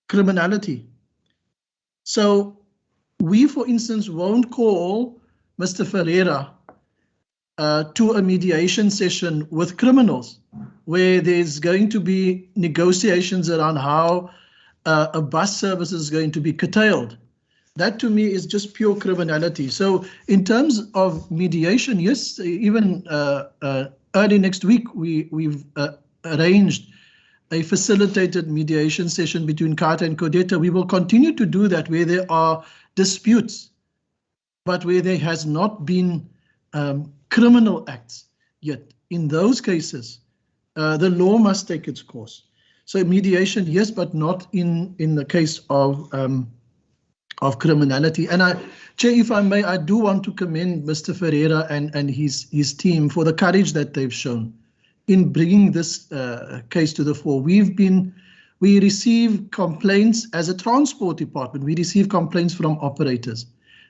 criminality. So we, for instance, won't call Mr. Ferreira to a mediation session with criminals where there's going to be negotiations around how a bus service is going to be curtailed. That to me is just pure criminality. So in terms of mediation, yes, even early next week, we've arranged a facilitated mediation session between CARTA and CODETA. We will continue to do that where there are disputes, but where there has not been criminal acts yet. In those cases, the law must take its course. So mediation, yes, but not in the case of criminality. And Chair, if I may, I do want to commend Mr. Ferreira and his team for the courage that they've shown in bringing this case to the fore. We receive complaints as a transport department. We receive complaints from operators,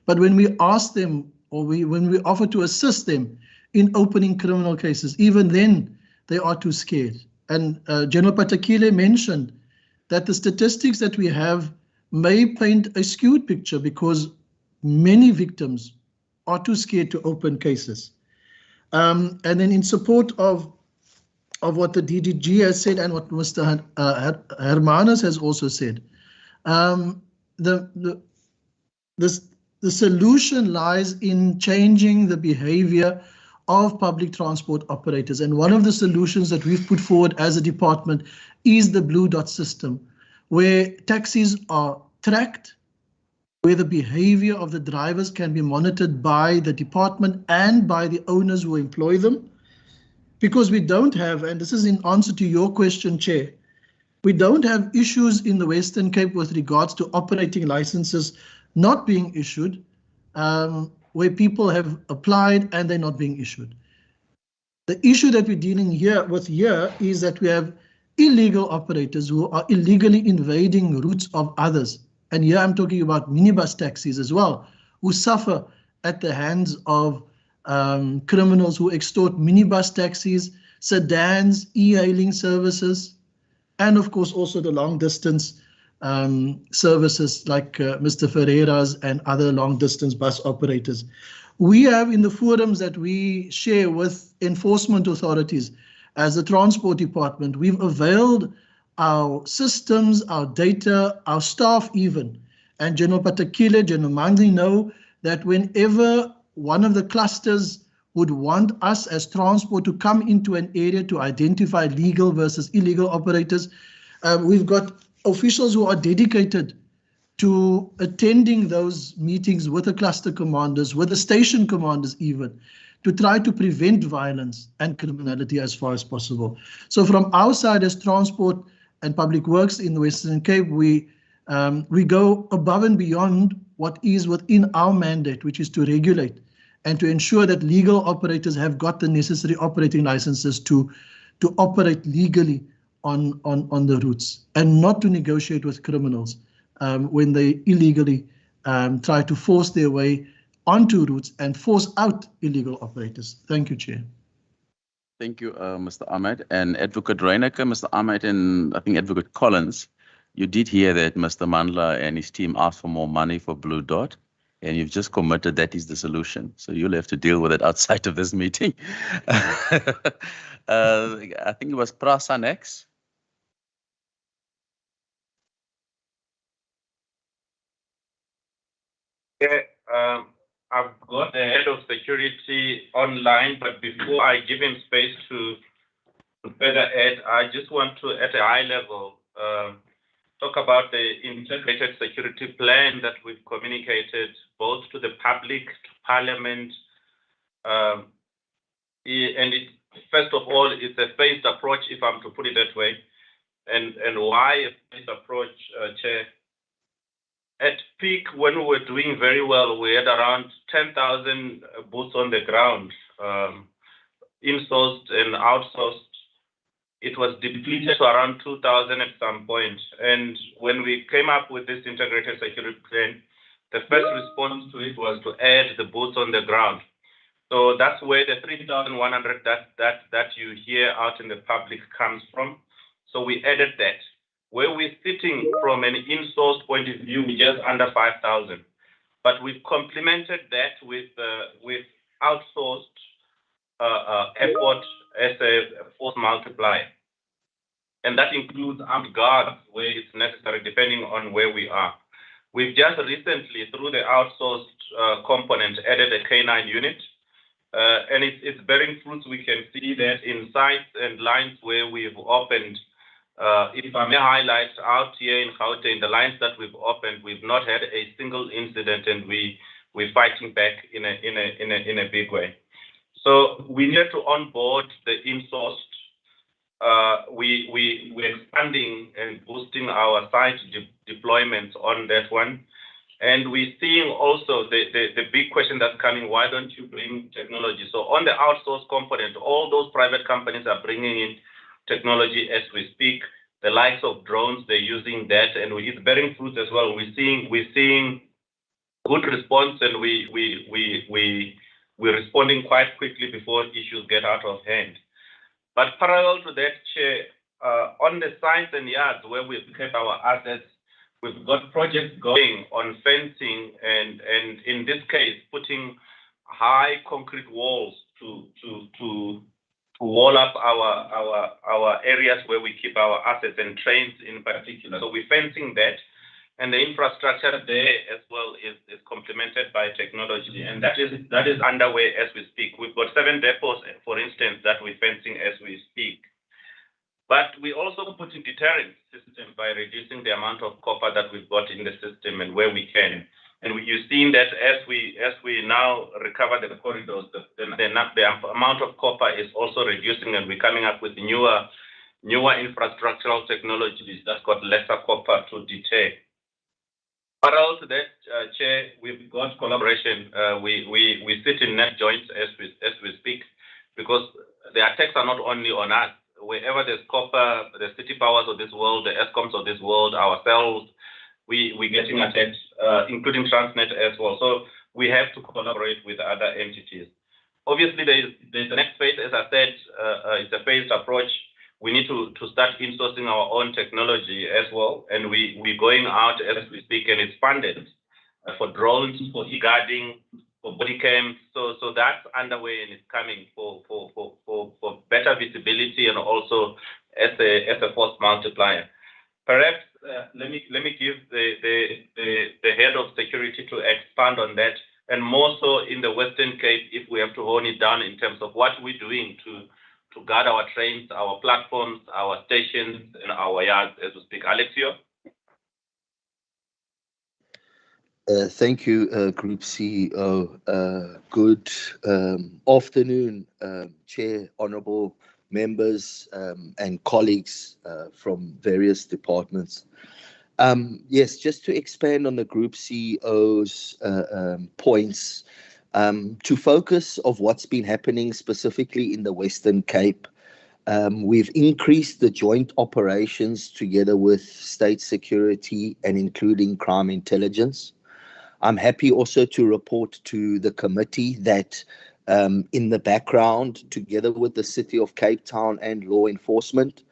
but when we ask them or when we offer to assist them in opening criminal cases, even then they are too scared. And General Patakile mentioned that the statistics that we have may paint a skewed picture because many victims are too scared to open cases. And then in support of what the DDG has said and what Mr. Hermanus has also said, the solution lies in changing the behavior of public transport operators. And one of the solutions that we've put forward as a department is the blue dot system, where taxis are tracked, where the behavior of the drivers can be monitored by the department and by the owners who employ them. Because we don't have, and this is in answer to your question, Chair, we don't have issues in the Western Cape with regards to operating licenses not being issued, where people have applied and they're not being issued. The issue that we're dealing with here is that we have illegal operators who are illegally invading routes of others. And here I'm talking about minibus taxis as well, who suffer at the hands of criminals who extort minibus taxis, sedans, e-hailing services, and of course also the long distance services like Mr. Ferreira's and other long distance bus operators. We have in the forums that we share with enforcement authorities as the transport department, we've availed our systems, our data, our staff even, and General Patakile, General Mangli know that whenever one of the clusters would want us as transport to come into an area to identify legal versus illegal operators. We've got officials who are dedicated to attending those meetings with the cluster commanders, with the station commanders even, to try to prevent violence and criminality as far as possible. So from our side as Transport and Public Works in the Western Cape, we go above and beyond what is within our mandate, which is to regulate and to ensure that legal operators have got the necessary operating licenses to operate legally on the routes and not to negotiate with criminals when they illegally try to force their way onto routes and force out illegal operators. Thank you, Chair. Thank you, Mr. Ahmed. And Advocate Reyneke, Mr. Ahmed, and I think Advocate Collins, you did hear that Mr. Mandla and his team asked for more money for Blue Dot, and you've just committed that is the solution. So you'll have to deal with it outside of this meeting. I think it was Prasa next. Yeah, I've got the head of security online, but before I give him space to further add, I just want to, at a high level, talk about the integrated security plan that we've communicated both to the public, to Parliament, and it, first of all, it's a phased approach, if I'm to put it that way. And why a phased approach, Chair? At peak, when we were doing very well, we had around 10,000 boots on the ground, insourced and outsourced. It was depleted to around 2,000 at some point. And when we came up with this integrated security plan, the first response to it was to add the boots on the ground. So that's where the 3,100 that you hear out in the public comes from. So we added that. Where we're sitting from an in-source point of view, we're just under 5,000. But we've complemented that with outsourced effort as a force multiplier. And that includes armed guards where it's necessary, depending on where we are. We've just recently, through the outsourced component, added a K9 unit. And it's bearing fruits. We can see that in sites and lines where we've opened. If I may highlight out here in Gauteng, the lines that we've opened, we've not had a single incident, and we're fighting back in a big way. So we need to onboard the in-sourced. We're expanding and boosting our site deployments on that one. And we're seeing also the big question that's coming, why don't you bring technology? So on the outsourced component, all those private companies are bringing in technology as we speak. The likes of drones, they're using that, and it's bearing fruit as well. We're seeing good response, and we're responding quite quickly before issues get out of hand. But parallel to that, Chair, on the sites and yards where we've kept our assets, we've got projects going on fencing and in this case, putting high concrete walls to wall up our areas where we keep our assets and trains in particular. So we're fencing that, and the infrastructure there as well is complemented by technology, and that is underway as we speak. We've got 7 depots, for instance, that we're fencing as we speak. But we also put in deterrent system by reducing the amount of copper that we've got in the system and where we can. And you've seen that as we now recover the corridors, the amount of copper is also reducing, and we're coming up with newer infrastructural technologies that's got lesser copper to deter. Parallel to that, Chair, we've got collaboration. We sit in net joints as we speak, because the attacks are not only on us. Wherever there's copper, the city powers of this world, the ESCOMs of this world, ourselves, we're getting attacked, including Transnet as well. So we have to collaborate with other entities. Obviously, there's the next phase. As I said, it's a phased approach. We need to start insourcing our own technology as well, and we're going out as we speak, and it's funded for drones, for e-guarding, for body cams. So that's underway, and it's coming for better visibility and also as a force multiplier. Perhaps let me give the head of security to expand on that and more so in the Western Cape, if we have to hone it down in terms of what we're doing to guard our trains, our platforms, our stations, and our yards as we speak. Alexio? Thank you, Group CEO. Good afternoon, Chair, honourable members and colleagues from various departments. Yes, just to expand on the Group CEO's points, to focus of what's been happening specifically in the Western Cape, we've increased the joint operations together with state security and including crime intelligence. I'm happy also to report to the committee that in the background, together with the City of Cape Town and law enforcement,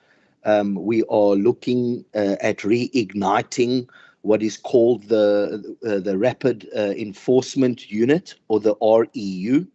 we are looking at reigniting what is called the Rapid Enforcement Unit, or the REU.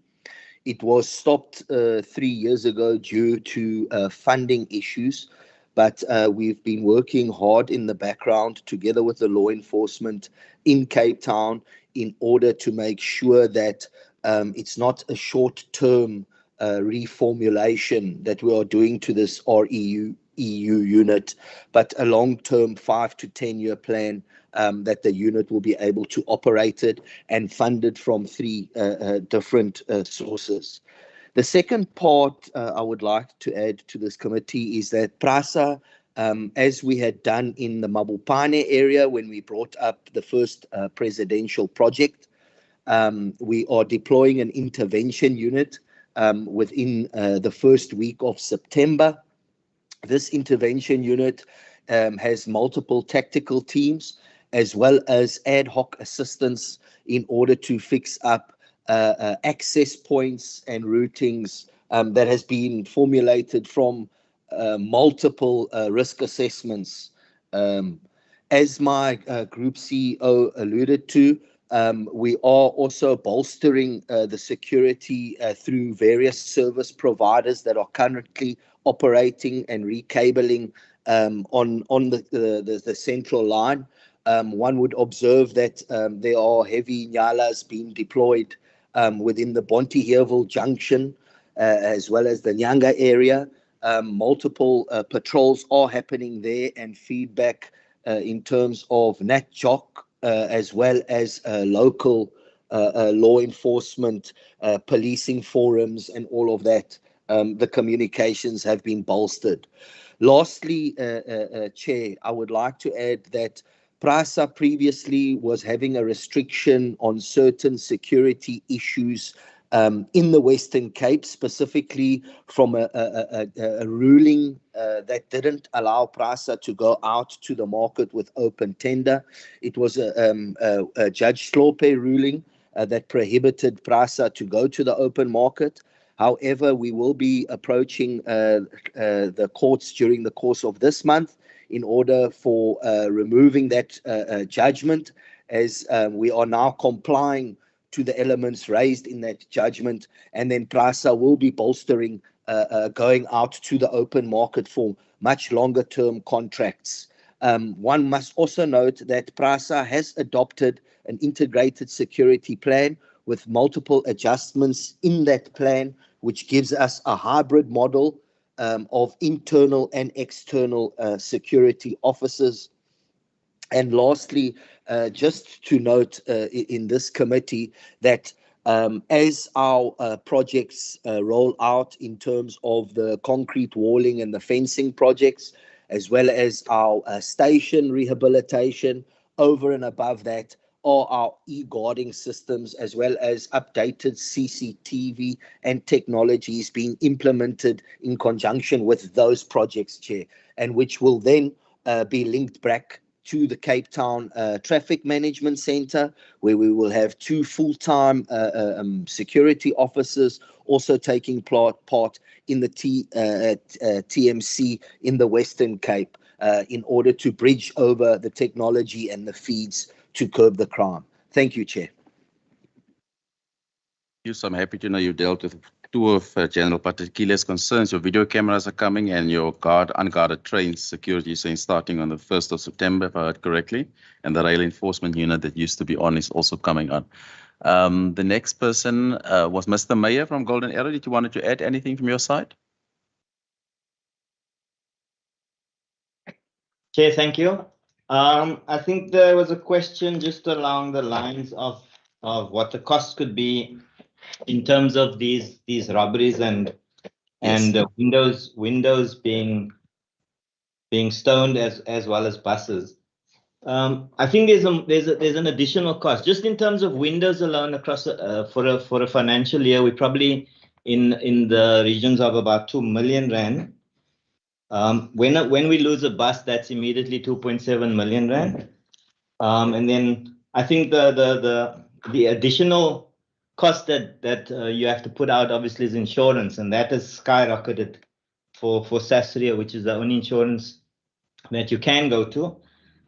It was stopped 3 years ago due to funding issues, but we've been working hard in the background together with the law enforcement in Cape Town in order to make sure that it's not a short-term reformulation that we are doing to this REU unit, but a long-term 5 to 10 year plan that the unit will be able to operate it and funded from 3 different sources. The second part I would like to add to this committee is that PRASA, as we had done in the Mabopane area when we brought up the first presidential project, we are deploying an intervention unit within the first week of September. This intervention unit has multiple tactical teams as well as ad hoc assistance in order to fix up access points and routings that has been formulated from multiple risk assessments. As my Group CEO alluded to, we are also bolstering the security through various service providers that are currently operating and recabling on the central line. One would observe that there are heavy nyalas being deployed within the Bonteheuwel junction as well as the Nyanga area. Multiple patrols are happening there, and feedback in terms of NatJock as well as local law enforcement, policing forums and all of that. The communications have been bolstered. Lastly, Chair, I would like to add that PRASA previously was having a restriction on certain security issues in the Western Cape, specifically from a ruling that didn't allow PRASA to go out to the market with open tender. It was a Judge Slope ruling that prohibited PRASA to go to the open market. However, we will be approaching the courts during the course of this month in order for removing that judgment, as we are now complying to the elements raised in that judgment, and then PRASA will be bolstering going out to the open market for much longer term contracts. One must also note that PRASA has adopted an integrated security plan with multiple adjustments in that plan, which gives us a hybrid model of internal and external security officers. And lastly, just to note in this committee that as our projects roll out in terms of the concrete walling and the fencing projects, as well as our station rehabilitation, over and above that are our e-guarding systems, as well as updated CCTV and technologies being implemented in conjunction with those projects, Chair, and which will then be linked back to the Cape Town Traffic Management Centre, where we will have 2 full-time security officers also taking part in the TMC in the Western Cape in order to bridge over the technology and the feeds to curb the crime. Thank you, Chair. So I'm happy to know you dealt with 2 of General Particular's concerns. Your video cameras are coming and your unguarded train security, you're saying starting on the 1st of September, if I heard correctly, and the rail enforcement unit that used to be on is also coming on. The next person was Mr. Meyer from Golden Arrow. Did you want to add anything from your side? Chair, thank you. I think there was a question just along the lines of what the cost could be in terms of these robberies and windows being stoned as well as buses. I think there's an additional cost just in terms of windows alone across for a financial year. We're probably in the regions of about 2 million rand. When we lose a bus, that's immediately 2.7 million rand. And then I think the additional cost that you have to put out obviously is insurance, and that has skyrocketed for Sasria, which is the only insurance that you can go to.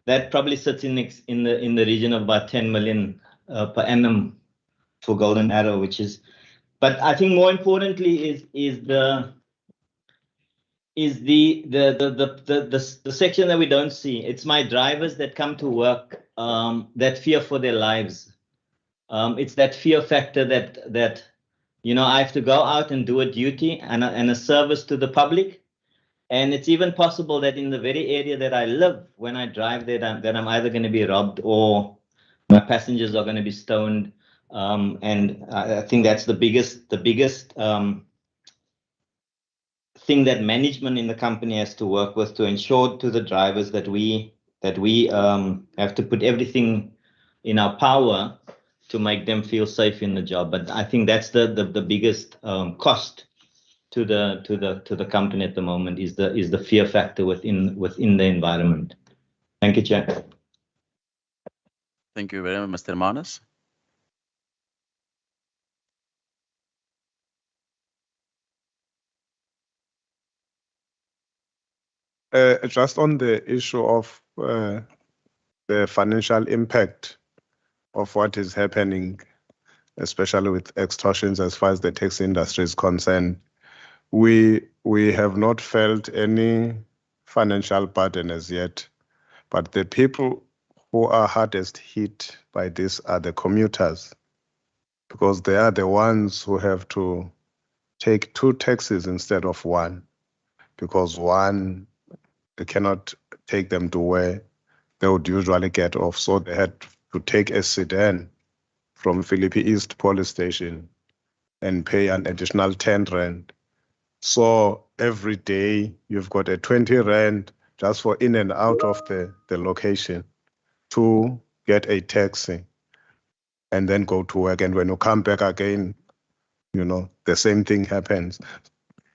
That probably sits in the region of about 10 million per annum for Golden Arrow, which is. But I think more importantly is the section that we don't see. It's my drivers that come to work that fear for their lives. It's that fear factor that I have to go out and do a duty and a service to the public. And it's even possible that in the very area that I live, when I drive there, that I'm either going to be robbed or my passengers are going to be stoned. And I think that's the biggest thing that management in the company has to work with to ensure to the drivers that we have to put everything in our power to make them feel safe in the job. But I think that's the biggest cost to the company at the moment is the fear factor within the environment. Thank you, Chair. Thank you very much, Mr. Manas. Just on the issue of the financial impact of what is happening, especially with extortions as far as the taxi industry is concerned, we have not felt any financial burden as yet, but the people who are hardest hit by this are the commuters, because they are the ones who have to take 2 taxis instead of 1, because one cannot take them to where they would usually get off. So they had to take a sedan from Philippi East Police Station and pay an additional 10 rand. So every day you've got a 20 rand just for in and out of the location to get a taxi and then go to work. And when you come back again, the same thing happens.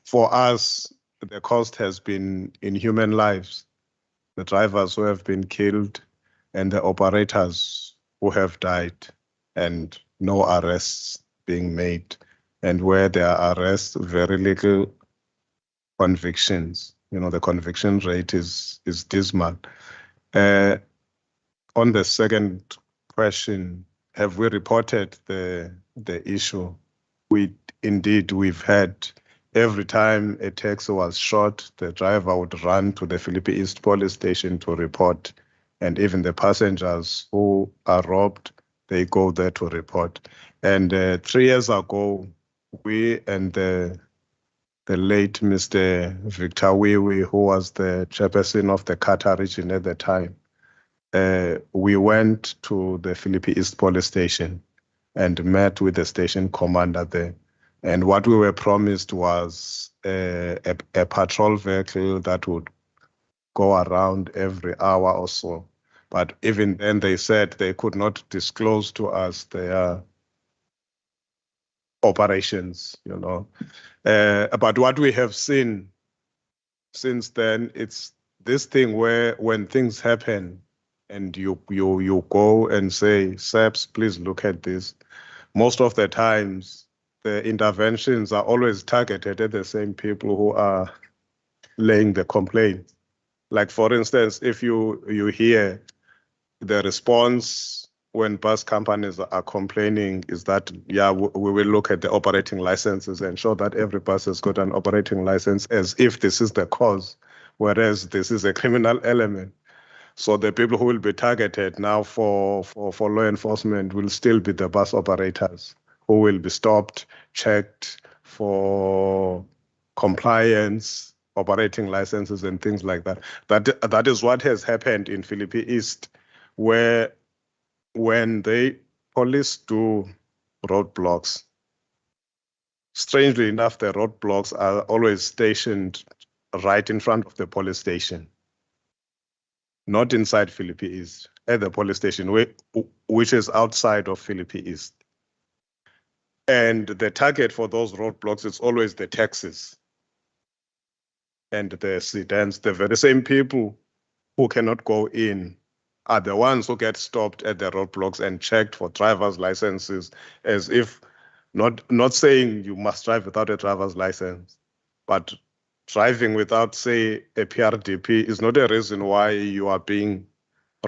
For us, the cost has been in human lives, the drivers who have been killed and the operators who have died, and no arrests being made. And where there are arrests, very little convictions. The conviction rate is dismal. On the second question, have we reported the issue? We've had, every time a taxi was shot, the driver would run to the Philippi East Police Station to report. And even the passengers who are robbed, they go there to report. And 3 years ago, we and the late Mr. Victor Wiwi, who was the chairperson of the Qatar region at the time, we went to the Philippi East Police Station and met with the station commander there. And what we were promised was a patrol vehicle that would go around every hour or so. But even then they said they could not disclose to us their operations, But what we have seen since then, it's this thing where when things happen and you go and say, SAPS, please look at this. Most of the times, the interventions are always targeted at the same people who are laying the complaint. Like, for instance, if you hear the response when bus companies are complaining is that, we will look at the operating licenses and show that every bus has got an operating license as if this is the cause, whereas this is a criminal element. So the people who will be targeted now for law enforcement will still be the bus operators who will be stopped, checked for compliance, operating licenses and things like that. That is what has happened in Philippi East, where when the police do roadblocks, strangely enough, the roadblocks are always stationed right in front of the police station, not inside Philippi East, at the police station, which is outside of Philippi East. And the target for those roadblocks is always the taxis and the sedans. The very same people who cannot go in are the ones who get stopped at the roadblocks and checked for driver's licenses, as if not saying you must drive without a driver's license, but driving without, say, a PRDP is not a reason why you are being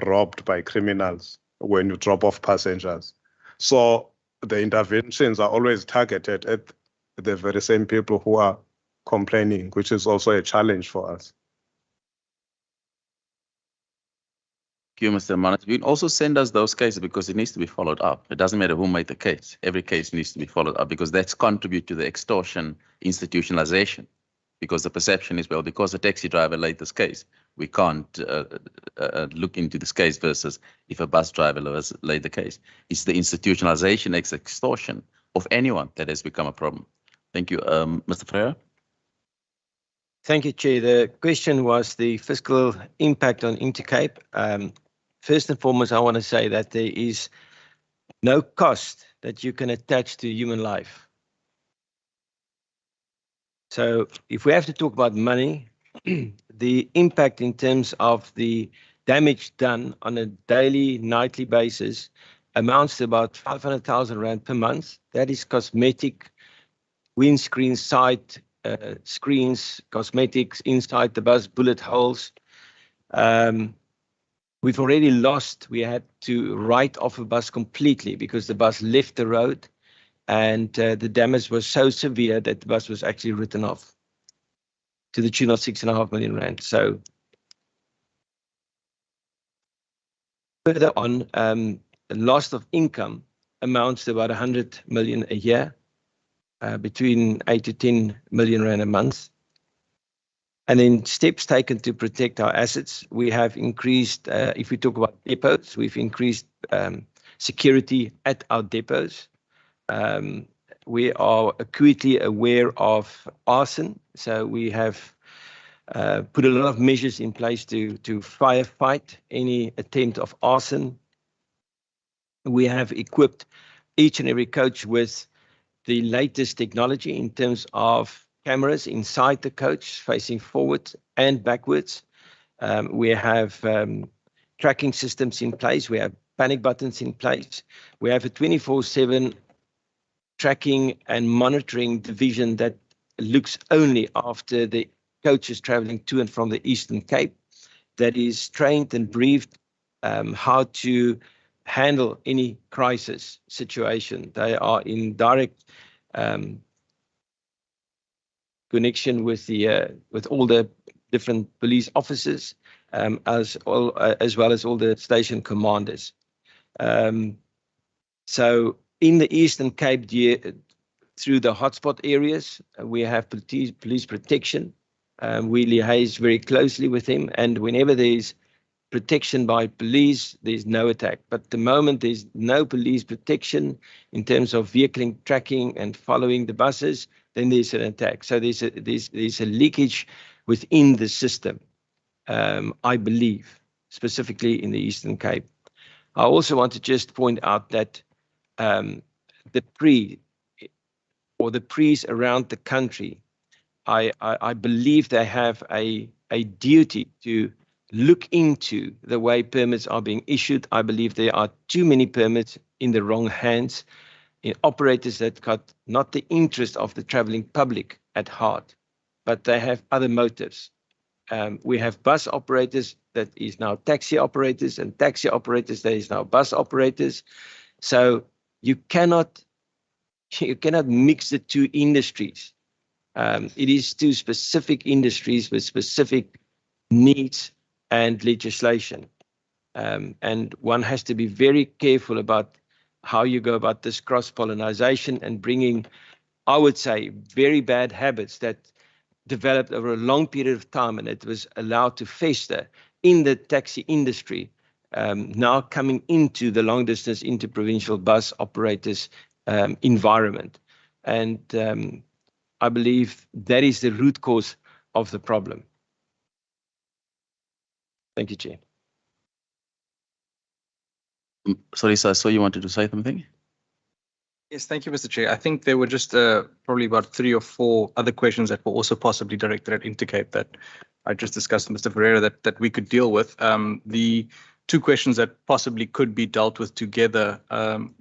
robbed by criminals when you drop off passengers. So the interventions are always targeted at the very same people who are complaining, which is also a challenge for us. Thank you, Mr. Manas. You can also send us those cases because it needs to be followed up. It doesn't matter who made the case. Every case needs to be followed up because that's contribute to the extortion institutionalization. Because the perception is, well, because the taxi driver laid this case, we can't look into this case versus if a bus driver laid the case. It's the institutionalization, extortion of anyone that has become a problem. Thank you. Mr. Freire? Thank you, Chair. The question was the fiscal impact on Intercape. First and foremost, I want to say that there is no cost that you can attach to human life. So if we have to talk about money, the impact in terms of the damage done on a daily, nightly basis amounts to about 500,000 Rand per month. That is cosmetic, windscreen side screens, cosmetics inside the bus, bullet holes. We've already lost, we had to write off a bus completely because the bus left the road and the damage was so severe that the bus was actually written off to the tune of 6.5 million Rand. So further on, the loss of income amounts to about 100 million a year, between 8 to 10 million Rand a month. And then steps taken to protect our assets. We have increased, if we talk about depots, we've increased security at our depots. We are acutely aware of arson. So we have put a lot of measures in place to firefight any attempt of arson. We have equipped each and every coach with the latest technology in terms of cameras inside the coach facing forward and backwards. We have tracking systems in place. We have panic buttons in place. We have a 24/7 tracking and monitoring division that looks only after the coaches traveling to and from the Eastern Cape, that is trained and briefed how to handle any crisis situation. They are in direct connection with all the different police officers, as well as all the station commanders. So in the Eastern Cape, through the hotspot areas, we have police protection. We liaise very closely with them, and whenever there's protection by police, there's no attack. But the moment there's no police protection in terms of vehicle tracking and following the buses, then there's an attack. So there's a leakage within the system, I believe, specifically in the Eastern Cape. I also want to just point out that the prees around the country, I believe they have a duty to look into the way permits are being issued. I believe there are too many permits in the wrong hands, in operators that got not the interest of the traveling public at heart, but they have other motives. We have bus operators that is now taxi operators, and taxi operators that is now bus operators. So you cannot mix the two industries. It is two specific industries with specific needs and legislation. And one has to be very careful about how you go about this cross-pollination and bringing, I would say, very bad habits that developed over a long period of time and it was allowed to fester in the taxi industry, now coming into the long-distance interprovincial bus operators environment. And I believe that is the root cause of the problem. Thank you, Chair. Sorry, sir, I saw you wanted to say something. Yes, thank you, Mr. Chair. I think there were just probably about 3 or 4 other questions that were also possibly directed at Intercape that I just discussed with Mr. Ferreira that we could deal with. The 2 questions that possibly could be dealt with together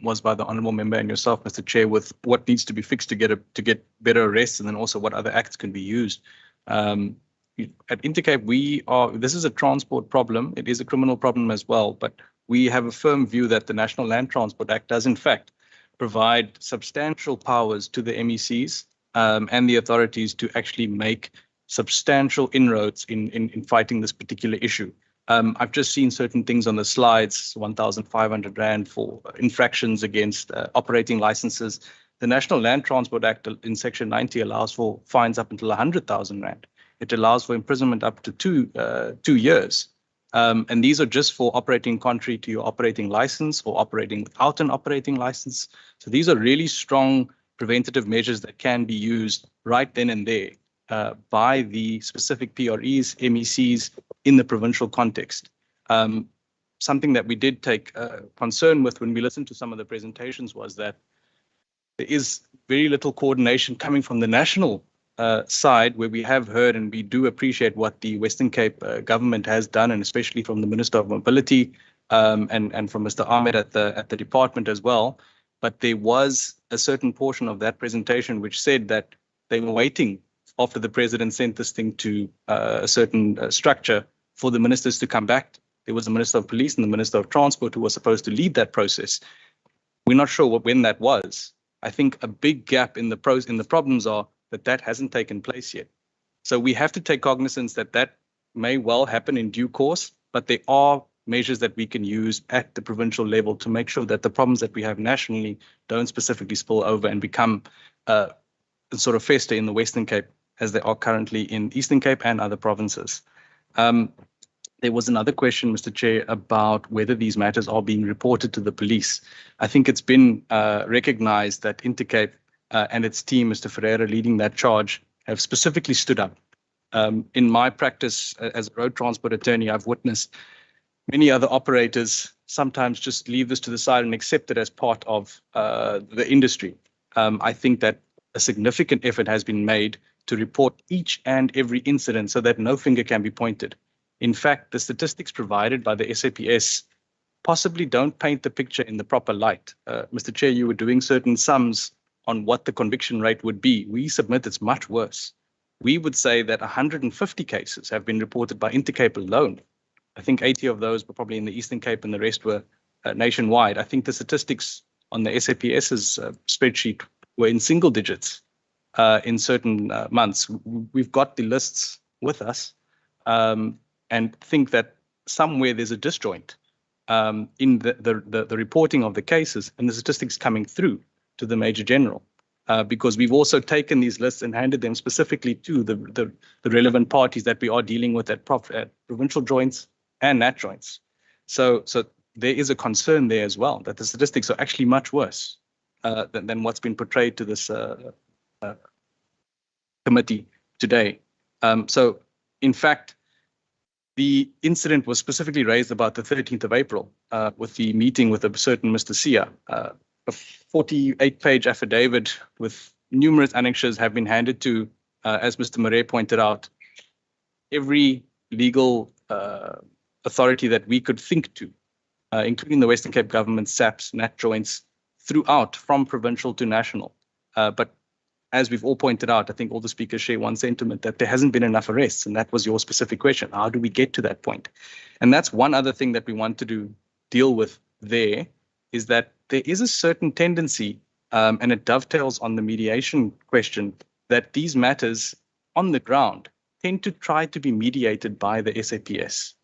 was by the honourable member and yourself, Mr. Chair, with what needs to be fixed to get better arrests, and then also what other acts can be used. At Intercape, this is a transport problem. It is a criminal problem as well, but we have a firm view that the National Land Transport Act does, in fact, provide substantial powers to the MECs and the authorities to actually make substantial inroads in fighting this particular issue. I've just seen certain things on the slides, 1,500 Rand for infractions against operating licenses. The National Land Transport Act in Section 90 allows for fines up until 100,000 Rand. It allows for imprisonment up to 2 years. And these are just for operating contrary to your operating license or operating without an operating license. So these are really strong preventative measures that can be used right then and there by the specific PREs, MECs in the provincial context. Something that we did take concern with when we listened to some of the presentations was that there is very little coordination coming from the national side, where we have heard and we do appreciate what the Western Cape government has done, and especially from the Minister of Mobility and from Mr. Ahmed at the department as well. But there was a certain portion of that presentation which said that they were waiting after the president sent this thing to a certain structure for the ministers to come back. There was the Minister of Police and the Minister of Transport who was supposed to lead that process. We're not sure when that was. I think a big gap in the problems are that hasn't taken place yet. So we have to take cognizance that may well happen in due course, but there are measures that we can use at the provincial level to make sure that the problems that we have nationally don't specifically spill over and become sort of fester in the Western Cape as they are currently in Eastern Cape and other provinces. There was another question, Mr. Chair, about whether these matters are being reported to the police. I think it's been recognized that Intercape and its team, Mr. Ferreira leading that charge, have specifically stood up. In my practice as a road transport attorney, I've witnessed many other operators sometimes just leave this to the side and accept it as part of the industry. I think that a significant effort has been made to report each and every incident so that no finger can be pointed. In fact, the statistics provided by the SAPS possibly don't paint the picture in the proper light. Mr. Chair, you were doing certain sums on what the conviction rate would be. We submit it's much worse. We would say that 150 cases have been reported by Intercape alone. I think 80 of those were probably in the Eastern Cape and the rest were nationwide. I think the statistics on the SAPS's spreadsheet were in single digits in certain months. We've got the lists with us and think that somewhere there's a disjoint in the reporting of the cases and the statistics coming through to the Major General, because we've also taken these lists and handed them specifically to the relevant parties that we are dealing with at provincial joints and nat joints. So there is a concern there as well that the statistics are actually much worse than what's been portrayed to this committee today. So in fact, the incident was specifically raised about the 13th of April with the meeting with a certain Mr. Sia. A 48-page affidavit with numerous annexures have been handed to, as Mr. Murray pointed out, every legal authority that we could think to, including the Western Cape government, SAPS, nat joints, throughout, from provincial to national. But as we've all pointed out, I think all the speakers share one sentiment, that there hasn't been enough arrests, and that was your specific question. How do we get to that point? And that's one other thing that we want to deal with there, is that there is a certain tendency, and it dovetails on the mediation question, that these matters on the ground tend to try to be mediated by the SAPS.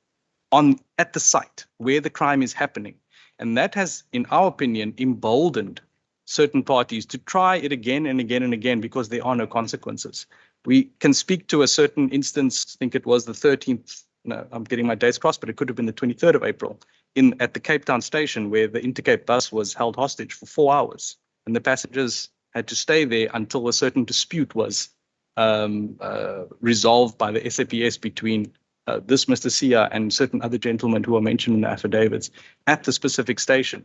at the site where the crime is happening. And that has, in our opinion, emboldened certain parties to try it again and again and again because there are no consequences. We can speak to a certain instance, I think it was the 13th, no, I'm getting my dates crossed, but it could have been the 23rd of April, at the Cape Town station where the Intercape bus was held hostage for 4 hours. And the passengers had to stay there until a certain dispute was resolved by the SAPS between this Mr. Sia and certain other gentlemen who are mentioned in the affidavits at the specific station.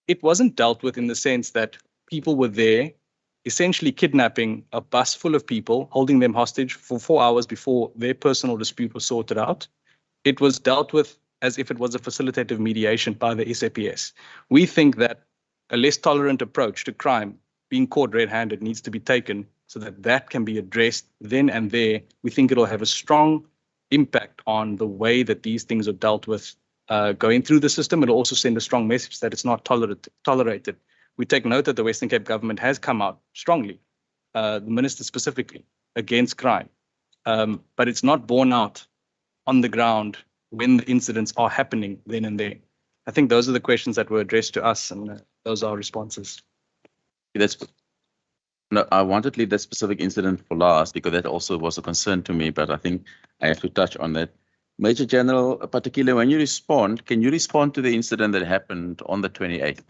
It wasn't dealt with in the sense that people were there essentially kidnapping a bus full of people, holding them hostage for 4 hours before their personal dispute was sorted out. It was dealt with as if it was a facilitative mediation by the SAPS. We think that a less tolerant approach to crime, being caught red-handed, needs to be taken so that that can be addressed then and there. We think it'll have a strong impact on the way that these things are dealt with going through the system. It'll also send a strong message that it's not tolerated. We take note that the Western Cape government has come out strongly, the minister specifically, against crime. But it's not borne out on the ground when the incidents are happening then and there. I think those are the questions that were addressed to us, and those are our responses. No, I wanted to leave that specific incident for last because that also was a concern to me, but I think I have to touch on that. Major General, particularly when you respond, can you respond to the incident that happened on the 28th?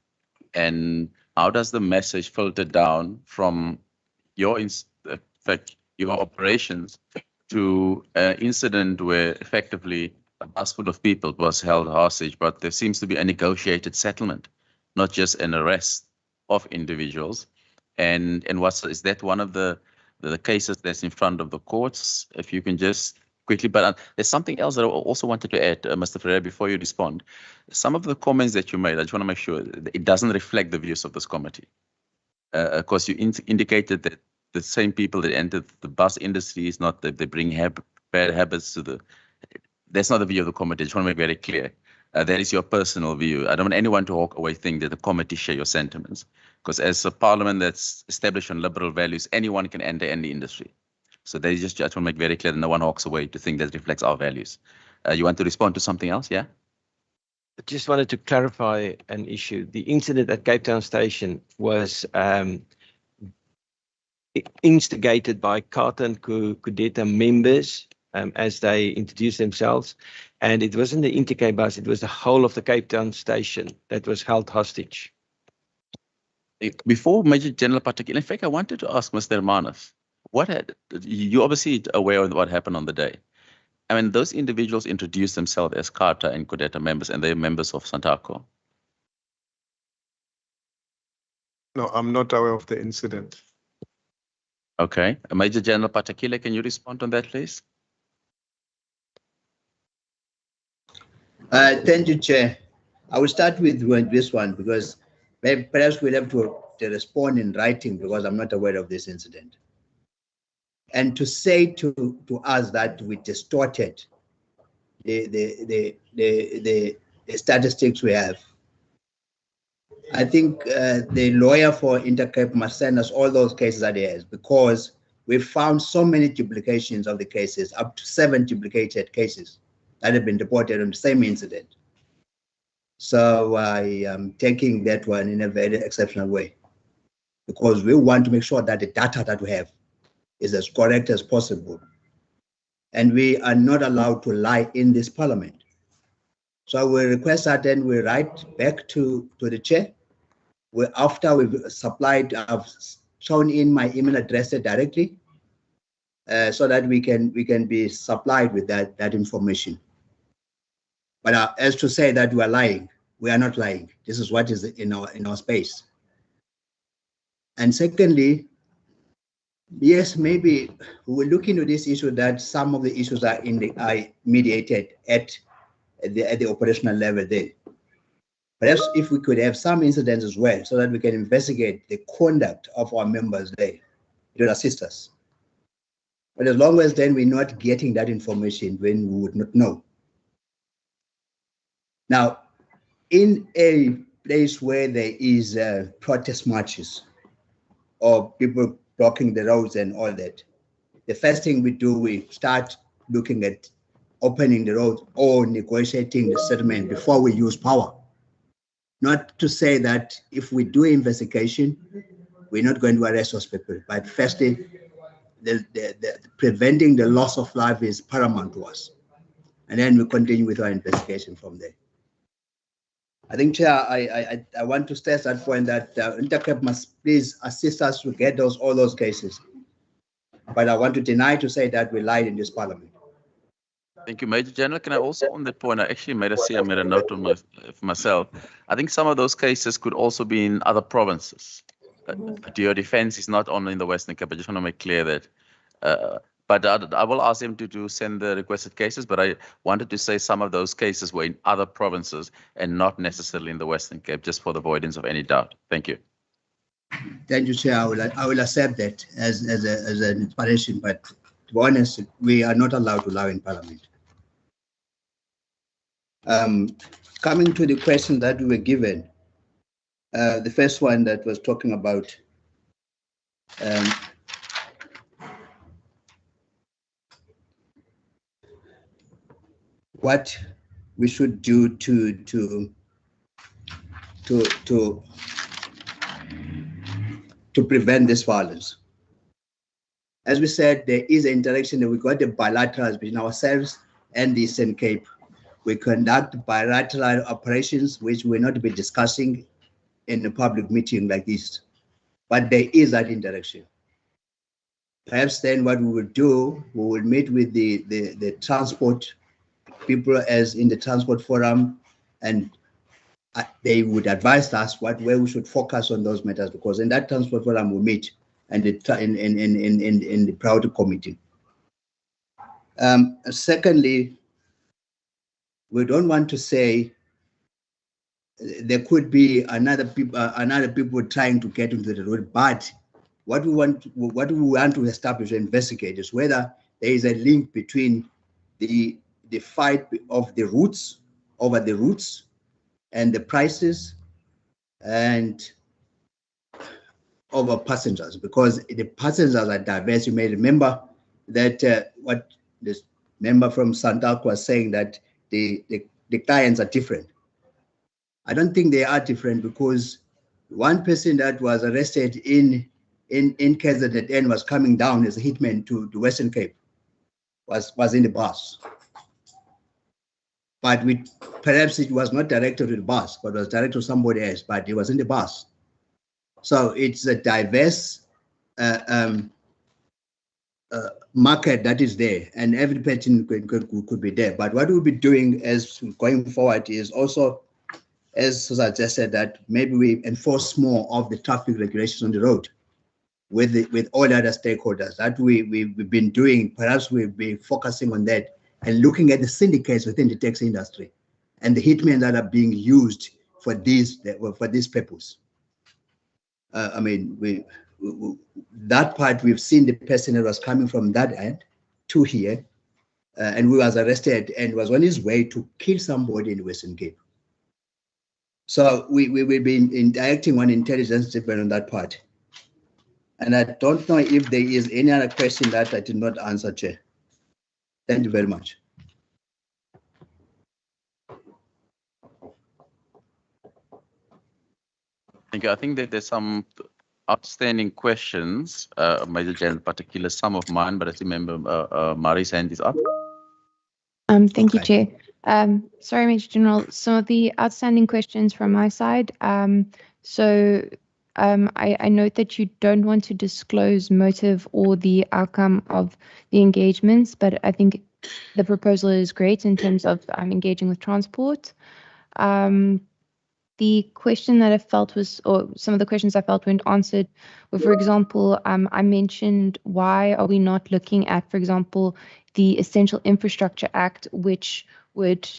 And how does the message filter down from your operations to an incident where effectively a bus full of people was held hostage, but there seems to be a negotiated settlement, not just an arrest of individuals? And is that one of the cases that's in front of the courts? If you can just quickly, but there's something else that I also wanted to add, Mr. Ferreira, before you respond. Some of the comments that you made, I just want to make sure that it doesn't reflect the views of this committee. Of course, you indicated that the same people that entered the bus industry is not that they bring bad habits to that's not the view of the committee. I just want to make very clear. That is your personal view. I don't want anyone to walk away thinking that the committee share your sentiments. Because as a parliament that's established on liberal values, anyone can enter any industry. So they just want to make very clear that no one walks away to think that reflects our values. You want to respond to something else? Yeah? I just wanted to clarify an issue. The incident at Cape Town Station was instigated by Kata and Kudeta members as they introduced themselves. And it wasn't the Intercape bus, it was the whole of the Cape Town Station that was held hostage. Before Major General particular, in fact, I wanted to ask Mr. Hermanus, you obviously aware of what happened on the day. I mean, those individuals introduced themselves as Kata and Kudeta members, and they're members of Santaco. No, I'm not aware of the incident. Okay. Major General particular, can you respond on that, please? Thank you, Chair. I will start with this one because perhaps we'll have to respond in writing because I'm not aware of this incident. And to say to us that we distorted the statistics we have, I think the lawyer for Intercape must send us all those cases that he has, because we found so many duplications of the cases, up to 7 duplicated cases that have been reported on the same incident. So I am taking that one in a very exceptional way, because we want to make sure that the data that we have is as correct as possible. And we are not allowed to lie in this parliament. So we request that then we write back to the chair. After we've supplied, I've shown in my email address directly, so that we can be supplied with that information. But as to say that we are lying, we are not lying. This is what is in our space. And secondly, yes, maybe we'll look into this issue that some of the issues are mediated at the operational level there. Perhaps if we could have some incidents as well, so that we can investigate the conduct of our members there, it will assist us. But as long as then we're not getting that information when we would not know. Now, in a place where there is protest marches or people blocking the roads and all that, the first thing we do, we start looking at opening the road or negotiating the settlement before we use power. Not to say that if we do investigation, we're not going to arrest those people, but firstly, preventing the loss of life is paramount to us. And then we continue with our investigation from there. I think, Chair, I want to stress that point that Intercape must please assist us to get all those cases. But I want to deny to say that we lied in this parliament. Thank you, Major General. Can I also, on that point, I actually made a note on for myself. I think some of those cases could also be in other provinces. Your defense is not only in the Western Cape. I just want to make clear that. But I will ask them to send the requested cases, but I wanted to say some of those cases were in other provinces and not necessarily in the Western Cape, just for the avoidance of any doubt. Thank you. Thank you, Chair. I will accept that as an inspiration, but to be honest, we are not allowed to lie in Parliament. Coming to the question that we were given, the first one that was talking about what we should do to prevent this violence. As we said, there is an interaction that we got the bilaterals between ourselves and the Eastern Cape. We conduct bilateral operations, which we're not be discussing in a public meeting like this, but there is that interaction. Perhaps then what we will do, we will meet with the transport people as in the transport forum, and they would advise us where we should focus on those matters, because in that transport forum we meet and in the priority committee. Secondly, we don't want to say there could be another people trying to get into the road, but what we want to establish and investigate is whether there is a link between the fight of the routes over the routes and the prices and over passengers, because the passengers are diverse. You may remember that what this member from Santalk was saying, that the clients are different. I don't think they are different, because one person that was arrested in KZN was coming down as a hitman to the Western Cape, was in the bus. But perhaps it was not directed to the bus, but was directed to somebody else, but it was in the bus. So it's a diverse market that is there, and every person could be there. But what we'll be doing as going forward is also, as I just said, that maybe we enforce more of the traffic regulations on the road with all other stakeholders. That we've been doing. Perhaps we'll be focusing on that and looking at the syndicates within the taxi industry and the hitmen that are being used for this purpose. I mean, that part, we've seen the person that was coming from that end to here, and we was arrested and was on his way to kill somebody in the Western Cape. So we will be interacting on intelligence depending on that part. And I don't know if there is any other question that I did not answer, Chair. Thank you very much. Thank you. I think that there's some outstanding questions, Major General, in particular, some of mine, but I remember Mari's hand is up. Thank you, Chair. Sorry, Major General, some of the outstanding questions from my side. I note that you don't want to disclose motive or the outcome of the engagements, but I think the proposal is great in terms of engaging with transport. The question that I felt was, or some of the questions I felt weren't answered were, for example, I mentioned, why are we not looking at, for example, the Essential Infrastructure Act, which would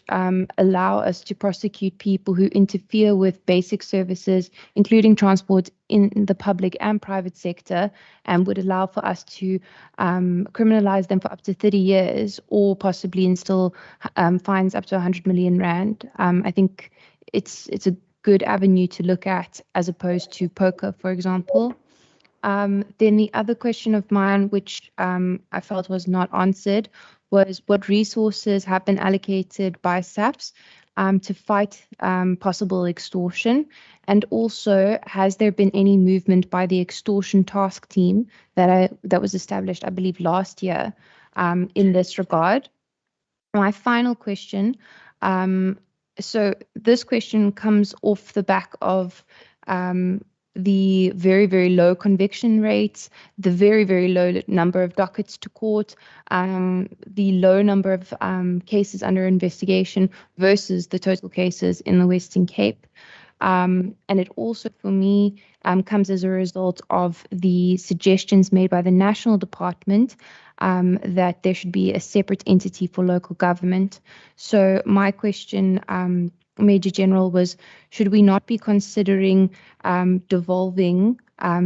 allow us to prosecute people who interfere with basic services, including transport in the public and private sector, and would allow for us to criminalize them for up to 30 years or possibly instill fines up to 100 million rand. I think it's a good avenue to look at as opposed to poker, for example. Then the other question of mine, which I felt was not answered, was what resources have been allocated by SAPS to fight possible extortion? And also, has there been any movement by the extortion task team that was established, I believe, last year in this regard? My final question, so this question comes off the back of the very, very low conviction rates, the very, very low number of dockets to court, the low number of cases under investigation versus the total cases in the Western Cape. And it also, for me, comes as a result of the suggestions made by the National Department that there should be a separate entity for local government. So my question, Major General, was should we not be considering devolving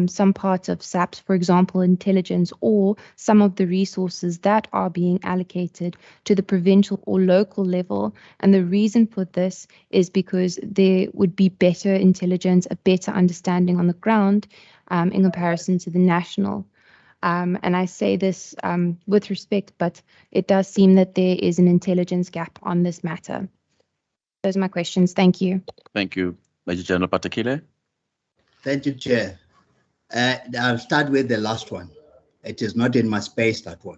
some parts of SAPS, for example, intelligence, or some of the resources that are being allocated to the provincial or local level? And the reason for this is because there would be better intelligence, a better understanding on the ground in comparison to the national. And I say this with respect, but it does seem that there is an intelligence gap on this matter. Those are my questions. Thank you. Thank you. Major General Patekile. Thank you, Chair. I'll start with the last one. It is not in my space, that one.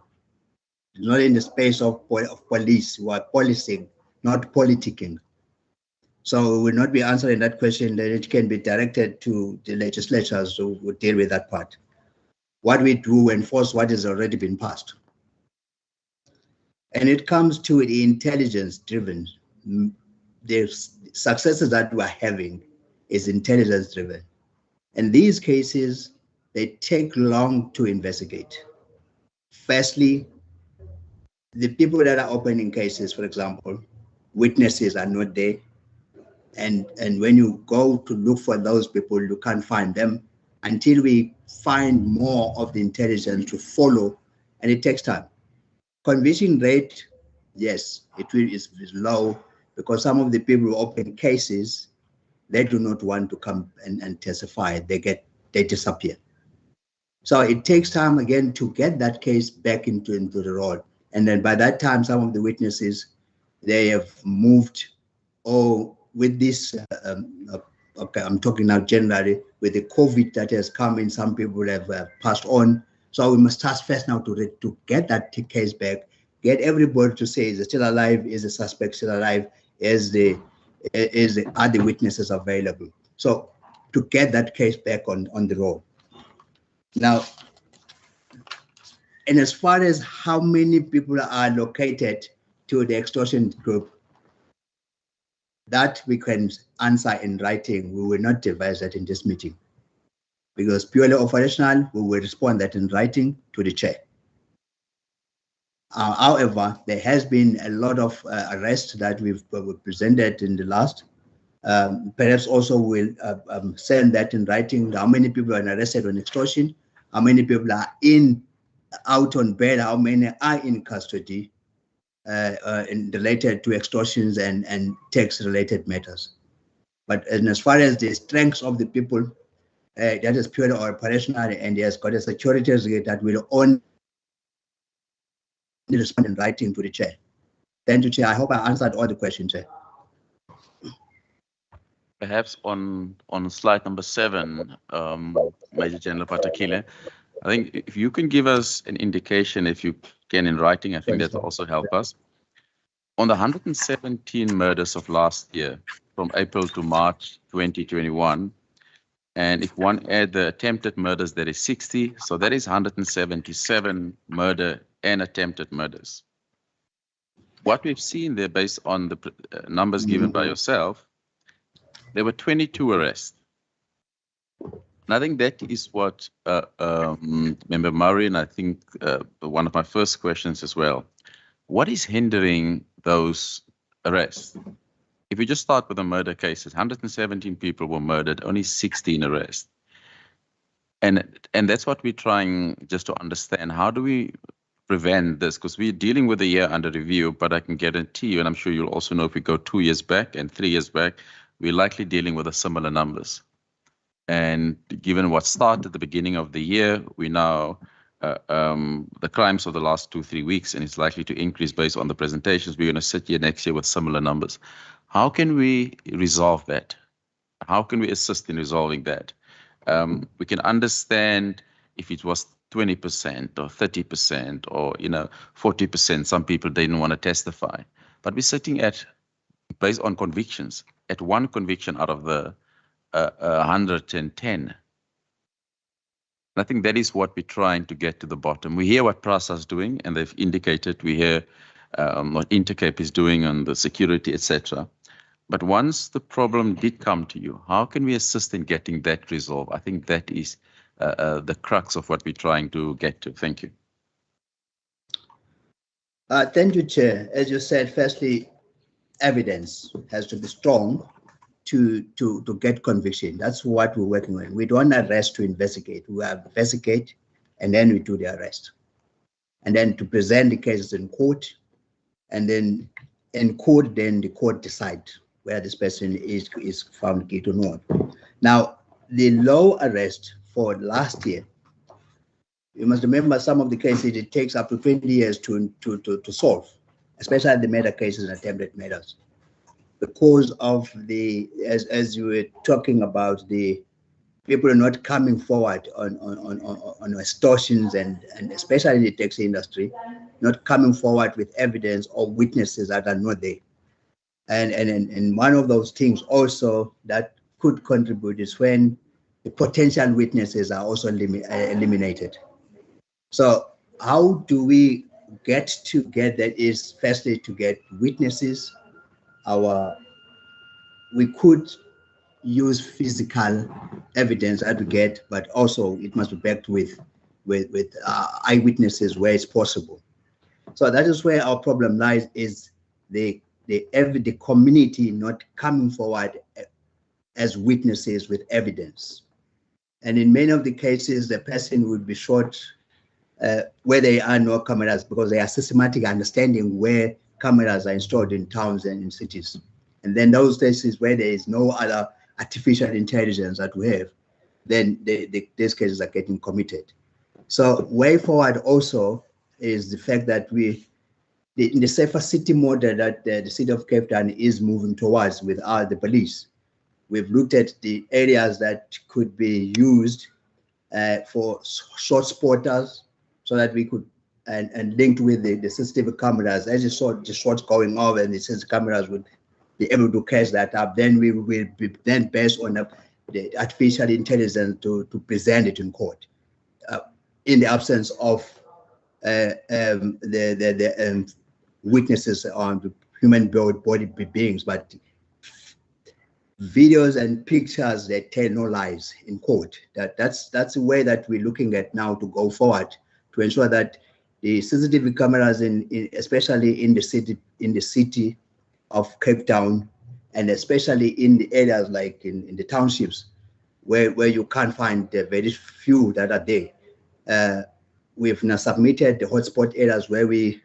It's not in the space of police who are policing, not politicking. So we will not be answering that question. Then it can be directed to the legislatures who will deal with that part. What we do enforce what has already been passed. And it comes to the intelligence-driven. The successes that we're having is intelligence-driven. And these cases, they take long to investigate. Firstly, the people that are opening cases, for example, witnesses are not there. And when you go to look for those people, you can't find them until we find more of the intelligence to follow, and it takes time. Conviction rate, yes, is low because some of the people who open cases, they do not want to come and testify. They disappear. So it takes time again to get that case back into the road. And then by that time, some of the witnesses, they have moved, or with this, okay, I'm talking now generally, with the COVID that has come in, some people have passed on. So we must start first now to get that case back, get everybody to say, is it still alive? Is the suspect still alive? Are the witnesses available? So to get that case back on the road. Now, and as far as how many people are allocated to the extortion group, that we can answer in writing. We will not devise that in this meeting. Because purely operational, we will respond that in writing to the chair. However, there has been a lot of arrests that we've presented in the last. Perhaps also we'll send that in writing, how many people are arrested on extortion, how many people are out on bail, how many are in custody related to extortions and tax-related matters. But as far as the strengths of the people, that is purely operational, and he has got a security that will only respond in writing to the chair. Thank you, Chair. I hope I answered all the questions, Chair. Perhaps on slide number 7, Major General Patekile, I think if you can give us an indication, if you can, in writing, I think that will also help us. On the 117 murders of last year, from April to March 2021, and if one add the attempted murders, there is 60, so that is 177 murder and attempted murders. What we've seen there, based on the numbers given by yourself, there were 22 arrests. And I think that is what Member Murray, and I think one of my first questions as well, what is hindering those arrests? If we just start with the murder cases, 117 people were murdered, only 16 arrests. And that's what we're trying just to understand. How do we prevent this? Because we're dealing with a year under review, but I can guarantee you, and I'm sure you'll also know, if we go 2 years back and 3 years back, we're likely dealing with a similar numbers. And given what started at the beginning of the year, we're now the crimes of the last 2-3 weeks, and it's likely to increase based on the presentations. We're going to sit here next year with similar numbers. How can we resolve that? How can we assist in resolving that? We can understand if it was 20% or 30% or 40%. Some people didn't want to testify, but we're sitting at, based on convictions, at one conviction out of the 110. I think that is what we're trying to get to the bottom. We hear what PRASA is doing, and they've indicated. We hear what Intercape is doing on the security, etc. But once the problem did come to you, how can we assist in getting that resolved? I think that is the crux of what we're trying to get to. Thank you. Thank you, Chair. As you said, firstly, evidence has to be strong to get conviction. That's what we're working on. We don't arrest to investigate. We investigate and then we do the arrest. And then to present the cases in court, and then in court, then the court decide where this person is found guilty or not. Now, the low arrest for last year, you must remember some of the cases, it takes up to 20 years to solve, especially the murder cases and attempted murders. Because of the, as you were talking about, the people are not coming forward on extortions and especially in the taxi industry, not coming forward with evidence or witnesses that are not there. And one of those things also that could contribute is when the potential witnesses are also eliminated. So how do we get together is firstly to get witnesses. We could use physical evidence that we get, but also it must be backed with eyewitnesses where it's possible. So that is where our problem lies, is the community not coming forward as witnesses with evidence. And in many of the cases, the person would be shot where there are no cameras, because they are systematic understanding where cameras are installed in towns and in cities. And then those cases where there is no other artificial intelligence that we have, then these cases are getting committed. So way forward also is the fact that in the safer city model that the city of Cape Town is moving towards with the police, we've looked at the areas that could be used for short spotters, so that we could, and linked with the CCTV cameras. As you saw the shots going off and the CCTV cameras would be able to catch that up, then we will be then based on the artificial intelligence to present it in court. In the absence of the witnesses on the human body beings, but videos and pictures that tell no lies in court. That's the way that we're looking at now to go forward, to ensure that the CCTV cameras especially in the city of Cape Town, and especially in the areas like in the townships where you can't find the very few that are there. We've now submitted the hotspot areas where we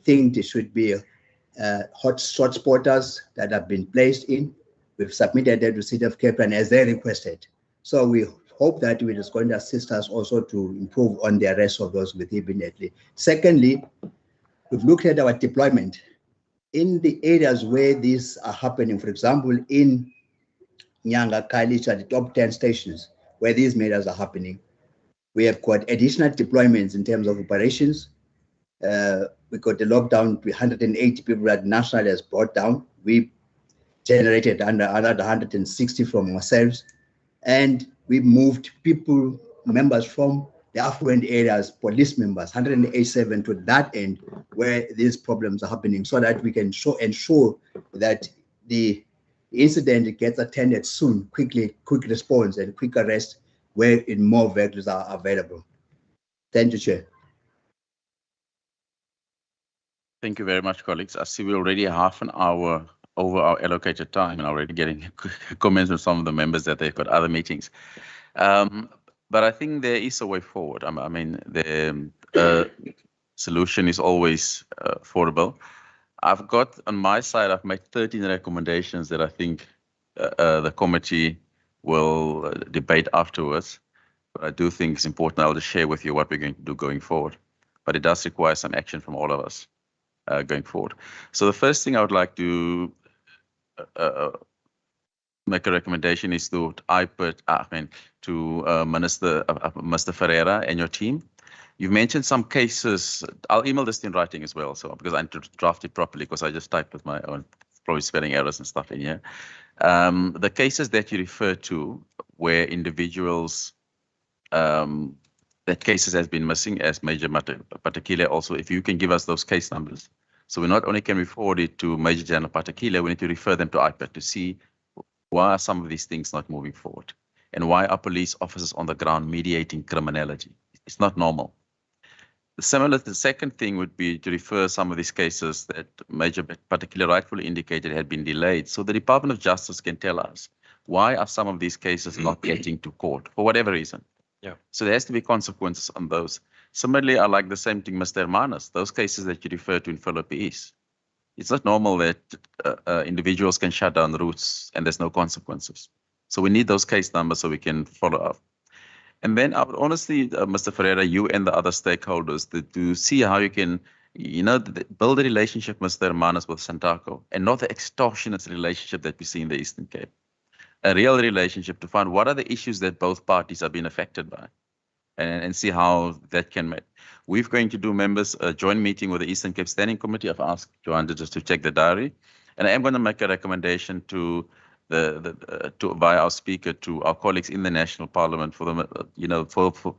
think there should be short spotters that have been placed in. We've submitted that to the City of Cape Town as they requested. So we hope that it is going to assist us also to improve on the arrest of those with immediately. Secondly, we've looked at our deployment in the areas where these are happening. For example, in Nyanga, Khayelitsha, the top 10 stations where these murders are happening, we have got additional deployments in terms of operations. We got the lockdown, 180 people that nationally has brought down. We generated another 160 from ourselves, and we moved members from the affluent areas, police members, 187 to that end where these problems are happening, so that we can ensure that the incident gets attended soon, quick response and quick arrest where more vehicles are available. Thank you, Chair. Thank you very much, colleagues. I see we're already half an hour over our allocated time and already getting comments from some of the members that they've got other meetings. But I think there is a way forward. I mean, the solution is always affordable. I've got on my side, I've made 13 recommendations that I think the committee will debate afterwards. But I do think it's important. I'll just share with you what we're going to do going forward. But it does require some action from all of us going forward. So the first thing I would like to make a recommendation is to Mr. Ferreira and your team. You've mentioned some cases. I'll email this in writing as well, so because I need to draft it properly, because I just typed with my own, probably spelling errors and stuff in here. The cases that you refer to where individuals, that cases has been missing as Major Patakile, also if you can give us those case numbers. So we not only can we forward it to Major General Patakile, we need to refer them to IPAC to see why are some of these things not moving forward, and why are police officers on the ground mediating criminality? It's not normal. Similar, the second thing would be to refer some of these cases that Major particularly rightfully indicated had been delayed, so the Department of Justice can tell us why are some of these cases not getting to court for whatever reason. Yeah. So there has to be consequences on those. Similarly, I like the same thing, Mr. Hermanos, those cases that you refer to in Philippines. It's not normal that individuals can shut down routes and there's no consequences. So we need those case numbers so we can follow up. And then I would honestly, Mr. Ferreira, you and the other stakeholders to see how you can, build a relationship, Mr. Hermanos, with Santaco, and not the extortionate relationship that we see in the Eastern Cape. A real relationship to find what are the issues that both parties are being affected by, and see how that can make. We're going to do members a joint meeting with the Eastern Cape Standing Committee. I've asked Joanna just to check the diary, and I am going to make a recommendation to via our speaker to our colleagues in the National Parliament for the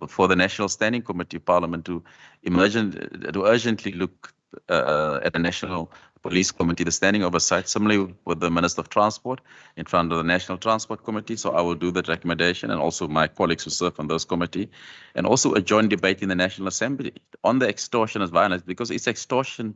for the National Standing Committee of Parliament to urgently look at the National Police Committee, the standing oversight, similarly with the Minister of Transport in front of the National Transport Committee. So I will do that recommendation, and also my colleagues who serve on those committee, and also a joint debate in the National Assembly on the extortionist violence, because it's extortion,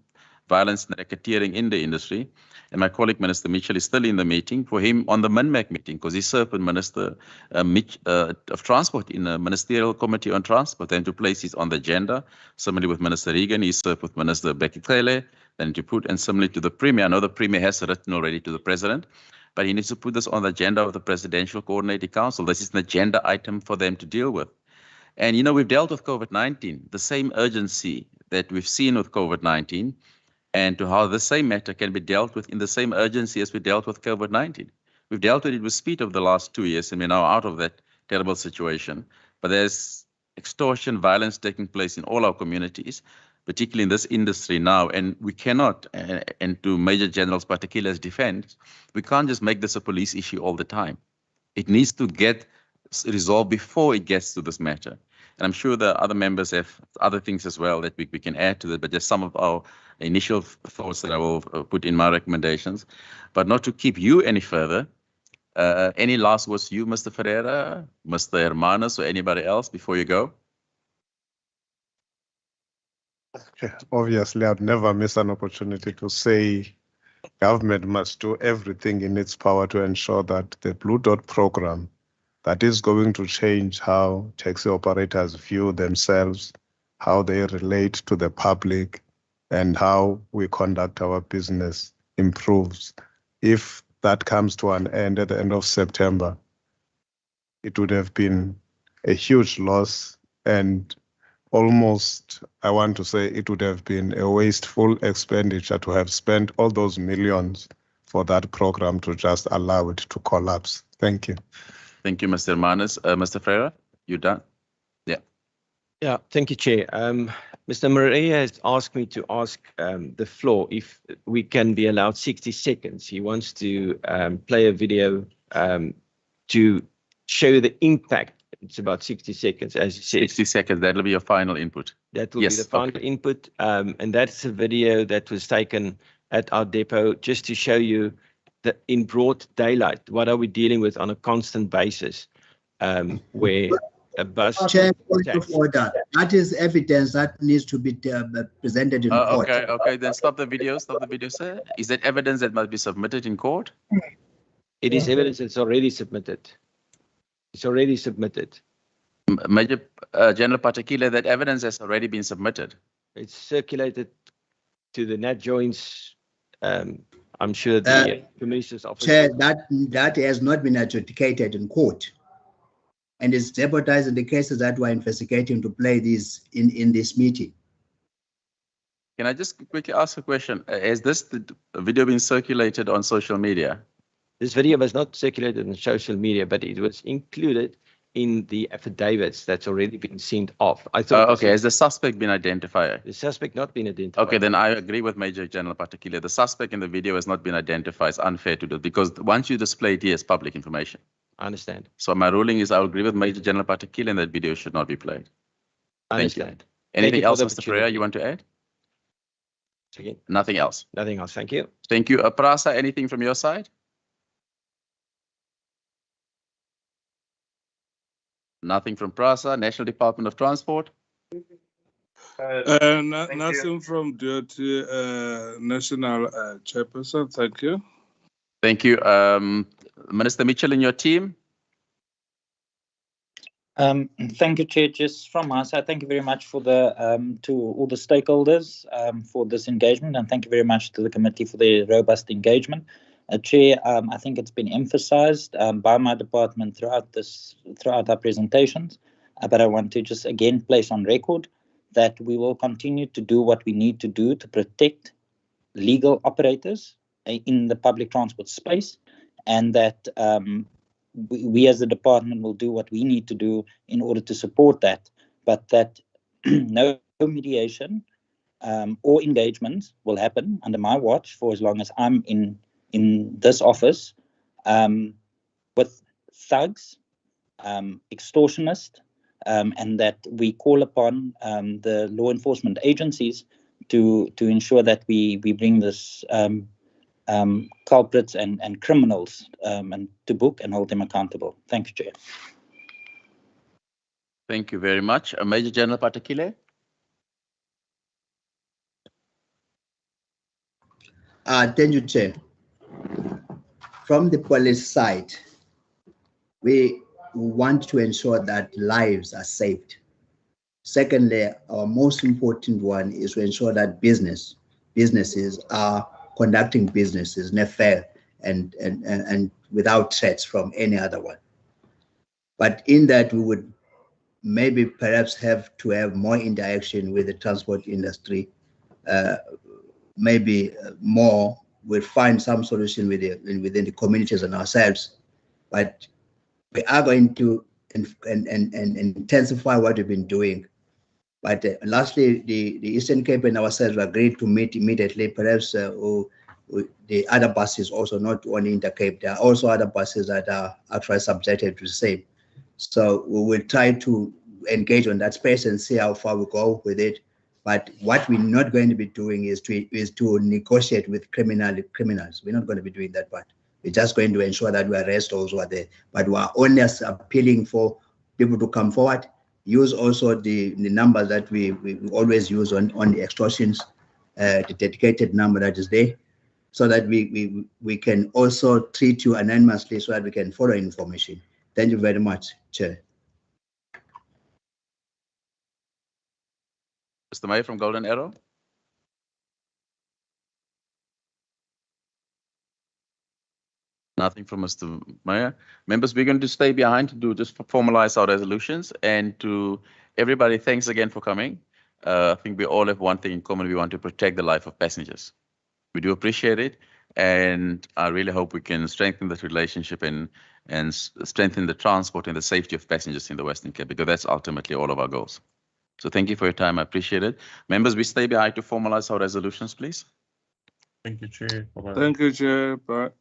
violence, and racketeering in the industry. And my colleague, Minister Mitchell, is still in the meeting. For him, on the MINMAC meeting, because he served with Minister of Transport in a Ministerial Committee on Transport, and to place it on the agenda. Similarly with Minister Regan, he served with Minister Becky Cele, then to put, and similarly to the Premier. I know the Premier has written already to the President, but he needs to put this on the agenda of the Presidential Coordinating Council. This is an agenda item for them to deal with. And, we've dealt with COVID-19, the same urgency that we've seen with COVID-19, and to how the same matter can be dealt with in the same urgency as we dealt with COVID-19. We've dealt with it with speed over the last 2 years, and we're now out of that terrible situation. But there's extortion, violence taking place in all our communities, particularly in this industry now, and we cannot, and to Major General's particular defense, we can't just make this a police issue all the time. It needs to get resolved before it gets to this matter. And I'm sure the other members have other things as well that we can add to that, but just some of our initial thoughts that I will put in my recommendations. But not to keep you any further, any last words you, Mr. Ferreira, Mr. Hermanos, or anybody else before you go? Okay. Obviously, I'd never miss an opportunity to say government must do everything in its power to ensure that the Blue Dot program that is going to change how taxi operators view themselves, how they relate to the public, and how we conduct our business improves. If that comes to an end at the end of September, it would have been a huge loss, and almost, I want to say, it would have been a wasteful expenditure to have spent all those millions for that program to just allow it to collapse. Thank you. Thank you, Mr. Hermanos. Mr. Ferreira, you done? Yeah. Yeah, thank you, Chair. Mr. Maria has asked me to ask the floor if we can be allowed 60 seconds. He wants to play a video to show the impact. It's about 60 seconds, as you said. 60 seconds, that'll be your final input. That will be the final input. And that's a video that was taken at our depot just to show you that in broad daylight, what are we dealing with on a constant basis, where a bus... Chair, point of order. That is evidence that needs to be presented in court. Okay, then stop the video, sir. Is that evidence that must be submitted in court? It is evidence that's already submitted. It's already submitted. Major General Patakile, that evidence has already been submitted. It's circulated to the Nat Joins. I'm sure the Commissioner's office... Chair, that has not been adjudicated in court. and is jeopardizing the cases that we're investigating to play these in this meeting. Can I just quickly ask a question? Has this video been circulated on social media? This video was not circulated on social media, but it was included in the affidavits that's already been sent off. I thought. Okay, has the suspect been identified? The suspect not been identified. Okay, then I agree with Major General Patakile. The suspect in the video has not been identified. It's unfair to do because once you display it here, it's public information. I understand. So my ruling is I agree with Major General Patakile and that video should not be played. I Thank understand. you. Anything else, for the Mr. Pereira, you want to add? Again? Nothing else. Nothing else. Thank you. Thank you. Prasa, anything from your side? Nothing from Prasa. National Department of Transport? Nothing from Duty National Chairperson. Thank you. Thank you. Minister Mitchell and your team? Thank you, Chair. Just from my side, thank you very much for the to all the stakeholders for this engagement, and thank you very much to the committee for their robust engagement. Chair, I think it's been emphasised by my department throughout our presentations, but I want to just again place on record that we will continue to do what we need to do to protect legal operators in the public transport space, and that we as a department will do what we need to do in order to support that, but that no mediation or engagement will happen under my watch for as long as I'm in this office with thugs, extortionists, and that we call upon the law enforcement agencies to ensure that we bring this culprits and criminals and to book and hold them accountable. Thank you, Chair. Thank you very much. Major General Patakile? Thank you, Chair. From the police side, we want to ensure that lives are saved. Secondly, our most important one is to ensure that businesses are conducting businesses in a fair and without threats from any other one. But in that, we would maybe perhaps have to have more interaction with the transport industry, maybe more. We'll find some solution within the communities and ourselves, but we are going to intensify what we've been doing. But lastly, the Eastern Cape and ourselves agreed to meet immediately. Perhaps the other buses also, not only Intercape, there are also other buses that are actually subjected to the same. So we will try to engage on that space and see how far we go with it. But what we're not going to be doing is to negotiate with criminals. We're not going to be doing that part. We're just going to ensure that we arrest those who are there. But we are only appealing for people to come forward, use also the numbers that we always use on the extortions, the dedicated number that is there, so that we can also treat you anonymously so that we can follow information. Thank you very much, Chair. Mr. Mayor from Golden Arrow? Nothing from Mr. Mayor. Members, we're going to stay behind to just formalize our resolutions, and to everybody, thanks again for coming. I think we all have one thing in common. We want to protect the life of passengers. We do appreciate it, and I really hope we can strengthen that relationship and strengthen the transport and the safety of passengers in the Western Cape, because that's ultimately all of our goals. So thank you for your time. I appreciate it. Members, we stay behind to formalize our resolutions, please. Thank you, Chair. Bye-bye. Thank you, Chair. Bye.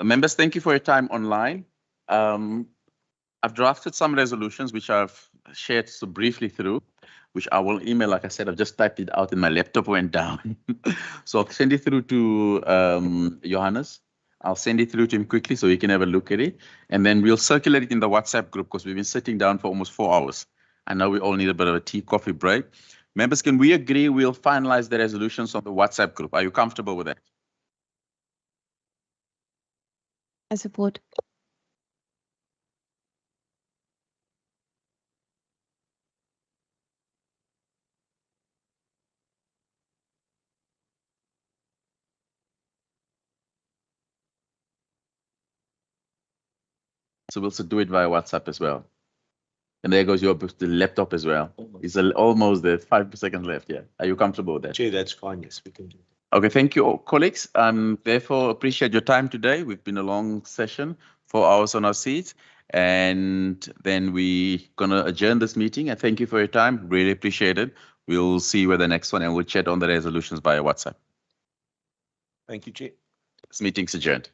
Members, thank you for your time online. I've drafted some resolutions which I've shared so briefly through, which I will email. Like I said, I've just typed it out and my laptop went down. So I'll send it through to Johannes. I'll send it through to him quickly so he can have a look at it. And then we'll circulate it in the WhatsApp group because we've been sitting down for almost 4 hours. I know we all need a bit of a tea, coffee break. Members, can we agree we'll finalize the resolutions on the WhatsApp group? Are you comfortable with that? I support. So we'll do it via WhatsApp as well. And there goes your the laptop as well. It's almost there, 5 seconds left. Yeah. Are you comfortable with that? Chair, that's fine. Yes, we can do that. Okay, thank you all, colleagues. Therefore, appreciate your time today. We've been a long session, 4 hours on our seats. And then we're going to adjourn this meeting. And thank you for your time. Really appreciate it. We'll see you at the next one and we'll chat on the resolutions via WhatsApp. Thank you, Chair. This meeting's adjourned.